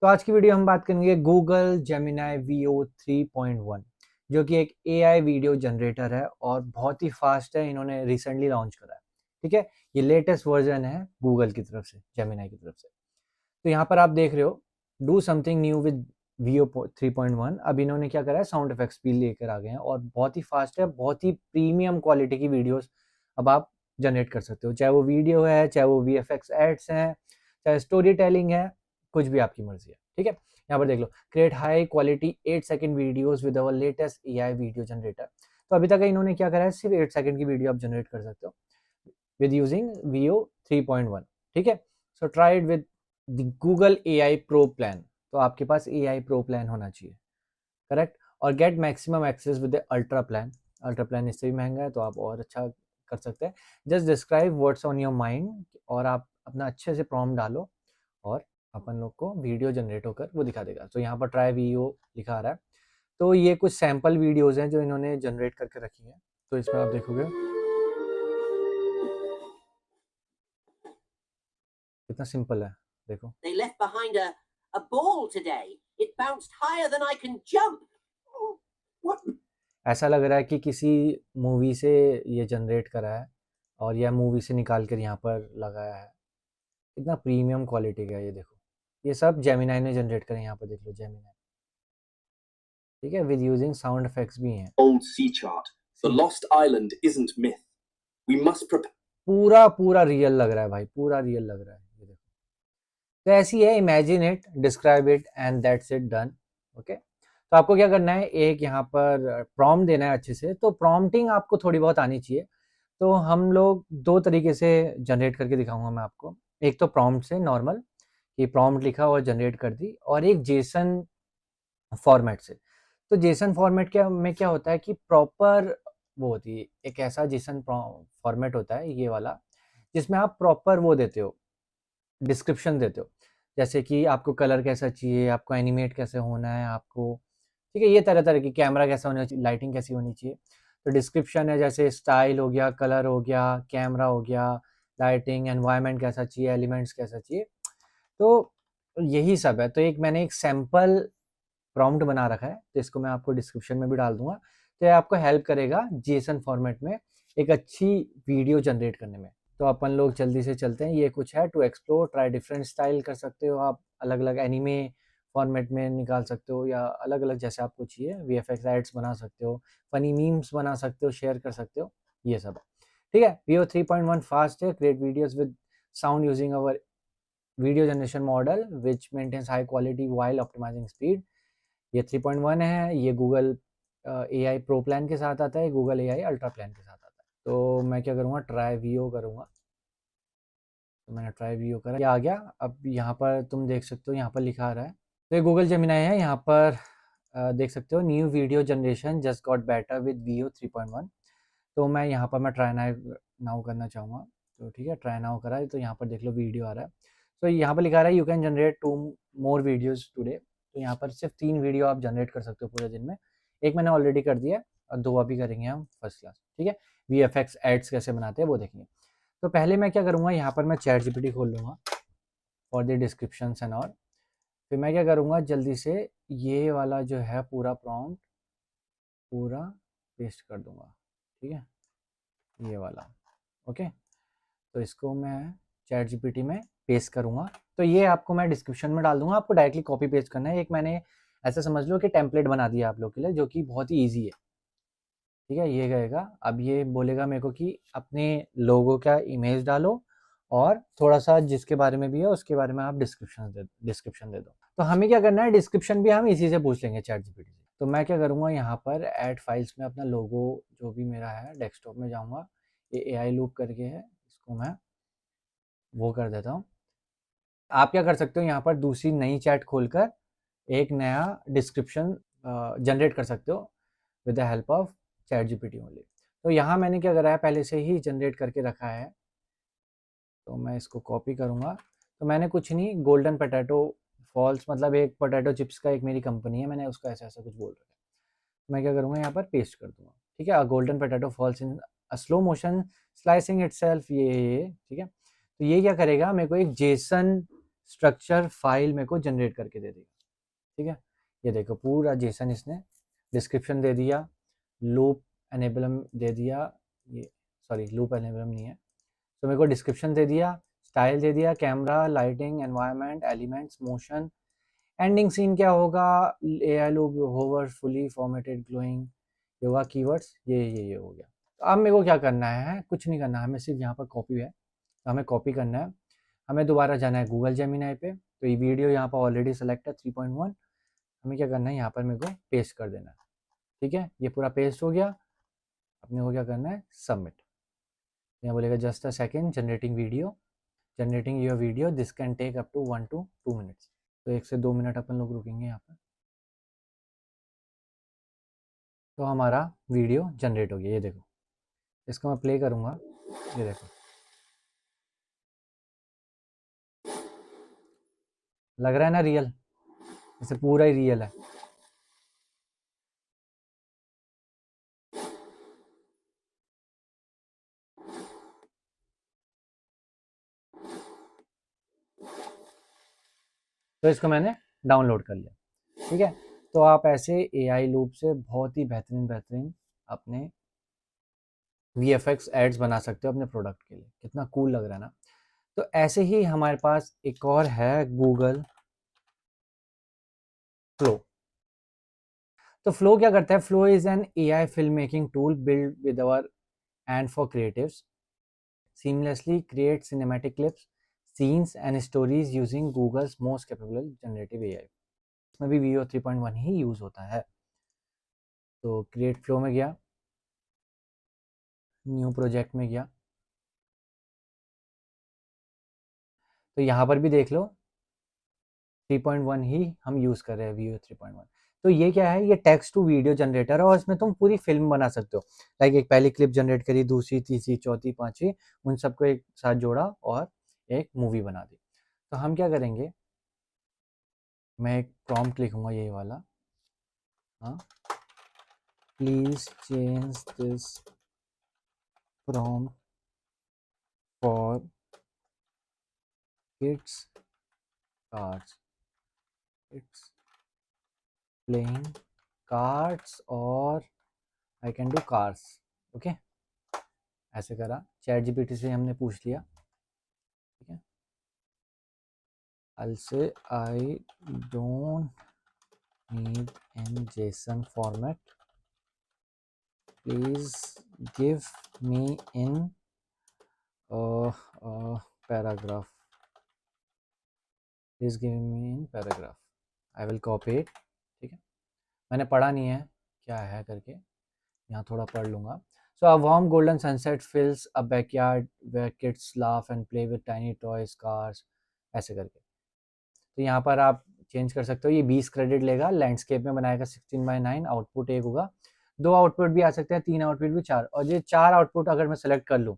तो आज की वीडियो हम बात करेंगे गूगल जेमिनाई वीओ 3.1, जो कि एक एआई वीडियो जनरेटर है और बहुत ही फास्ट है, इन्होंने रिसेंटली लॉन्च करा है। ठीक है, ये लेटेस्ट वर्जन है गूगल की तरफ से, जेमिनाई की तरफ से। तो यहाँ पर आप देख रहे हो do something new with Veo 3.1। अब इन्होंने क्या करा है, साउंड इफेक्ट्स भी लेकर आ गए हैं और बहुत ही फास्ट है, बहुत ही प्रीमियम क्वालिटी की वीडियोस अब आप जनरेट कर सकते हो, चाहे वो वीडियो है, चाहे वो वीएफएक्स एड्स हैं, चाहे स्टोरी टेलिंग है, कुछ भी आपकी मर्जी है। ठीक है, यहाँ पर देख लो, create high quality 8 second videos with our latest AI video generator. तो अभी तक इन्होंने क्या करा है, सिर्फ 8 सेकंड की वीडियो आप जनरेट कर सकते हो विद यूजिंग वीओ 3.1। ठीक है, so try it with Google AI pro plan. तो आपके पास एआई प्रो प्लान होना चाहिए, करेक्ट। और get maximum access with ultra plan. Ultra plan इससे भी महंगा है, तो आप और अच्छा कर सकते हैं। Just describe what's on your mind, और आप अपना अच्छे से प्रॉम्प्ट डालो और अपन लोग को वीडियो जनरेट होकर वो दिखा देगा। तो यहाँ पर ट्राई वीडियो लिखा आ रहा है, तो ये कुछ सैम्पल वीडियोज हैं जो इन्होंने जनरेट करके रखी हैं। तो इसमें आप देखोगे कितना सिंपल है, देखो। They left behind a ball today. It bounced higher than I can jump. What? ऐसा लग रहा है कि किसी मूवी से ये जनरेट करा है और यह मूवी से निकाल कर यहाँ पर लगाया है। कितना प्रीमियम क्वालिटी का है ये देखो, ये सब जेमिनाई ने जनरेट करे, यहाँ पर देख लो जेमिनाई। ठीक है, विद यूजिंग साउंड इफेक्ट्स भी हैं। Old sea chart. The lost island isn't myth. We must prepare. पूरा रियल लग रहा है भाई, पूरा रियल लग रहा है, ये देखो। तो ऐसी है, imagine it, describe it and that's it, done. Okay, तो आपको क्या करना है, एक यहाँ पर प्रॉम्प्ट देना है अच्छे से। तो प्रॉम्प्टिंग आपको थोड़ी बहुत आनी चाहिए। तो हम लोग दो तरीके से जनरेट करके दिखाऊंगा मैं आपको। एक तो प्रॉम्प्ट से नॉर्मल, कि प्रॉम्प्ट लिखा और जनरेट कर दी, और एक जेसन फॉर्मेट से। तो जेसन फॉर्मेट क्या होता है कि प्रॉपर वो होती है, एक ऐसा जेसन फॉर्मेट होता है ये वाला, जिसमें आप प्रॉपर वो देते हो, डिस्क्रिप्शन देते हो, जैसे कि आपको कलर कैसा चाहिए, आपको एनिमेट कैसे होना है, आपको ठीक है ये तरह तरह की, कैमरा कैसा होना चाहिए, लाइटिंग कैसी होनी चाहिए। तो डिस्क्रिप्शन है जैसे स्टाइल हो गया, कलर हो गया, कैमरा हो गया, लाइटिंग, एनवायरनमेंट कैसा चाहिए, एलिमेंट्स कैसा चाहिए, तो यही सब है। तो मैंने एक सैम्पल प्रॉम्प्ट बना रखा है, तो इसको मैं आपको डिस्क्रिप्शन में भी डाल दूंगा। तो ये आपको हेल्प करेगा जेसन फॉर्मेट में एक अच्छी वीडियो जनरेट करने में। तो अपन लोग जल्दी से चलते हैं। ये कुछ है to explore, try different style कर सकते हो आप, अलग अलग एनिमे फॉर्मेट में निकाल सकते हो, या अलग अलग जैसे आपको चाहिए, वीएफएक्स एड्स बना सकते हो, फनी मीम्स बना सकते हो, शेयर कर सकते हो, ये सब है। ठीक है, वीओ 3.1 फास्ट है, create videos with sound using our video generation model which maintains high quality while optimizing speed. ये 3.1 है, ये गूगल AI प्रो प्लान के साथ आता है, गूगल AI अल्ट्रा प्लान के साथ आता है। तो मैं क्या करूँगा, ट्राई वीओ करूँगा। तो मैंने ट्राई वीओ करा, ये आ गया। अब यहाँ पर तुम देख सकते हो, यहाँ पर लिखा आ रहा है, तो ये गूगल जेमिनाई है। यहाँ पर देख सकते हो, new video generation just got better with Veo 3.1। तो मैं यहाँ पर ट्राई नाउ करना चाहूँगा। तो ठीक है, ट्राई नाउ करा है, तो यहाँ पर देख लो वीडियो आ रहा है। तो यहाँ पर लिखा रहा है you can generate 2 more videos today. तो यहाँ पर सिर्फ 3 वीडियो आप जनरेट कर सकते हो पूरे दिन में। एक मैंने ऑलरेडी कर दिया और 2 अभी करेंगे हम फर्स्ट क्लास। ठीक है, VFX एड्स कैसे बनाते हैं वो देखेंगे। तो पहले मैं क्या करूँगा, यहाँ पर मैं चैट जीपीटी खोल लूँगा for the description and all. फिर मैं क्या करूँगा, जल्दी से ये वाला जो है पूरा प्रॉम्प्ट पूरा पेस्ट कर दूँगा। ठीक है, ये वाला, ओके। तो इसको मैं चैट जीपीटी में पेस्ट करूँगा। तो ये आपको मैं डिस्क्रिप्शन में डाल दूँगा, आपको डायरेक्टली कॉपी पेस्ट करना है। एक मैंने ऐसा समझ लो कि टेम्पलेट बना दिया आप लोग के लिए, जो कि बहुत ही ईजी है। ठीक है, ये गएगा। अब ये बोलेगा मेरे को कि अपने लोगो का इमेज डालो और थोड़ा सा जिसके बारे में भी है उसके बारे में आप डिस्क्रिप्शन दे दो। तो हमें क्या करना है, डिस्क्रिप्शन भी हम इसी से पूछ लेंगे चैट जीपीटी से। तो मैं क्या करूँगा, यहाँ पर ऐड फाइल्स में अपना लोगो जो भी मेरा है डेस्कटॉप में जाऊँगा, ये AI लूप करके है, इसको मैं वो कर देता हूँ। आप क्या कर सकते हो, यहाँ पर दूसरी नई चैट खोलकर एक नया डिस्क्रिप्शन जनरेट कर सकते हो with the help of chat GPT only. तो यहाँ मैंने क्या करा है, पहले से ही जनरेट करके रखा है। तो मैं इसको कॉपी करूँगा। तो मैंने कुछ नहीं, गोल्डन पोटैटो फॉल्स, मतलब एक पोटैटो चिप्स का एक मेरी कंपनी है, मैंने उसका ऐसा ऐसा कुछ बोल रखा है। मैं क्या करूँगा, यहाँ पर पेस्ट कर दूँगा। ठीक है, golden potato falls in slow motion slicing itself, ये ठीक है। तो ये क्या करेगा, मेरे को एक जेसन स्ट्रक्चर फाइल मेरे को जनरेट करके दे देगा। ठीक है, ये देखो पूरा जेसन इसने डिस्क्रिप्शन दे दिया, लूप एनेबलम दे दिया, ये सॉरी लूप एनेबलम नहीं है। तो मेरे को डिस्क्रिप्शन दे दिया, स्टाइल दे दिया, camera, lighting, environment, elements, motion, ending scene क्या होगा, AI Loop, hover, fully formatted, glowing, yoga keywords, ये हो गया। तो अब मेरे को क्या करना है, कुछ नहीं करना है, हमें सिर्फ यहाँ पर कॉपी है, तो हमें कॉपी करना है। हमें दोबारा जाना है गूगल जेमिनाई पे। तो ये वीडियो यहाँ पर ऑलरेडी सेलेक्ट है 3.1। हमें क्या करना है, यहाँ पर मेरे को पेस्ट कर देना है। ठीक है, ये पूरा पेस्ट हो गया। अपने को क्या करना है, सबमिट। यहाँ बोलेगा just a second, generating your video, this can take up to 1 to 2 minutes. तो 1 से 2 मिनट अपन लोग रुकेंगे यहाँ पर। तो हमारा वीडियो जनरेट हो गया, ये देखो। इसको मैं प्ले करूँगा, ये देखो, लग रहा है ना रियल, जैसे पूरा ही रियल है। तो इसको मैंने डाउनलोड कर लिया। ठीक है, तो आप ऐसे AI लूप से बहुत ही बेहतरीन अपने VFX एड्स बना सकते हो अपने प्रोडक्ट के लिए। कितना कूल लग रहा है ना। तो ऐसे ही हमारे पास एक और है, गूगल फ्लो। तो फ्लो क्या करता है, flow is an AI film making tool build with our and for creatives seamlessly create cinematic clips, scenes and stories using Google's most capable generative AI। इसमें भी वीओ 3.1 ही यूज़ होता है। तो create flow में गया, न्यू प्रोजेक्ट में गया, तो यहाँ पर भी देख लो 3.1 ही हम यूज़ कर रहे हैं, वीओ 3.1। तो ये क्या है, ये टेक्स्ट टू वीडियो जनरेटर है और इसमें तुम पूरी फिल्म बना सकते हो। लाइक एक पहली क्लिप जनरेट करी, दूसरी, तीसरी, चौथी, पांचवी, उन सबको एक साथ जोड़ा और एक मूवी बना दी। तो हम क्या करेंगे, मैं एक प्रॉम्प्ट लिखूंगा ये वाला, हाँ, please change this prompt for kids cards, it's playing cards और I can do cars. Okay, ऐसे करा, चैट जीपीटी से हमने पूछ लिया, ठीक है। I'll say I don't need in JSON format. Please give me in paragraph. Please give me in paragraph. I will copy it. ठीक है, मैंने पढ़ा नहीं है क्या है करके, यहाँ थोड़ा पढ़ लूँगा। So a warm golden sunset fills a backyard where kids laugh and play with tiny toys, cars, ऐसे करके। तो यहाँ पर आप चेंज कर सकते हो, ये 20 क्रेडिट लेगा, लैंडस्केप में बनाएगा 16:9, आउटपुट एक होगा, 2 आउटपुट भी आ सकते हैं, 3 आउटपुट भी, 4, और ये 4 आउटपुट अगर मैं सेलेक्ट कर लूँ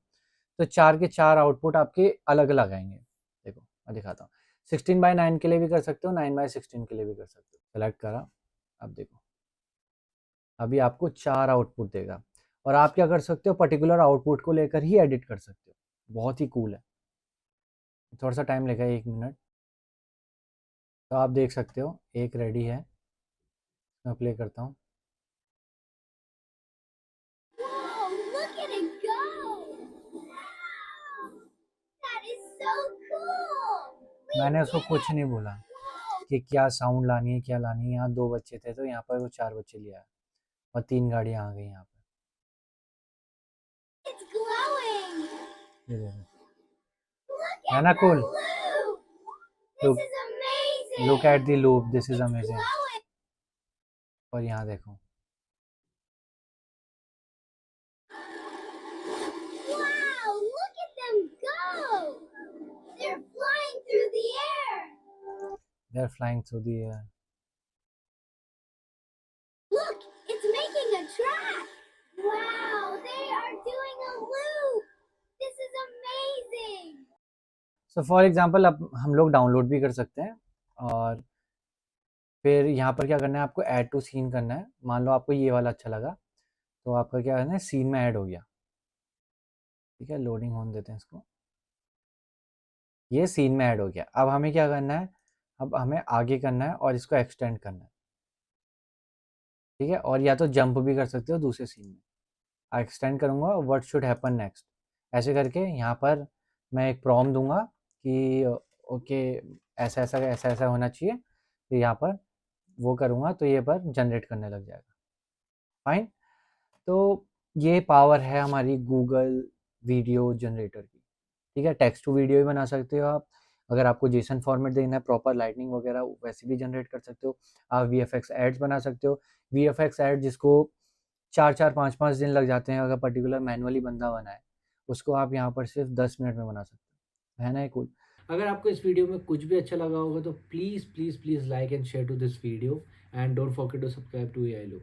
तो 4 के 4 आउटपुट आपके अलग अलग आएंगे। देखो मैं दिखाता हूँ, 16:9 के लिए भी कर सकते हो, 9:16 के लिए भी कर सकते हो। सेलेक्ट करा, अब देखो अभी आपको 4 आउटपुट देगा और आप क्या कर सकते हो, पर्टिकुलर आउटपुट को लेकर ही एडिट कर सकते हो। बहुत ही कूल है, थोड़ा सा टाइम लेगा, 1 मिनट। तो आप देख सकते हो एक रेडी है, मैं प्ले करता हूँ। Whoa, look at it go! Wow! That is so cool! We मैंने उसको did कुछ it! नहीं बोला Whoa! कि क्या साउंड लानी है, क्या लानी है। यहाँ 2 बच्चे थे तो यहाँ पर वो 4 बच्चे लिया और 3 गाड़ियाँ आ गई यहाँ पर। It's glowing! ये देखो, Look है at ना the cool? loop! Look, This is amazing! look at the loop, this is It's amazing। glowing! और यहाँ देखो, Wow, look at them go! They're flying through the air! they are flying through the air। Look, it's making a track! Wow, they are doing a loop! This is amazing! So for example अब हम लोग download भी कर सकते हैं और फिर यहाँ पर क्या करना है, आपको ऐड टू सीन करना है। मान लो आपको ये वाला अच्छा लगा तो आपका क्या करना है, सीन में ऐड हो गया, ठीक है। लोडिंग होने देते हैं इसको, ये सीन में ऐड हो गया। अब हमें क्या करना है, अब हमें आगे करना है और इसको एक्सटेंड करना है, ठीक है। और या तो जंप भी कर सकते हो दूसरे सीन में। एक्सटेंड करूँगा, व्हाट शुड हैपन नेक्स्ट, ऐसे करके यहाँ पर मैं एक प्रॉम्प्ट दूंगा कि ओके ऐसा ऐसा ऐसा ऐसा होना चाहिए, तो यहाँ पर वो करूँगा तो ये पर जनरेट करने लग जाएगा। फाइन, तो ये पावर है हमारी गूगल वीडियो जनरेटर की, ठीक है। टेक्स्ट टू वीडियो भी बना सकते हो आप, अगर आपको जेसन फॉर्मेट देना है, प्रॉपर लाइटनिंग वगैरह वैसे भी जनरेट कर सकते हो। आप VFX एड्स बना सकते हो, VFX एड जिसको 4-4 5-5 दिन लग जाते हैं, अगर पर्टिकुलर मैनुअली बंदा बनाए, उसको आप यहाँ पर सिर्फ 10 मिनट में बना सकते हो, है ना ये कूल। अगर आपको इस वीडियो में कुछ भी अच्छा लगा होगा तो please please please like and share to this video and don't forget to subscribe to AI Loop।